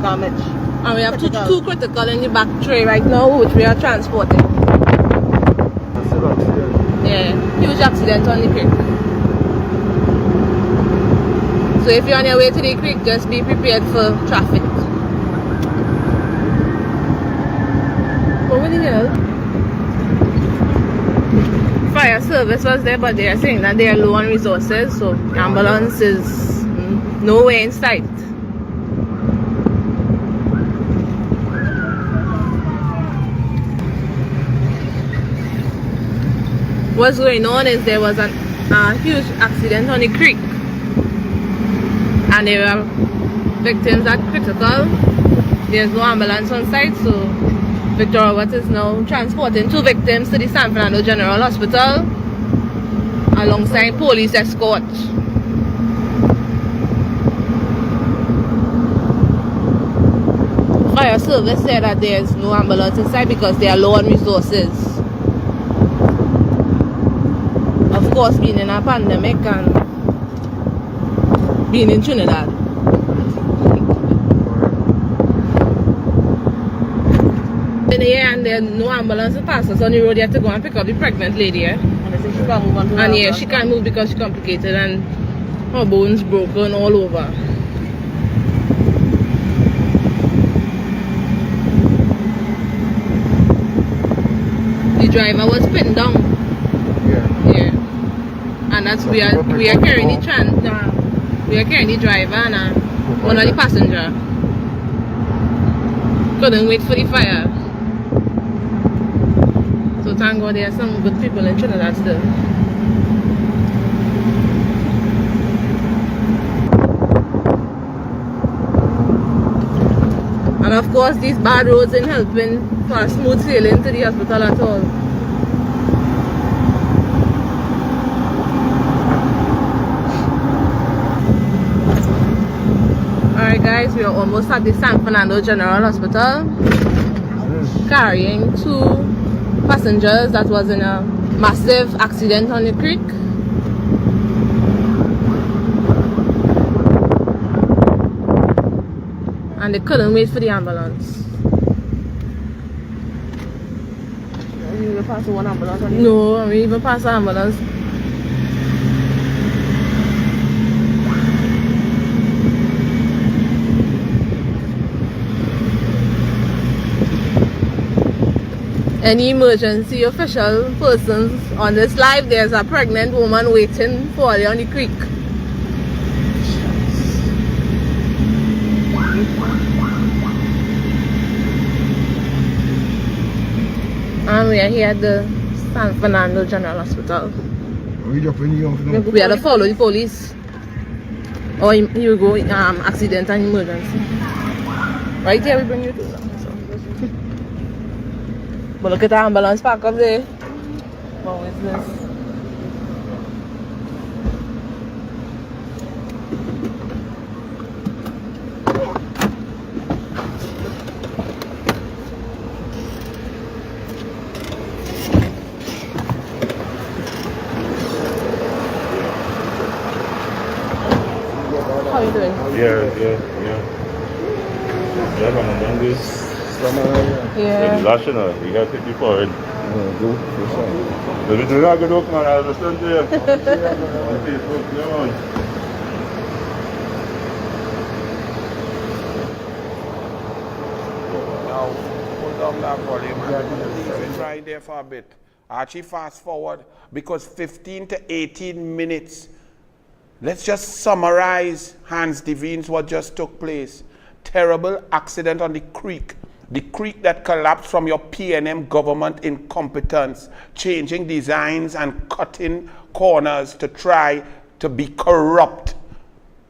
damage. And we have two critical in the back tray right now, which we are transporting. Yeah, huge accident on the creek. So if you're on your way to the creek, just be prepared for traffic. Over the hill. Fire service was there, but they are saying that they are low on resources, so ambulance is nowhere in sight. What's going on is there was a huge accident on the creek, and there are victims that are critical. There's no ambulance on site, so Victor Roberts is now transporting 2 victims to the San Fernando General Hospital alongside police escort. Fire service said that there's no ambulance inside because they are low on resources. Of course, being in a pandemic and being in Trinidad. In the end, there's no ambulance to pass us on the road. You have to go and pick up the pregnant lady. And they say she can't move on to she can't move because she's complicated and her bones broken all over. The driver was pinned down. Yeah. And that's we are carrying the driver and one of the passenger. Couldn't wait for the fire. So thank God there are some good people in Trinidad still. And of course these bad roads ain't helping for smooth sailing to the hospital at all. Alright guys, we are almost at the San Fernando General Hospital, carrying 2 passengers that was in a massive accident on the creek. And they couldn't wait for the ambulance. You even passed one ambulance? No, we even passed the ambulance. Any emergency official persons on this live, there's a pregnant woman waiting for you on the creek. And we are here at the San Fernando General Hospital. We have to follow the police. Or here we go, accident and emergency. Right here we bring you to. But look at the ambulance park up there. What is this? you doing? Yeah. Yeah, man, and this summer, Yeah. last year, we got to keep forward. If it's not good work, man, I'll listen to you. On Facebook, yeah, man. Now, put down that volume and leave it right there for a bit. Actually, fast forward, because 15 to 18 minutes. Let's just summarize, Hans Devines, what just took place. Terrible accident on the creek. The creek that collapsed from your PNM government incompetence, changing designs and cutting corners to try to be corrupt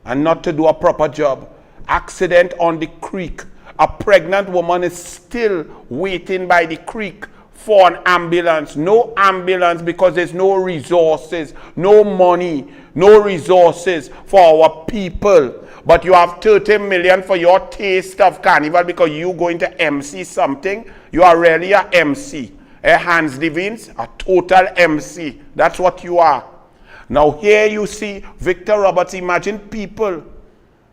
and not to do a proper job. Accident on the creek. A pregnant woman is still waiting by the creek for an ambulance. No ambulance because there's no resources, no money, no resources for our people. But you have 30 million for your taste of carnival because you going to MC something. You are really a MC. Hans Devines, a total MC. That's what you are. Now here you see Victor Roberts. Imagine people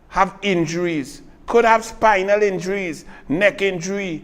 have injuries, could have spinal injuries, neck injury.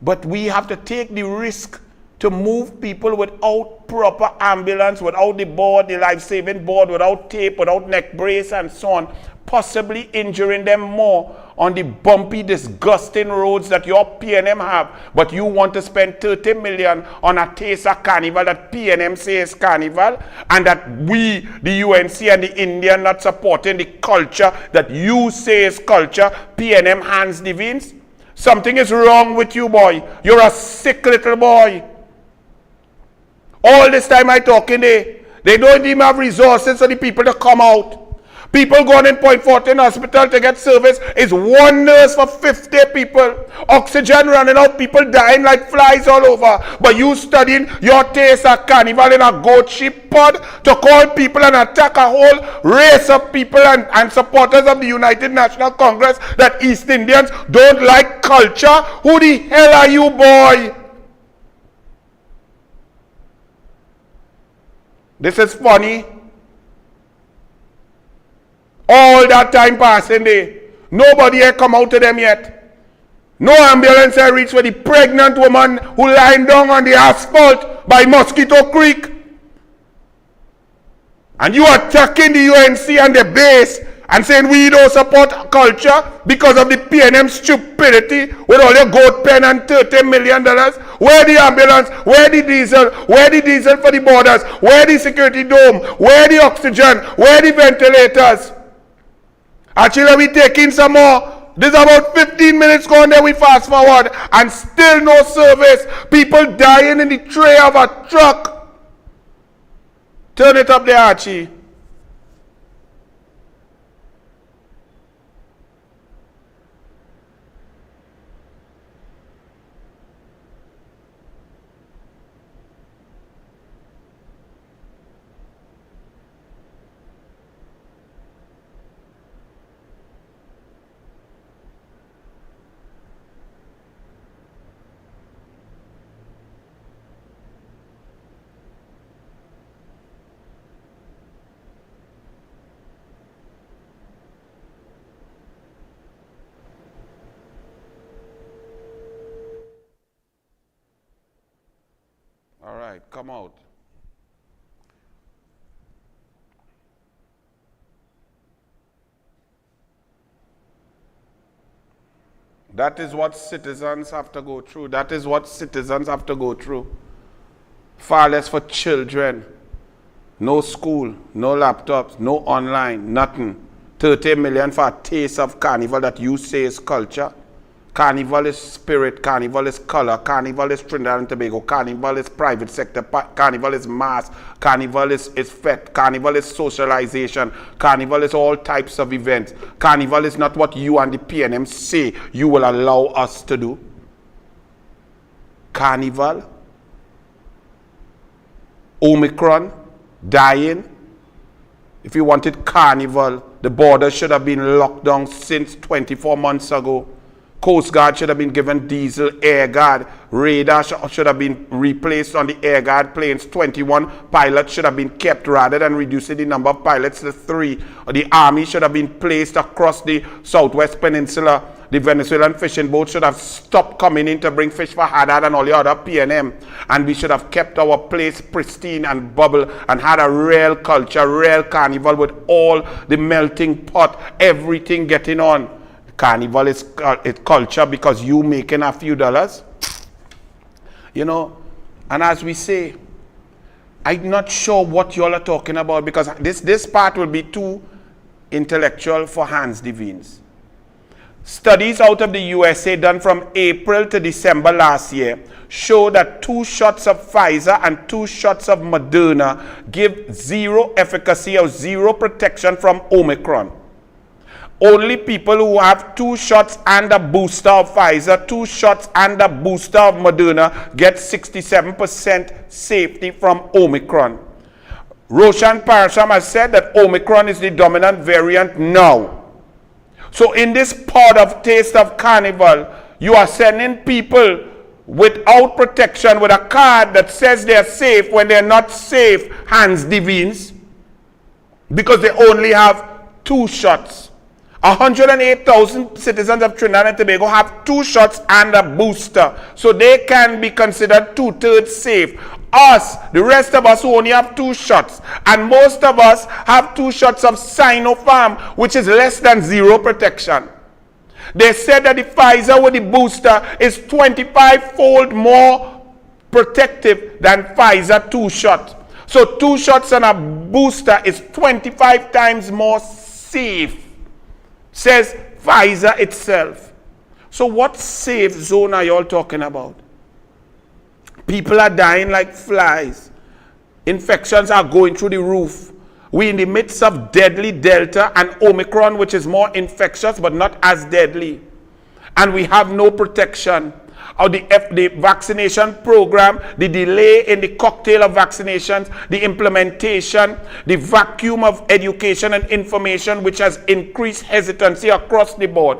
But we have to take the risk to move people without proper ambulance, without the board, the life-saving board, without tape, without neck brace and so on, possibly injuring them more on the bumpy, disgusting roads that your PNM have. But you want to spend 30 million on a taste of carnival that PNM says carnival, and that we, the UNC and the Indian, not supporting the culture that you say is culture, PNM Hans Devines. Something is wrong with you, boy. You're a sick little boy. All this time I talking there, they don't even have resources for the people to come out. People going in Point Fortin Hospital to get service is one nurse for 50 people. Oxygen running out, people dying like flies all over. But you studying your taste of carnival in a goat sheep pod to call people and attack a whole race of people and supporters of the United National Congress that East Indians don't like culture. Who the hell are you, boy? This is funny. All that time passing there, nobody had come out to them yet. No ambulance had reached for the pregnant woman who lying down on the asphalt by Mosquito Creek. And you attacking the UNC and the base and saying we don't support culture because of the PNM stupidity with all your goat pen and $30 million. Where the ambulance? Where the diesel? Where the diesel for the borders? Where the security dome? Where the oxygen? Where the ventilators? Actually, we taking some more. There's about 15 minutes gone there, we fast forward, and still no service. People dying in the tray of a truck. Turn it up there, Archie. All right, come out. That is what citizens have to go through. That is what citizens have to go through. Far less for children. No school, no laptops, no online, nothing. 30 million for a taste of carnival that you say is culture. Carnival is spirit, carnival is color, carnival is Trinidad and Tobago, carnival is private sector, carnival is mass, carnival is fete, carnival is socialization, carnival is all types of events. Carnival is not what you and the PNM say you will allow us to do. Carnival, Omicron, dying. If you wanted carnival, the border should have been locked down since 24 months ago. Coast Guard should have been given diesel, Air Guard, radar should have been replaced on the Air Guard planes. 21 pilots should have been kept rather than reducing the number of pilots to 3. Or the army should have been placed across the Southwest Peninsula. The Venezuelan fishing boats should have stopped coming in to bring fish for Haddad and all the other PNM. And we should have kept our place pristine and bubble and had a real culture, real carnival with all the melting pot, everything getting on. Carnival is culture because you making a few dollars. You know, and as we say, I'm not sure what you all are talking about because this part will be too intellectual for Hans Devines. Studies out of the USA done from April to December last year show that 2 shots of Pfizer and 2 shots of Moderna give 0 efficacy or 0 protection from Omicron. Only people who have 2 shots and a booster of Pfizer, 2 shots and a booster of Moderna get 67% safety from Omicron. Roshan Parasham has said that Omicron is the dominant variant now. So in this pod of Taste of Carnival, you are sending people without protection with a card that says they're safe when they're not safe, Hans Devines, because they only have 2 shots. 108,000 citizens of Trinidad and Tobago have 2 shots and a booster. So they can be considered 2/3 safe. Us, the rest of us who only have 2 shots, and most of us have 2 shots of Sinopharm, which is less than 0 protection. They said that the Pfizer with the booster is 25-fold more protective than Pfizer 2 shot. So 2 shots and a booster is 25 times more safe, says Pfizer itself. So what safe zone are you all talking about? People are dying like flies. Infections are going through the roof. We're in the midst of deadly Delta and Omicron, which is more infectious but not as deadly. And we have no protection. Or the vaccination program, the delay in the cocktail of vaccinations, the implementation, the vacuum of education and information, which has increased hesitancy across the board,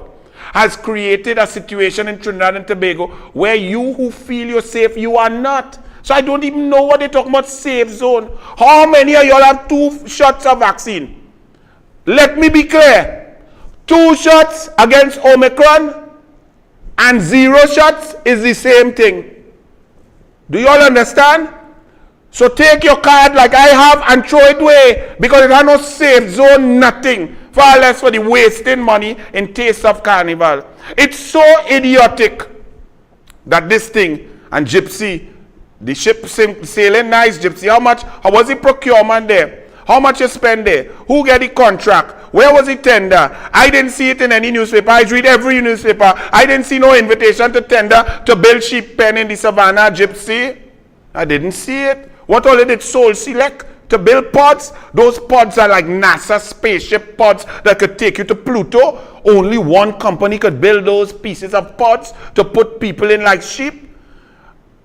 has created a situation in Trinidad and Tobago where you who feel you're safe, you are not. So I don't even know what they're talking about safe zone. How many of y'all have 2 shots of vaccine? Let me be clear. 2 shots against Omicron and 0 shots is the same thing. Do you all understand? So take your card like I have and throw it away because it has no safe zone, nothing. Far less for the wasting money in Taste of Carnival. It's so idiotic that this thing, and Gypsy, the ship sailing nice, Gypsy, how was the procurement there? How much you spend there? Who get the contract? Where was the tender? I didn't see it in any newspaper. I read every newspaper. I didn't see no invitation to tender to build sheep pen in the savannah, Gypsy. I didn't see it. What all did Soul select to build pods? Those pods are like NASA spaceship pods that could take you to Pluto. Only one company could build those pieces of pods to put people in like sheep.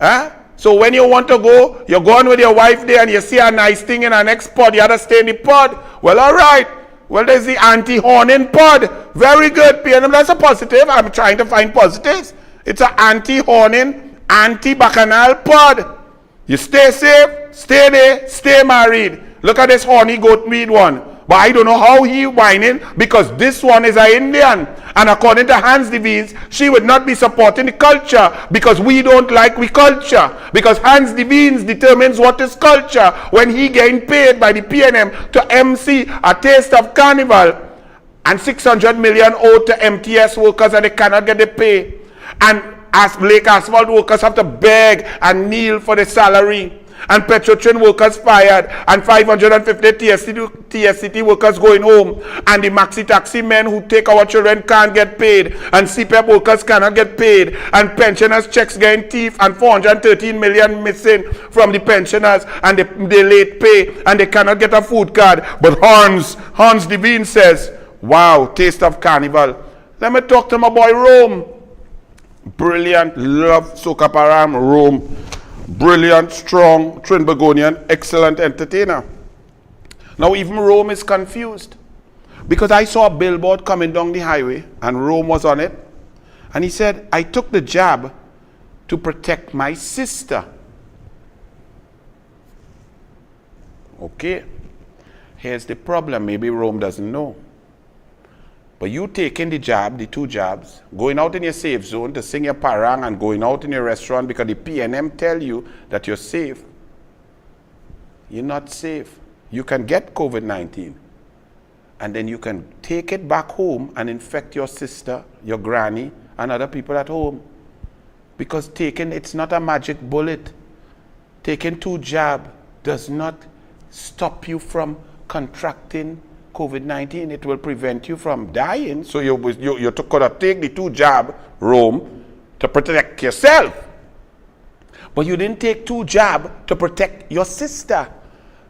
Huh? So when you want to go, you're going with your wife there and you see a nice thing in our next pod, you have to stay in the pod. Well, all right. Well, there's the anti-horning pod. Very good, PNM. That's a positive. I'm trying to find positives. It's an anti-horning, anti-bacchanal pod. You stay safe, stay there, stay married. Look at this horny goat meat one. But I don't know how he whining because this one is an Indian. And according to Hans Devines, she would not be supporting the culture because we don't like we culture. Because Hans Devines determines what is culture when he getting paid by the PNM to MC a Taste of Carnival and 600 million owed to MTS workers and they cannot get the pay. And as Lake Asphalt workers have to beg and kneel for the salary. And Petrotrin workers fired, and 550 TSCT workers going home, and the maxi taxi men who take our children can't get paid, and CPEP workers cannot get paid, and pensioners checks getting thief, and 413 million missing from the pensioners, and they late pay, and they cannot get a food card. But Hans Devine says, wow, Taste of Carnival. Let me talk to my boy Rome. Brilliant, love Soca Param, Rome. Brilliant, strong, Trinbagonian, excellent entertainer. Now even Rome is confused because I saw a billboard coming down the highway and Rome was on it. And he said, I took the jab to protect my sister. Okay. Here's the problem. Maybe Rome doesn't know. But you taking the jab, the 2 jabs, going out in your safe zone to sing your parang and going out in your restaurant because the PNM tell you that you're safe. You're not safe. You can get COVID-19. And then you can take it back home and infect your sister, your granny, and other people at home. Because it's not a magic bullet. Taking 2 jabs does not stop you from contracting COVID-19. It will prevent you from dying. So you're going to take the 2 jab, Rome, to protect yourself. But you didn't take 2 jab to protect your sister.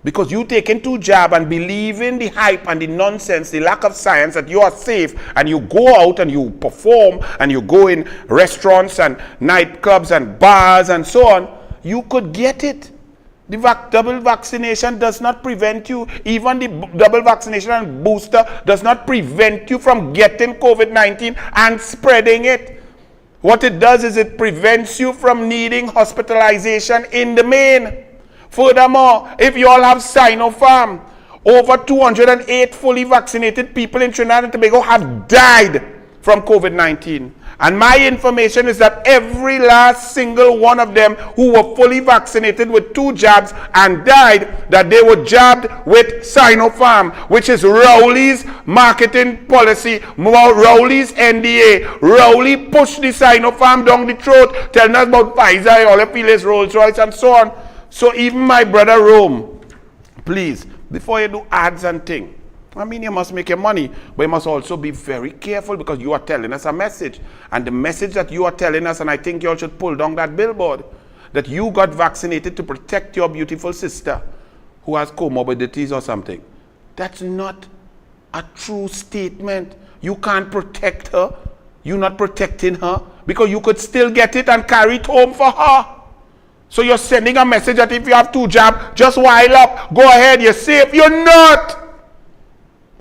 Because you taking 2 jab and believing the hype and the nonsense, the lack of science that you are safe, and you go out and you perform and you go in restaurants and nightclubs and bars and so on, you could get it. The double vaccination does not prevent you. Even the double vaccination and booster does not prevent you from getting COVID-19 and spreading it. What it does is it prevents you from needing hospitalization in the main. Furthermore, if you all have Sinopharm, over 208 fully vaccinated people in Trinidad and Tobago have died from COVID-19. And my information is that every last single one of them who were fully vaccinated with 2 jabs and died, that they were jabbed with Sinopharm, which is Rowley's marketing policy, Rowley's NDA. Rowley pushed the Sinopharm down the throat, telling us about Pfizer, Olipilis, Rolls-Royce, and so on. So even my brother Rome, please, before you do ads and things, I mean, you must make your money, but you must also be very careful because you are telling us a message. And the message that you are telling us, and I think you all should pull down that billboard, that you got vaccinated to protect your beautiful sister who has comorbidities or something. That's not a true statement. You can't protect her. You're not protecting her because you could still get it and carry it home for her. So you're sending a message that if you have 2 jabs, just while up, go ahead, you're safe. You're not.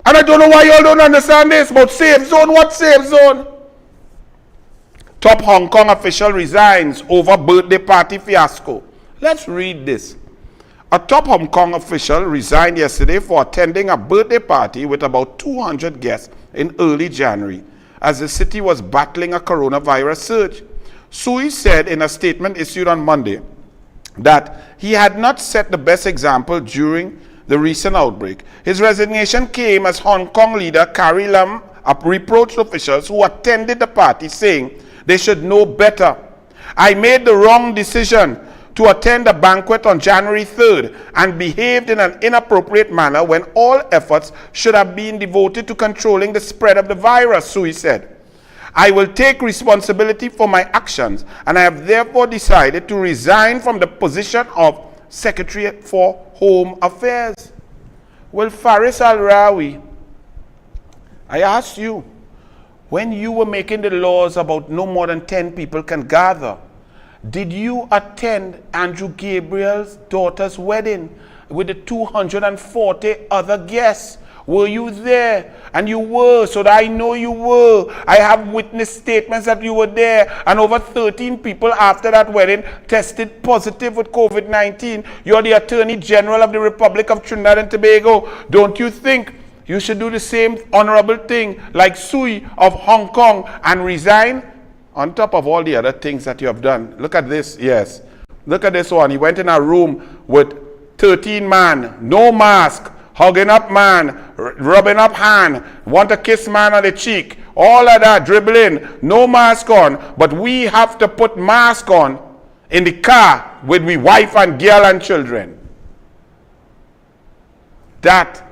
And I don't know why you all don't understand this about safe zone. What safe zone? Top Hong Kong official resigns over birthday party fiasco. Let's read this. A top Hong Kong official resigned yesterday for attending a birthday party with about 200 guests in early January as the city was battling a coronavirus surge. Sui said in a statement issued on Monday that he had not set the best example during the recent outbreak. His resignation came as Hong Kong leader Carrie Lam reproached officials who attended the party, saying they should know better. I made the wrong decision to attend a banquet on January 3rd and behaved in an inappropriate manner when all efforts should have been devoted to controlling the spread of the virus, Sui said. I will take responsibility for my actions, and I have therefore decided to resign from the position of Secretary for Home Affairs. Well, Faris Al-Rawi, I asked you, when you were making the laws about no more than 10 people can gather, did you attend Andrew Gabriel's daughter's wedding with the 240 other guests? Were you there? And you were, so that I know you were. I have witness statements that you were there. And over 13 people after that wedding tested positive with COVID-19. You're the Attorney General of the Republic of Trinidad and Tobago. Don't you think you should do the same honorable thing like Sui of Hong Kong and resign? On top of all the other things that you have done. Look at this, yes. Look at this one. He went in a room with 13 man, no mask, hugging up man, rubbing up hand, want to kiss man on the cheek, all of that, dribbling, no mask on, but we have to put mask on in the car with we wife and girl and children. That,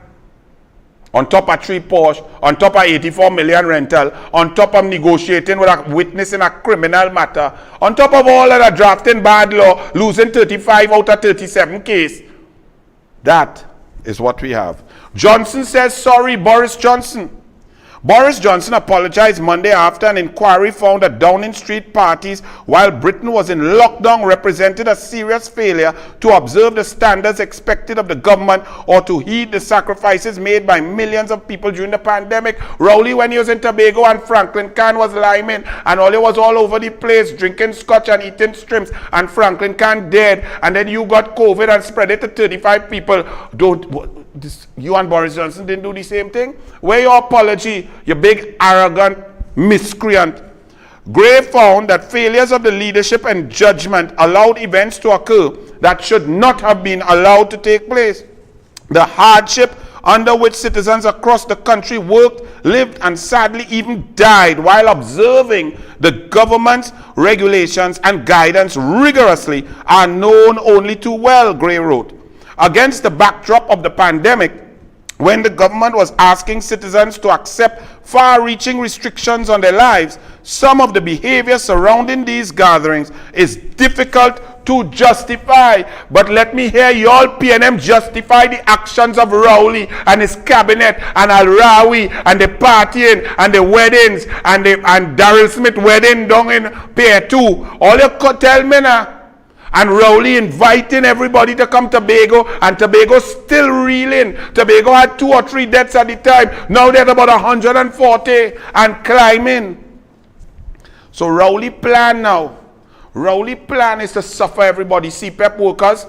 on top of 3 Porsche, on top of 84 million rental, on top of negotiating with a witness in a criminal matter, on top of all of that drafting bad law, losing 35 out of 37 case. That is what we have. Johnson says sorry, Boris Johnson. Boris Johnson apologized Monday after an inquiry found that Downing Street parties, while Britain was in lockdown, represented a serious failure to observe the standards expected of the government or to heed the sacrifices made by millions of people during the pandemic. Rowley, when he was in Tobago and Franklin Can was liming, and all it was all over the place, drinking scotch and eating shrimps, and Franklin Can dead, and then you got COVID and spread it to 35 people. You and Boris Johnson didn't do the same thing? Where your apology, you big arrogant miscreant? Gray found that failures of the leadership and judgment allowed events to occur that should not have been allowed to take place. The hardship under which citizens across the country worked, lived, and sadly even died while observing the government's regulations and guidance rigorously are known only too well, Gray wrote. Against the backdrop of the pandemic, when the government was asking citizens to accept far-reaching restrictions on their lives, some of the behavior surrounding these gatherings is difficult to justify. But let me hear y'all PNM justify the actions of Rowley and his cabinet and Al-Rawi and the partying and the weddings and Daryl Smith wedding down in Pier 2. All you could tell me now. And Rowley inviting everybody to come to Tobago, and Tobago still reeling. Tobago had 2 or 3 deaths at the time. Now they're about 140 and climbing. So Rowley plan now. Rowley plan is to suffer everybody. CPEP workers,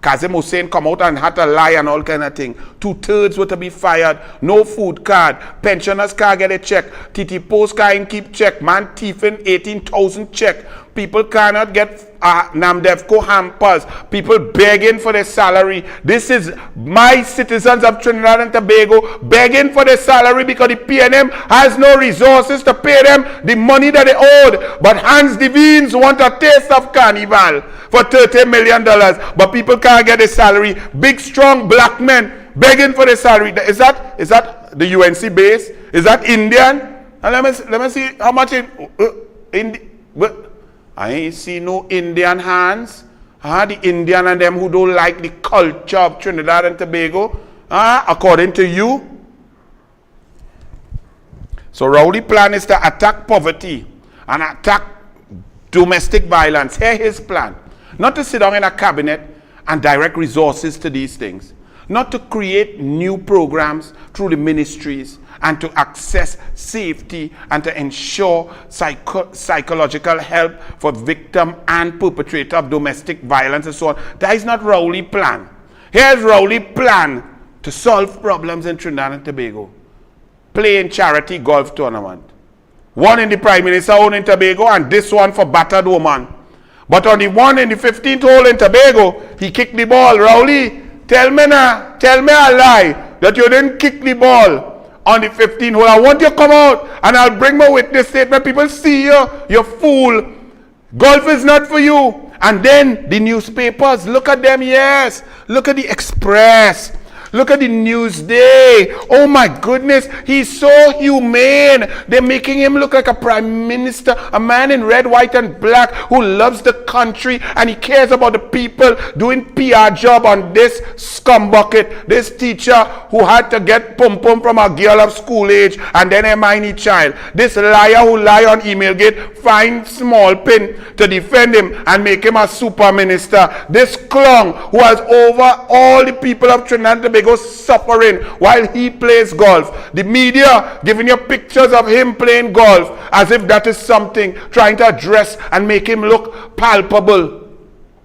Kazim Hussein come out and had to lie and all kind of thing. 2/3 were to be fired. No food card. Pensioners can't get a check. TT Post can't keep check. Man thieving 18,000 check. People cannot get NAMDEFCO hampers. People begging for their salary. This is my citizens of Trinidad and Tobago begging for their salary because the PNM has no resources to pay them the money that they owed. But Hans Devines want a taste of carnival for $30 million. But people can't get a salary. Big, strong black men begging for their salary. Is that the UNC base? Is that Indian? And let me see how much I ain't see no Indian hands. The Indian and them who don't like the culture of Trinidad and Tobago. According to you. So Rowley plan is to attack poverty and attack domestic violence. Here his plan. Not to sit down in a cabinet and direct resources to these things. Not to create new programs through the ministries and to access safety and to ensure psychological help for victim and perpetrator of domestic violence and so on. That is not Rowley plan. Here's Rowley plan to solve problems in Trinidad and Tobago. Playing charity golf tournament. One in the Prime Minister own in Tobago and this one for battered woman. But on the one in the 15th hole in Tobago, he kicked the ball. Rowley, tell me a lie that you didn't kick the ball on the 15th hole. I want you to come out and I'll bring my witness statement. People see you, you fool. Golf is not for you. And then the newspapers, look at them, yes. Look at the Express. Look at the Newsday. Oh my goodness, he's so humane. They're making him look like a prime minister, a man in red, white, and black who loves the country and he cares about the people, doing PR job on this scumbucket, this teacher who had to get pum-pum from a girl of school age and then a minor child. This liar who lie on Emailgate, find small pin to defend him and make him a super minister. This clown who has over all the people of Trinidad and Tobago suffering while he plays golf. The media giving you pictures of him playing golf as if that is something, trying to address and make him look palpable.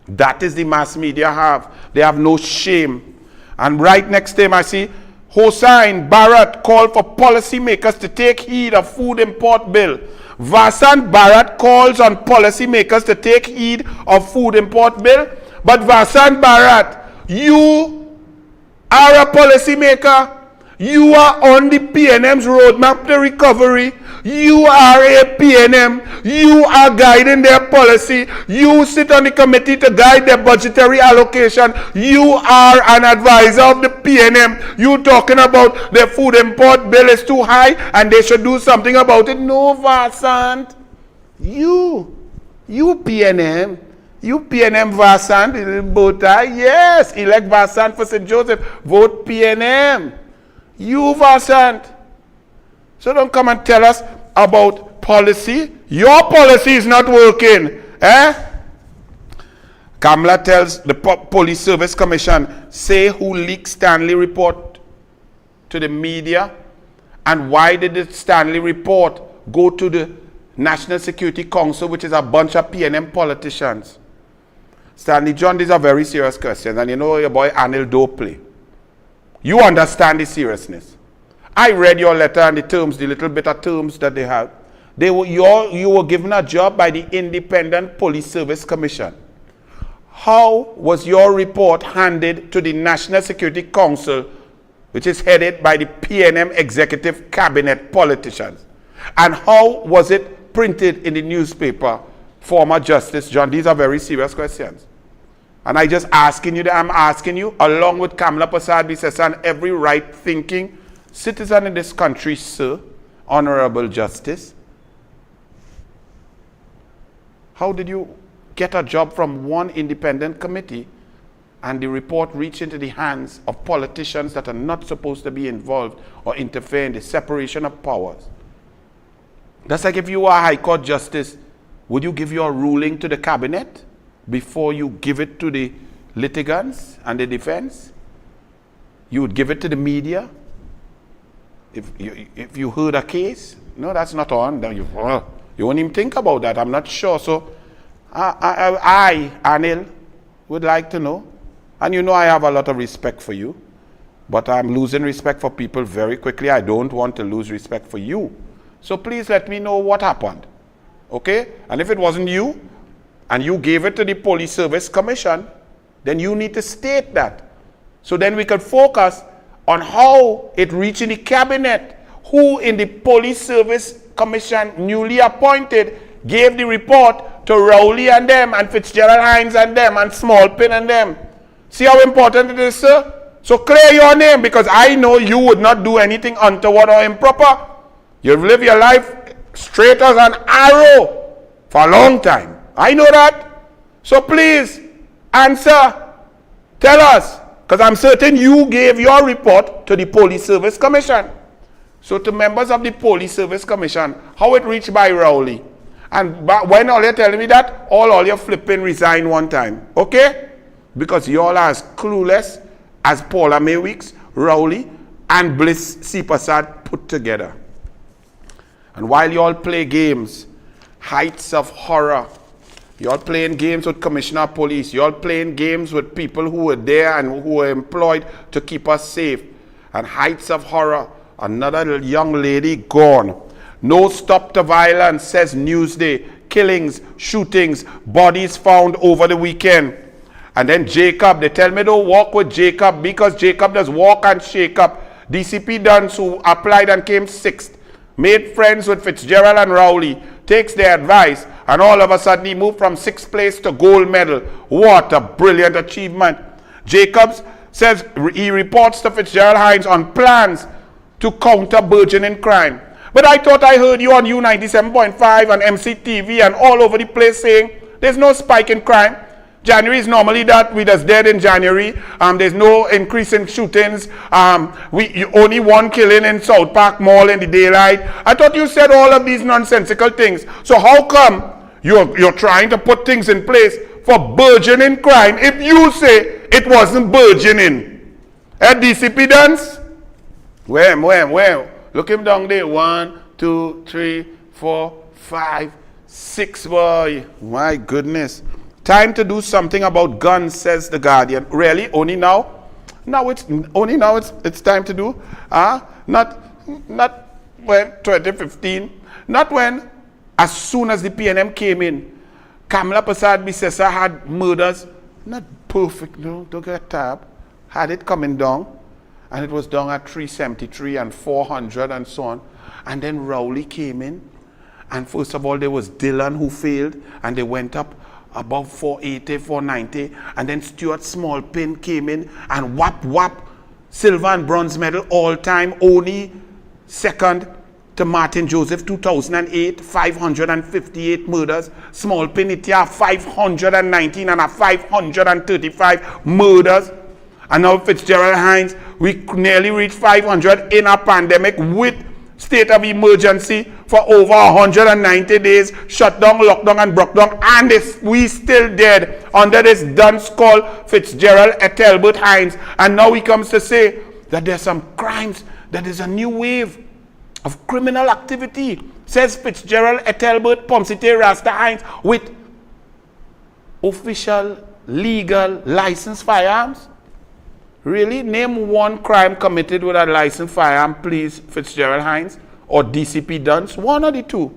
That is the mass media have. They have no shame. And right next to him I see Hossain Bharat called for policymakers to take heed of food import bill. Vasant Bharat calls on policymakers to take heed of food import bill. But Vasant Bharat, you are a policymaker. You are on the PNM's roadmap to recovery. You are a PNM. You are guiding their policy. You sit on the committee to guide their budgetary allocation. You are an advisor of the PNM. You talking about the food import bill is too high and they should do something about it. No, Vasant. You PNM. You PNM Vasant, Bota, yes, elect Vasant for St. Joseph, vote PNM. You Vasant, So don't come and tell us about policy. Your policy is not working. Kamala tells the Police Service Commission, say who leaked Stanley report to the media, and why did the Stanley report go to the National Security Council, which is a bunch of PNM politicians. Stanley John, these are very serious questions, and you know your boy Anil don't play. You understand the seriousness. I read your letter and the terms, the little bit of terms that they have. You were given a job by the Independent Police Service Commission. How was your report handed to the National Security Council, which is headed by the PNM Executive Cabinet politicians? And how was it printed in the newspaper, former Justice John? These are very serious questions. And I'm asking you, along with Kamala Persad-Bissessar and every right-thinking citizen in this country, sir, Honorable Justice, how did you get a job from one independent committee and the report reach into the hands of politicians that are not supposed to be involved or interfere in the separation of powers? That's like if you were a High Court Justice, would you give your ruling to the cabinet before you give it to the litigants and the defense? You would give it to the media? If you heard a case? No, that's not on. You won't even think about that. I'm not sure. So I, Anil, would like to know. And you know I have a lot of respect for you. But I'm losing respect for people very quickly. I don't want to lose respect for you. So please let me know what happened. Okay? And if it wasn't you, and you gave it to the Police Service Commission, then you need to state that. So then we could focus on how it reached in the cabinet. Who in the Police Service Commission, newly appointed, gave the report to Rowley and them, and Fitzgerald Hines and them, and Smallpin and them. See how important it is, sir? So clear your name, because I know you would not do anything untoward or improper. You've lived your life straight as an arrow for a long time. I know that. So please, answer. Tell us. Because I'm certain you gave your report to the Police Service Commission. So to members of the Police Service Commission, how it reached by Rowley. And when all you're telling me that, all you're flipping resign one time. Okay? Because you all are as clueless as Paula May Weeks, Rowley, and Bliss C. Prasad put together. And while you all play games, heights of horror, you all playing games with Commissioner of Police, you all playing games with people who were there and who were employed to keep us safe, and heights of horror, another young lady gone. No stop to violence, says Newsday. Killings, shootings, bodies found over the weekend. And then Jacob, they tell me don't walk with Jacob because Jacob does walk and shake up. DCP Duns, who applied and came 6th, made friends with Fitzgerald and Rowley, takes their advice, and all of a sudden he moved from 6th place to gold medal. What a brilliant achievement. Jacobs says he reports to Fitzgerald Hines on plans to counter burgeoning crime. But I thought I heard you on U97.5 and MCTV and all over the place saying there's no spike in crime. January is normally that we just dead in January. There's no increase in shootings. Only one killing in South Park Mall in the daylight. I thought you said all of these nonsensical things. So how come you're trying to put things in place for burgeoning crime if you say it wasn't burgeoning? DCP Duns? Where? Look him down there. 1, 2, 3, 4, 5, 6, boy. My goodness. Time to do something about guns, says the Guardian. Really? Only now? Only now it's time to do? Not when 2015. Not when, as soon as the PNM came in, Kamala Persad-Bissessar had murders. Not perfect, no, don't get tab. Had it coming down. And it was down at 373 and 400 and so on. And then Rowley came in. And first of all, there was Dillon who failed. And they went up above 480, 490. And then Stuart Smallpin came in. And whap, silver and bronze medal all time. Only second to Martin Joseph, 2008, 558 murders. Smallpin, it here 519 and a 535 murders. And now Fitzgerald Hines, we nearly reached 500 in a pandemic with state of emergency for over 190 days, shut down, lockdown, and broke down, and we still dead under this dunce called Fitzgerald Ethelbert Hines. And now he comes to say that there's some crimes, that there's a new wave of criminal activity, says Fitzgerald Ethelbert Pomsite Rasta Hines, with official, legal, licensed firearms. Really? Name one crime committed with a licensed firearm, please, Fitzgerald Hines, or DCP Dunce, one or the two.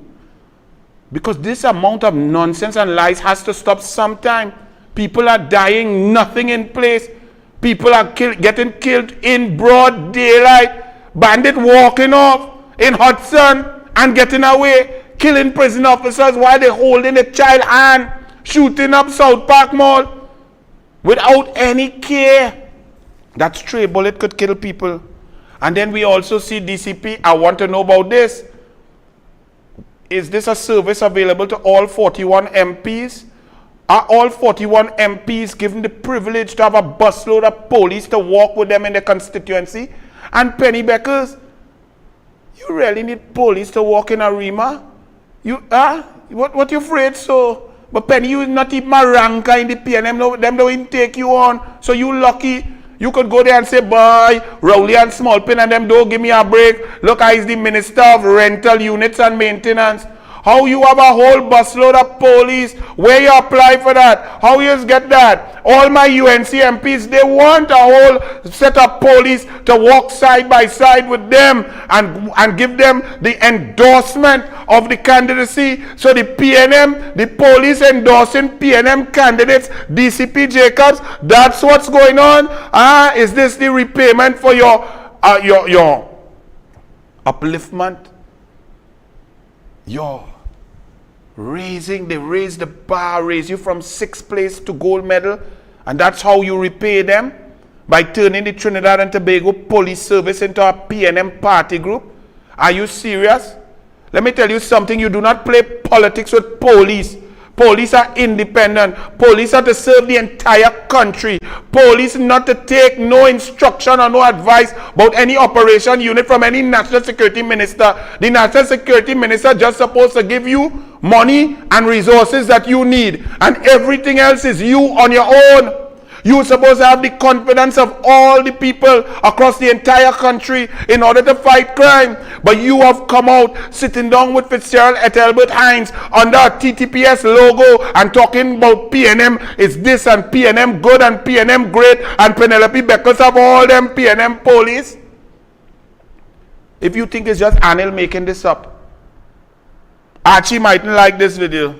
Because this amount of nonsense and lies has to stop sometime. People are dying, nothing in place. People are getting killed in broad daylight. Bandit walking off in hot sun and getting away, killing prison officers while they're holding a child hand, shooting up South Park Mall without any care. That stray bullet could kill people. And then we also see DCP. I want to know about this. Is this a service available to all 41 MPs? Are all 41 MPs given the privilege to have a busload of police to walk with them in the constituency? And Pennybeckers, you really need police to walk in Arima? What you afraid so? But Penny, you not even a ranker in the PNM, no, them don't even take you on. So you lucky. You could go there and say, boy, Rowley and Smallpin and them don't give me a break. Look, I is the Minister of Rental Units and Maintenance. How you have a whole busload of police? Where you apply for that? How you get that? All my UNC MPs, they want a whole set of police to walk side by side with them and give them the endorsement of the candidacy. So the PNM, the police endorsing PNM candidates, DCP Jacobs, that's what's going on. Is this the repayment for your upliftment? They raise the bar, raise you from 6th place to gold medal, and that's how you repay them? By turning the Trinidad and Tobago Police Service into a PNM party group? Are you serious? Let me tell you something, you do not play politics with police. Police are independent. Police are to serve the entire country. Police not to take no instruction or no advice about any operation unit from any national security minister. The national security minister just supposed to give you money and resources that you need, and everything else is you on your own. You're supposed to have the confidence of all the people across the entire country in order to fight crime. But you have come out sitting down with Fitzgerald Ethelbert Hines under a TTPS logo and talking about PNM is this and PNM good and PNM great and Penelope Beckers have all them PNM police. If you think it's just Anil making this up, Archie mightn't like this video.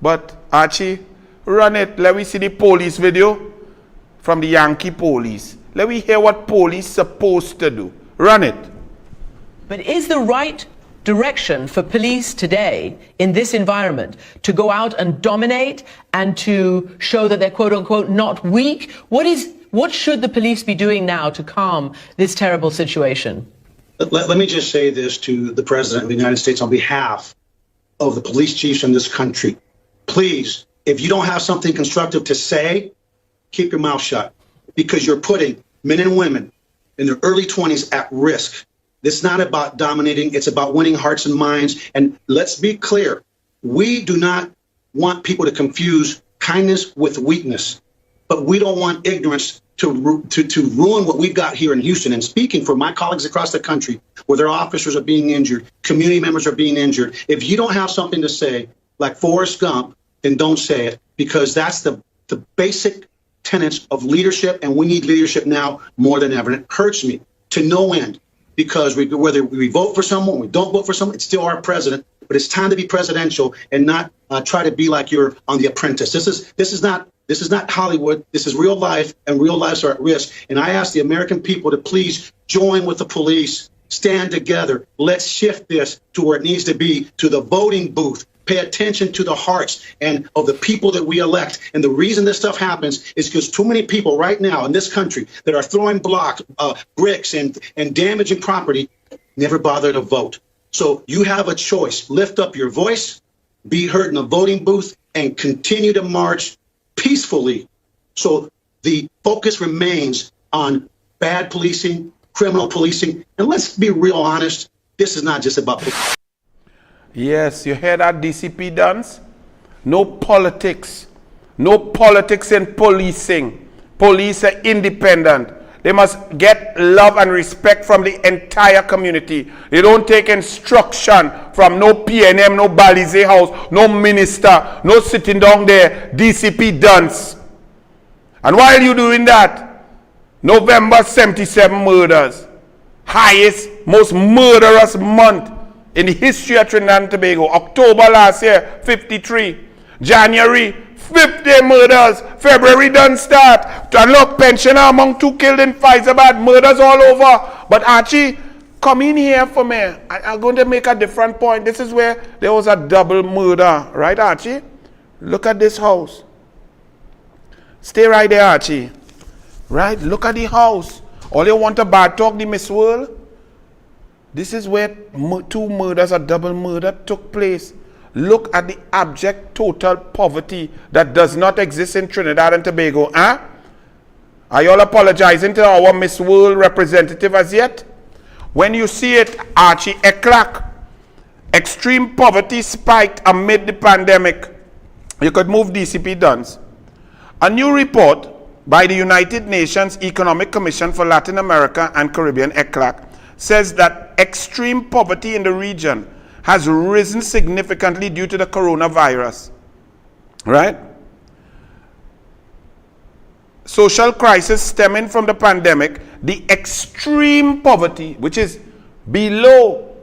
But Archie, run it. Let me see the police video from the Yankee police. Let me hear what police supposed to do. Run it. But is the right direction for police today in this environment to go out and dominate and to show that they're quote unquote not weak? What should the police be doing now to calm this terrible situation? Let me just say this to the President of the United States on behalf of the police chiefs in this country. Please, if you don't have something constructive to say, keep your mouth shut, because you're putting men and women in their early 20s at risk. This is not about dominating. It's about winning hearts and minds. And let's be clear. We do not want people to confuse kindness with weakness, but we don't want ignorance to ruin what we've got here in Houston. And speaking for my colleagues across the country, where their officers are being injured, community members are being injured, if you don't have something to say, like Forrest Gump, then don't say it, because that's the basic tenets of leadership, and we need leadership now more than ever. And it hurts me to no end, because whether we vote for someone, we don't vote for someone, it's still our president. But it's time to be presidential and not try to be like you're on The Apprentice. This is not Hollywood. This is real life, and real lives are at risk. And I ask the American people to please join with the police, stand together. Let's shift this to where it needs to be, to the voting booth. Pay attention to the hearts and of the people that we elect. And the reason this stuff happens is because too many people right now in this country that are throwing bricks and damaging property never bother to vote. So you have a choice. Lift up your voice, be heard in the voting booth, and continue to march peacefully. So the focus remains on bad policing, criminal policing. And let's be real honest. This is not just about. Yes, you hear that, DCP dance? No politics. No politics in policing. Police are independent. They must get love and respect from the entire community. They don't take instruction from no PNM, no Balize house, no minister, no sitting down there, DCP dance. And while you doing that, November 77 murders. Highest, most murderous month in the history of Trinidad and Tobago. October last year, 53. January, 50 murders. February done start. To unlock pensioner among 2 killed in Faizabad. Murders all over. But Archie, come in here for me. I'm going to make a different point. This is where there was a double murder. Right, Archie? Look at this house. Stay right there, Archie. Right? Look at the house. All you want to bad talk the Miss World? This is where 2 murders, a double murder took place. Look at the abject total poverty that does not exist in Trinidad and Tobago. Huh? Are you all apologizing to our Miss World representative as yet? When you see it, Archie Eclac, extreme poverty spiked amid the pandemic. You could move DCP Duns. A new report by the United Nations Economic Commission for Latin America and Caribbean, ECLAC, says that extreme poverty in the region has risen significantly due to the coronavirus. Right? Social crisis stemming from the pandemic, the extreme poverty, which is below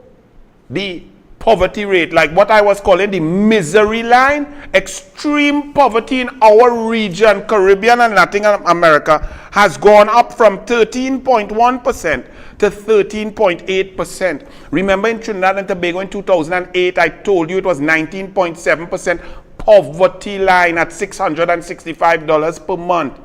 the poverty rate, like what I was calling the misery line, extreme poverty in our region, Caribbean and Latin America, has gone up from 13.1% to 13.8%. Remember in Trinidad and Tobago in 2008, I told you it was 19.7% poverty line at $665 per month.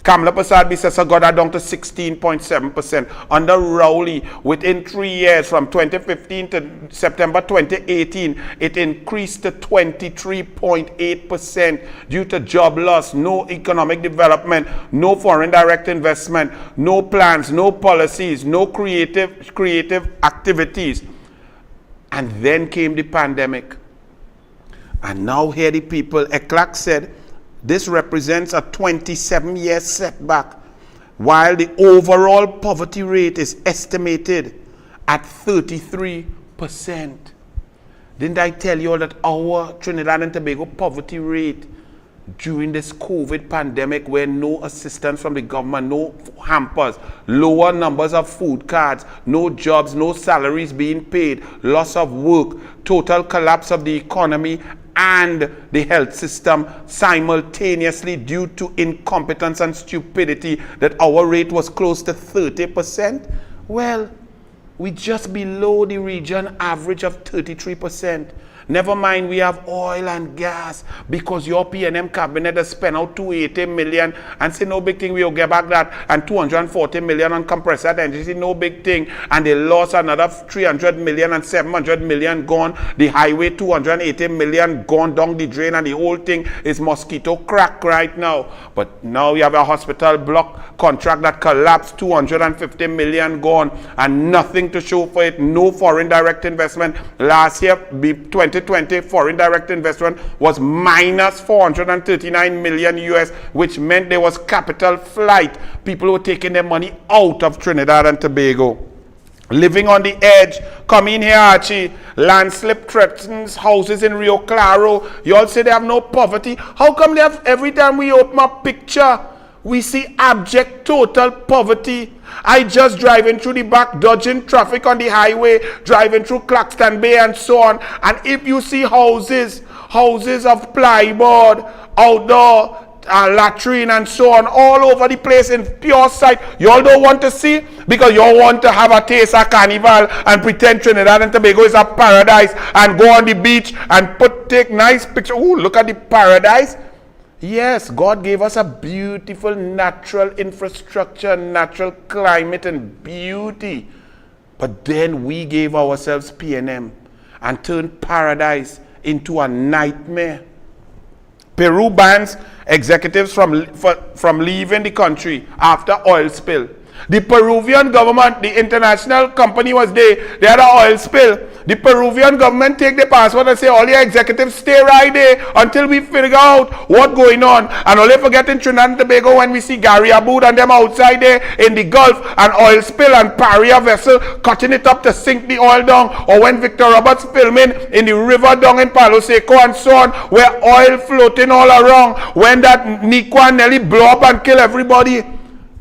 Kamla Prasad Bisesa got that down to 16.7%. Under Rowley, within 3 years, from 2015 to September 2018, it increased to 23.8% due to job loss, no economic development, no foreign direct investment, no plans, no policies, no creative activities. And then came the pandemic. And now here the people, ECLAC said, this represents a 27-year setback, while the overall poverty rate is estimated at 33%. Didn't I tell you all that our Trinidad and Tobago poverty rate during this COVID pandemic, where no assistance from the government, no hampers, lower numbers of food cards, no jobs, no salaries being paid, loss of work, total collapse of the economy and the health system simultaneously due to incompetence and stupidity, that our rate was close to 30%? Well, we just below the region average of 33%. Never mind, we have oil and gas, because your PNM cabinet has spent out 280 million and say no big thing, we'll get back that, and 240 million on compressor energy, no big thing, and they lost another 300 million and 700 million gone. The highway 280 million gone down the drain, and the whole thing is mosquito crack right now. But now you have a hospital block contract that collapsed, 250 million gone, and nothing to show for it. No foreign direct investment. Last year, 2020 foreign direct investment was minus 439 million US, which meant there was capital flight. People were taking their money out of Trinidad and Tobago. Living on the edge. Come in here, Archie. Landslip threatens houses in Rio Claro. You all say they have no poverty. How come they have, every time we open a picture, we see abject total poverty? I just driving through the back, dodging traffic on the highway, driving through Claxton Bay and so on. And if you see houses of plywood, outdoor, latrine and so on, all over the place in pure sight, you all don't want to see, because you all want to have a taste of carnival and pretend Trinidad and Tobago is a paradise and go on the beach and take nice pictures. Oh, look at the paradise. Yes, God gave us a beautiful natural infrastructure, natural climate and beauty. But then we gave ourselves PNM and turned paradise into a nightmare. Peru bans executives from leaving the country after oil spill. The Peruvian government, the international company was there. They had an oil spill. The Peruvian government take the passport and say, all your executives stay right there until we figure out what's going on. And only forget in Trinidad and Tobago when we see Gary Aboud and them outside there in the Gulf, an oil spill and Paria vessel cutting it up to sink the oil down. Or when Victor Roberts filming in the river down in Palo Seco and so on, where oil floating all around. When that Nico and Nelly blow up and kill everybody.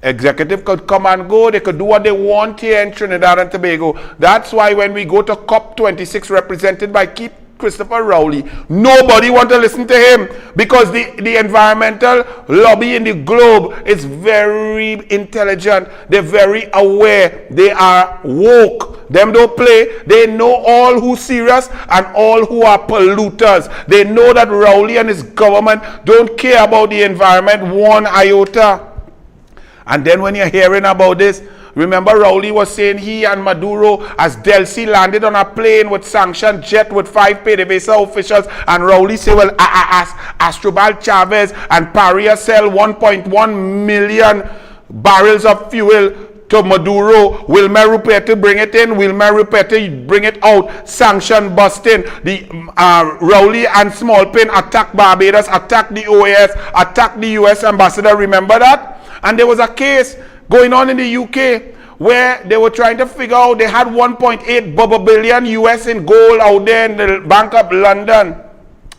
Executive could come and go. They could do what they want here in Trinidad and Tobago. That's why when we go to COP26 represented by Keith Christopher Rowley, nobody want to listen to him because the environmental lobby in the globe is very intelligent. They're very aware. They are woke. Them don't play. They know all who's serious and all who are polluters. They know that Rowley and his government don't care about the environment one iota. And then when you're hearing about this, remember Rowley was saying he and Maduro, as Delcy landed on a plane with sanctioned jet with 5 PDVSA officials, and Rowley said, well, Astrobal Chavez and Paria sell 1.1 million barrels of fuel to Maduro. Wilmer Rupert bring it in, Wilmer Rupert bring it out, sanction busting. The Rowley and Smallpin attacked Barbados, attacked the OAS, attacked the US ambassador, remember that? And there was a case going on in the UK where they were trying to figure out, they had 1.8 billion US in gold out there in the Bank of London.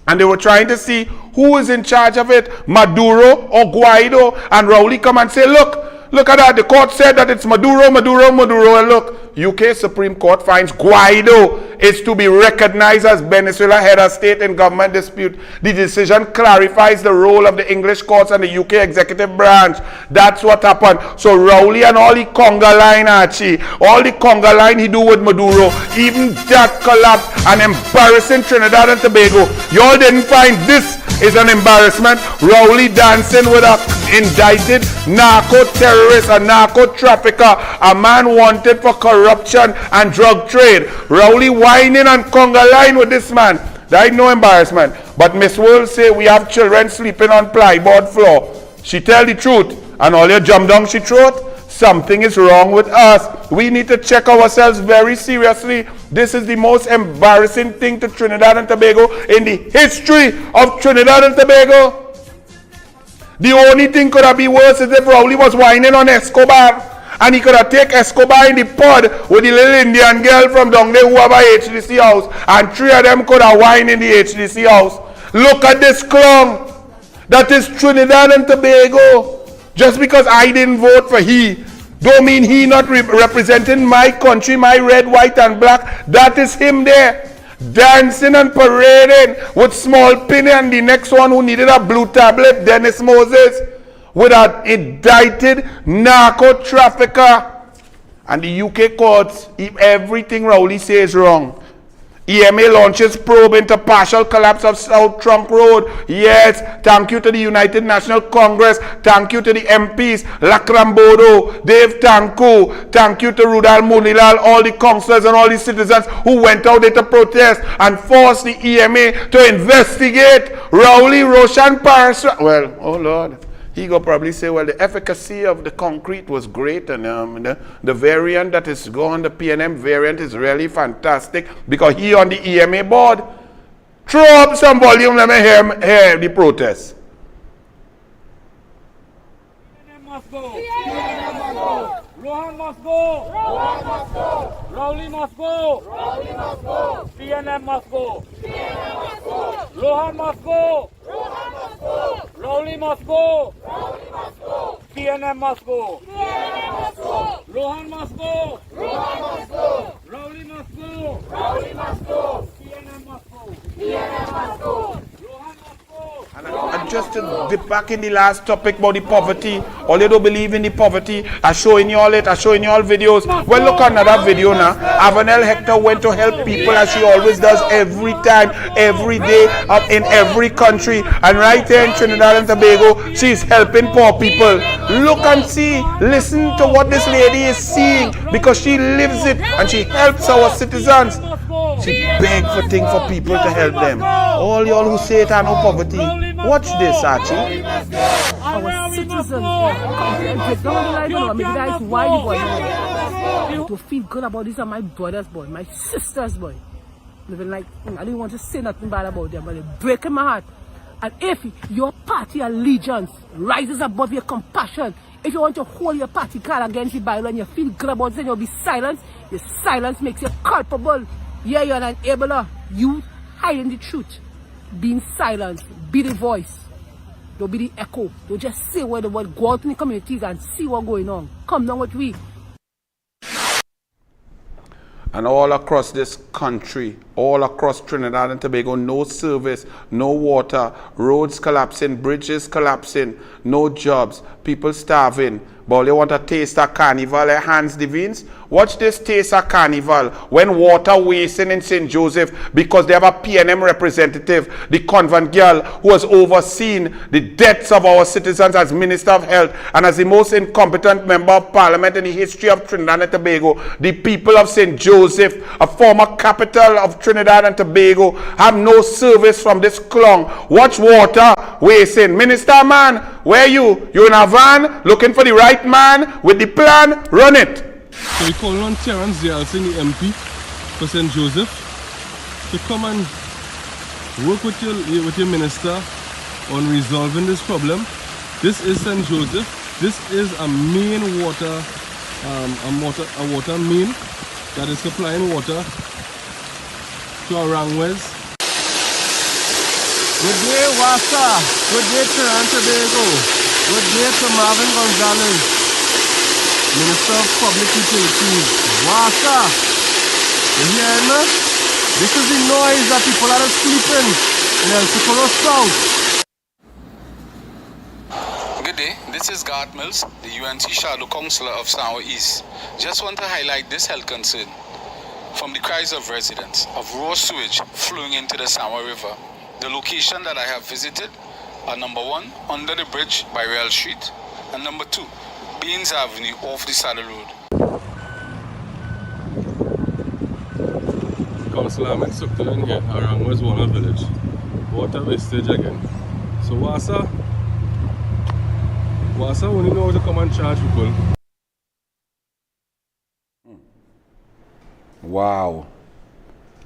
And they were trying to see who is in charge of it, Maduro or Guaido. And Rowley come and say, look at that. The court said that it's Maduro. And look, UK Supreme Court finds Guaido is to be recognized as Venezuela head of state in government dispute. The decision clarifies the role of the English courts and the UK executive branch. That's what happened. So Rowley and all the conga line, all the conga line he do with Maduro, even that collapse and embarrassing Trinidad and Tobago. Y'all didn't find this is an embarrassment. Rowley dancing with a indicted narco-terrorist, a narco-trafficker, a man wanted for corruption and drug trade. Rowley whining and conga line with this man. That ain't no embarrassment. But Miss World say we have children sleeping on plyboard floor. She tell the truth and all your jump down she throat. Something is wrong with us. We need to check ourselves very seriously. This is the most embarrassing thing to Trinidad and Tobago in the history of Trinidad and Tobago. The only thing could have been worse is if Rowley was whining on Escobar and he could have taken Escobar in the pod with the little Indian girl from down there who have a HDC house, and 3 of them could have whined in the HDC house. Look at this clown. That is Trinidad and Tobago. Just because I didn't vote for he, don't mean he not representing my country, my red, white, and black. That is him there, dancing and parading with Smallpin and the next one who needed a blue tablet, Dennis Moses, with an indicted narco-trafficker. And the UK courts, if everything Rowley says wrong. EMA launches probe into partial collapse of South Trunk Road. Yes, thank you to the United National Congress. Thank you to the MPs, Lakrambodo, Dave Tanku. Thank you to Rudal Munilal, all the councillors and all the citizens who went out there to protest and forced the EMA to investigate Rowley, Roshan Parasra. Well, oh Lord. He go probably say, well, the efficacy of the concrete was great, and the variant that is gone, the PNM variant is really fantastic because he on the EMA board. Throw up some volume, let me hear the protest. PNM must go. PNM must go. Rohan must go. Rohan must go. Rowley must go. Rowley must go. PNM must go. PNM must go. Rohan must go. Rohan must go. Rowley must go. Rowley must go. PNM must go. PNM must go. Rohan must go. Rohan must go. Rowley must go. Rowley must go. PNM must go. PNM must go. And just to dip back in the last topic about the poverty, all you don't believe in the poverty, I'm showing you all it, I'm showing you all videos. Well, look at another video now. Avanel Hector went to help people as she always does every time, every day, in every country. And right here in Trinidad and Tobago, she's helping poor people. Look and see, listen to what this lady is seeing because she lives it and she helps our citizens. She begs for things for people to help them. All y'all who say it are no poverty, watch this, Archie. Our citizens citizens. To feel good about these are my brothers, boy, my sisters, boy. Living like, I didn't want to say nothing bad about them, but they're breaking my heart. And if your party allegiance rises above your compassion, if you want to hold your party card against the Bible and you feel good about it and you'll be silent, your silence makes you culpable. Yeah, you're an enabler. You hiding the truth. Being silent. Be the voice. Don't be the echo. Don't just say what the word. Go out in the communities and see what's going on. Come down with we. And all across this country, all across Trinidad and Tobago, no service, no water, roads collapsing, bridges collapsing, no jobs, people starving. But they want to taste a carnival, hands divines. Watch this taste a carnival when water wasting in St. Joseph because they have a PNM representative, the convent girl who has overseen the deaths of our citizens as Minister of Health and as the most incompetent member of Parliament in the history of Trinidad and Tobago. The people of St. Joseph, a former capital of Trinidad and Tobago, have no service from this clung. Watch water wasting. Minister man, where you? You in a van looking for the right man with the plan? Run it. So we call on Terence Zialson, the MP for St. Joseph, to come and work with your minister on resolving this problem. This is St. Joseph. This is a main water, a water main that is supplying water to our Rangwes. Good day, Wasa. Good day, Trinidad and Tobago. Good day to Marvin Gonzalez, Minister of Public Utilities. Wasa. You hear me? This is the noise that people are sleeping in El Socorro South. Good day, this is Garth Mills, the UNC Shadow Councillor of Samoa East. Just want to highlight this health concern from the cries of residents of raw sewage flowing into the Samoa River. The location that I have visited are number 1, under the bridge by Real Street, and number 2, Beans Avenue off the Saddle Road. Councillor Ahmed Sukter in here, around was one village. Water wastage again. So Wasa only know how to come and charge people. Wow.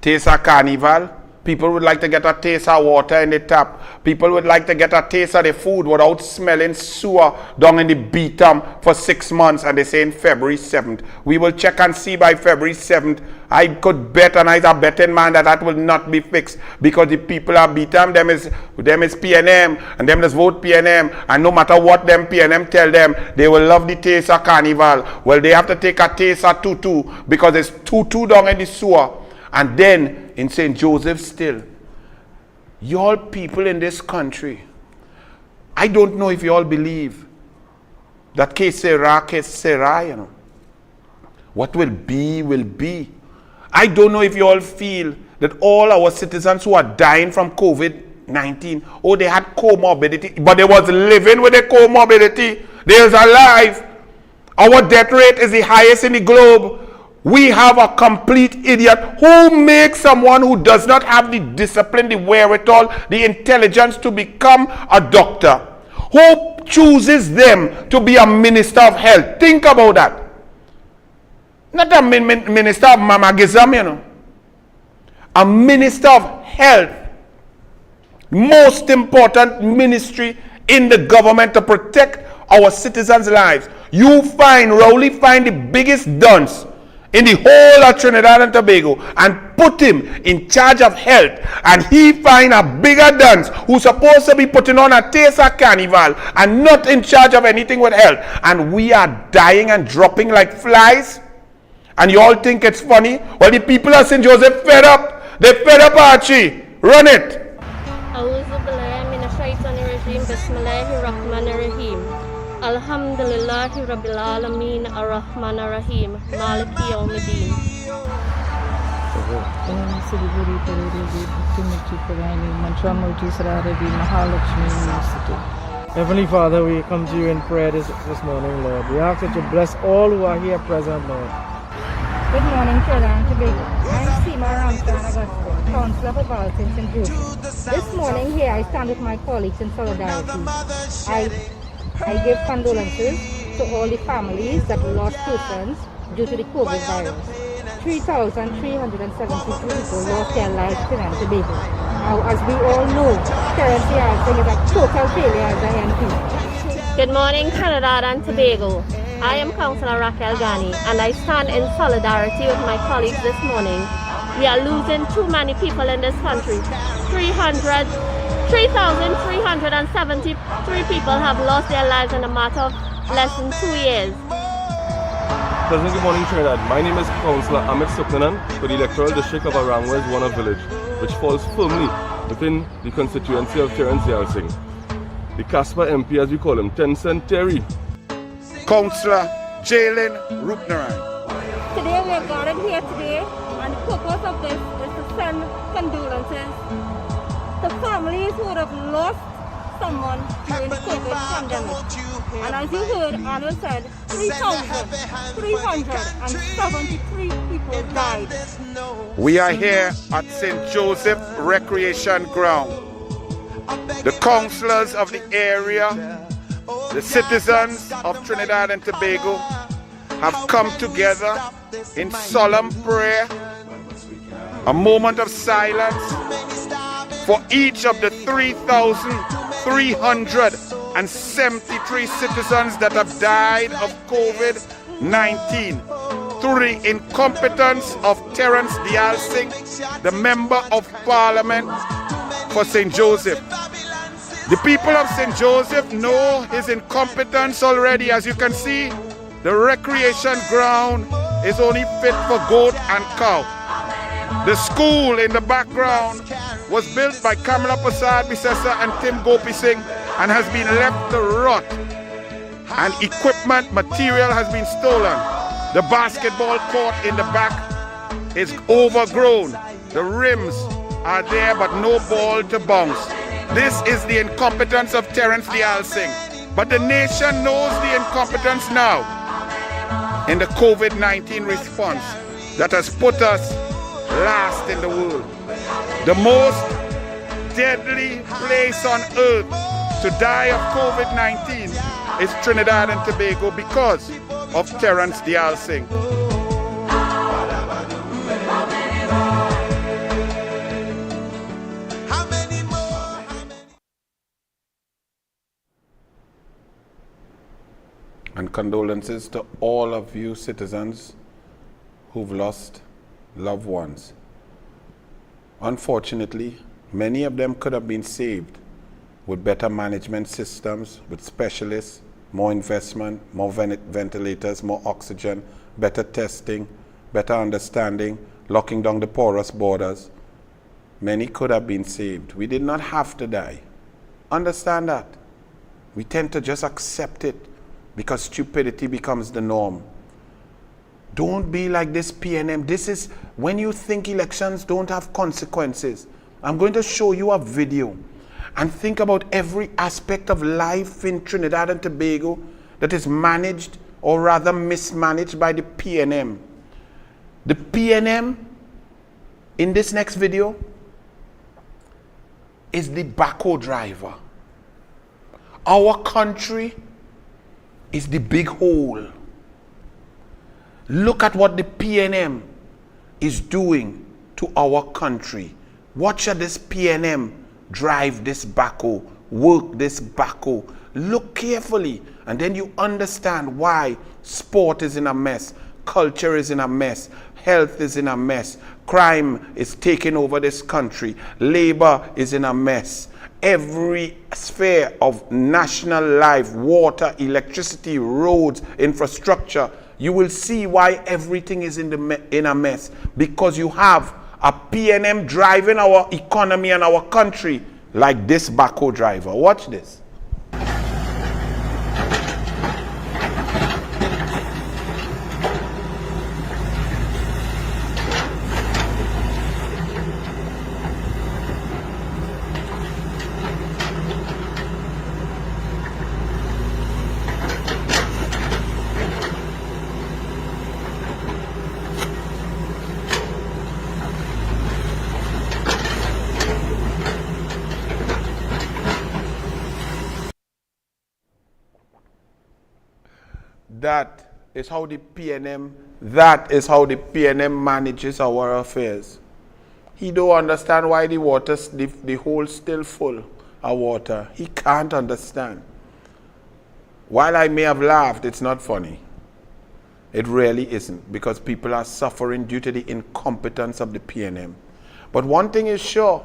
Taste a carnival. People would like to get a taste of water in the tap. People would like to get a taste of the food without smelling sewer down in the beatum for 6 months. And they say in February 7th. We will check and see by February 7th. I could bet, and I'm a betting man, that will not be fixed. Because the people are beatum, them is PNM, and them just vote PNM. And no matter what them PNM tell them, they will love the taste of carnival. Well, they have to take a taste of tutu, because it's tutu down in the sewer. And then in St. Joseph still, y'all people in this country, I don't know if y'all believe that que sera, you know. What will be, will be. I don't know if y'all feel that all our citizens who are dying from COVID-19, oh, they had comorbidity, but they was living with a comorbidity. They was alive. Our death rate is the highest in the globe. We have a complete idiot who makes someone who does not have the discipline, the wherewithal, the intelligence to become a doctor, who chooses them to be a minister of health. Think about that. Not a minister of mamagism, you know. A minister of health. Most important ministry in the government to protect our citizens' lives. You Rowley find the biggest dunce in the whole of Trinidad and Tobago and put him in charge of health, and he find a bigger dunce who's supposed to be putting on a Tesa carnival and not in charge of anything with health, and we are dying and dropping like flies, and you all think it's funny? Well, the people of St. Joseph fed up. They fed up, Archie. Run it. Alhamdulillahi Rabbil Alameen Ar-Rahman Ar-Rahim Maliki Yawmiddin. Heavenly Father, we come to you in prayer this morning, Lord. We ask that you bless all who are here present, Lord. Good morning, Trinidad and Tobago. I'm Seema Ramstan Augusta, Councillor for Balton St. Joseph. This morning here I stand with my colleagues in solidarity. I I give condolences to all the families that lost persons due to the COVID virus. 3,372 people lost their lives in Trinidad and Tobago. Now, as we all know, Terence Yalsing is a total failure as an MP. Good morning, Trinidad and Tobago. I am Councillor Raquel Ghani, and I stand in solidarity with my colleagues this morning. We are losing too many people in this country. 3,373 people have lost their lives in a matter of less than 2 years. Pleasant good morning, Trinidad. My name is Councillor Amit Supnanan for the electoral district of Arangwes Warner Village, which falls firmly within the constituency of Terence Yalsing. The Casper MP, as we call him, Tencent Terry. Councillor Jalen Rupnaran. Today we are gathered here today, and the purpose of this is to send condolences to families who would have lost someone during the COVID pandemic. And as you heard, Anil said, 3,373 people died. We are here at St. Joseph Recreation Ground. The councillors of the area, the citizens of Trinidad and Tobago have come together in solemn prayer, a moment of silence for each of the 3,373 citizens that have died of COVID-19 through the incompetence of Terence Yalsing, the Member of Parliament for St. Joseph. The people of St. Joseph know his incompetence already. As you can see, the recreation ground is only fit for goat and cow. The school in the background was built by Kamala Prasad Bisesa and Tim Gopi Singh and has been left to rot. And equipment, material has been stolen. The basketball court in the back is overgrown. The rims are there but no ball to bounce. This is the incompetence of Terence Yalsing. But the nation knows the incompetence now in the COVID-19 response that has put us last in the world. The most deadly place on earth to die of COVID-19 is Trinidad and Tobago because of Terence Yalsing. And condolences to all of you citizens who've lost loved ones. Unfortunately, many of them could have been saved with better management systems, with specialists, more investment, more ventilators, more oxygen, better testing, better understanding, locking down the porous borders. Many could have been saved. We did not have to die. Understand that. We tend to just accept it because stupidity becomes the norm. Don't be like this PNM. This is when you think elections don't have consequences. I'm going to show you a video and think about every aspect of life in Trinidad and Tobago that is managed or rather mismanaged by the PNM. The PNM in this next video is the backhoe driver. Our country is the big hole. Look at what the PNM is doing to our country. Watch how this PNM drive this backhoe, work this backhoe. Look carefully, and then you understand why sport is in a mess, culture is in a mess, health is in a mess, crime is taking over this country, labor is in a mess. Every sphere of national life, water, electricity, roads, infrastructure, you will see why everything is in a mess. Because you have a PNM driving our economy and our country like this backhoe driver. Watch this. That is how the PNM manages our affairs. He don't understand why the hole's still full of water. He can't understand. While I may have laughed, it's not funny. It really isn't, because people are suffering due to the incompetence of the PNM. But one thing is sure,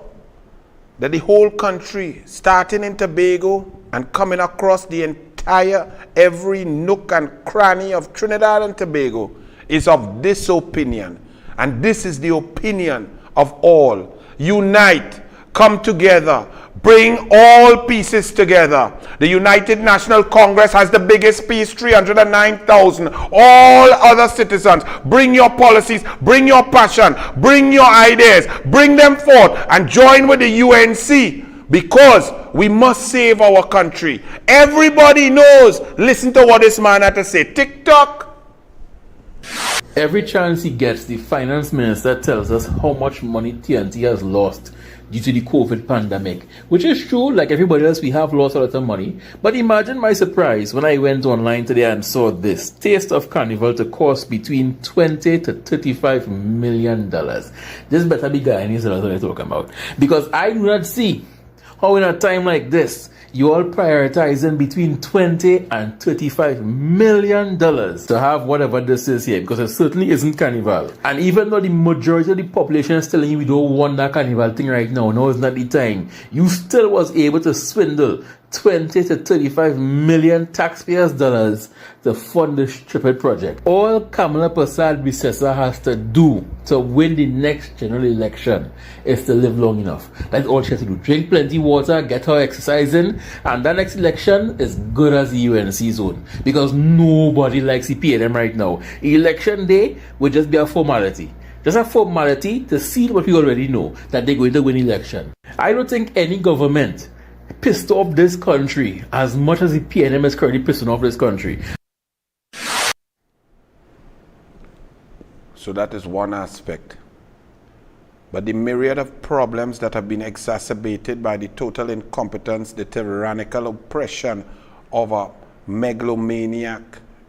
that the whole country, starting in Tobago and coming across the entire, every nook and cranny of Trinidad and Tobago, is of this opinion. And this is the opinion of all. Unite, come together, bring all pieces together. The United National Congress has the biggest piece, 309,000. All other citizens, bring your policies, bring your passion, bring your ideas, bring them forth and join with the UNC, because we must save our country. Everybody knows. Listen to what this man had to say. TikTok. Every chance he gets, the finance minister tells us how much money TNT has lost due to the COVID pandemic, which is true. Like everybody else, we have lost a lot of money. But imagine my surprise when I went online today and saw this taste of carnival to cost between $20 to $35 million. This better be Guyanese, that's what I'm talking about. Because I do not see how in a time like this, you all prioritizing between $20 and $35 million to have whatever this is here, because it certainly isn't carnival. And even though the majority of the population is telling you we don't want that carnival thing right now, no, it's not the time, you still was able to swindle 20 to 35 million taxpayers' dollars to fund this stupid project. All Kamala Prasad Bisesa has to do to win the next general election is to live long enough. That's all she has to do. Drink plenty water, get her exercising, and that next election is good as the UNC zone, because nobody likes the PNM right now. Election day will just be a formality. Just a formality to see what we already know, that they're going to win election. I don't think any government pissed off this country as much as the PNM is currently pissing off this country. So that is one aspect. But the myriad of problems that have been exacerbated by the total incompetence, the tyrannical oppression of a megalomaniac,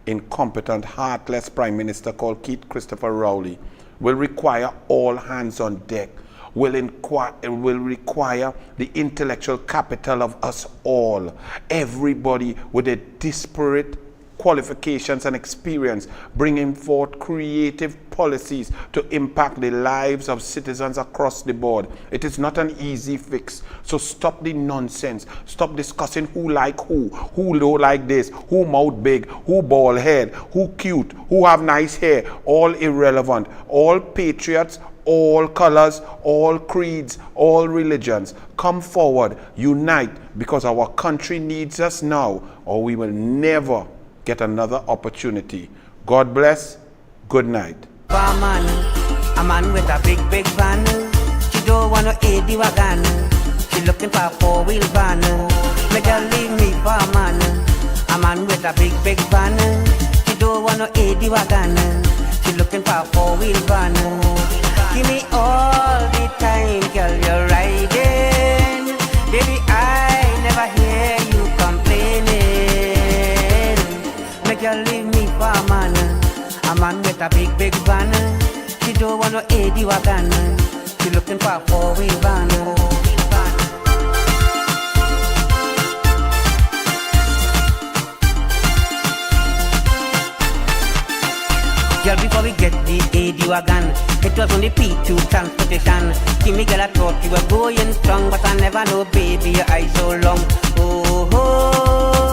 incompetent, heartless Prime Minister called Keith Christopher Rowley will require all hands on deck. Will require the intellectual capital of us all. Everybody with a disparate qualifications and experience, bringing forth creative policies to impact the lives of citizens across the board. It is not an easy fix. So stop the nonsense. Stop discussing who like who don't like this, who mouth big, who bald head, who cute, who have nice hair. All irrelevant. All patriots, all colors, all creeds, all religions. Come forward, unite, because our country needs us now, or we will never get another opportunity. God bless. Good night. A man with a big van. She don't want to aid the wagon. She looking for a four-wheel van. Make her leave me for a man with a big van. She don't want to aid the wagon. She looking for a four-wheel van. Give me all the time, girl, you're riding. Baby, I never hear you complaining. Make you leave me for a man with a big van. She don't want to aid the wagon. She looking for a four-wheel van. Girl, before we get the AD wagon, it was only P2 transportation. Kimmy girl, I thought you were going strong, but I never know, baby, your eyes so long. Oh, oh.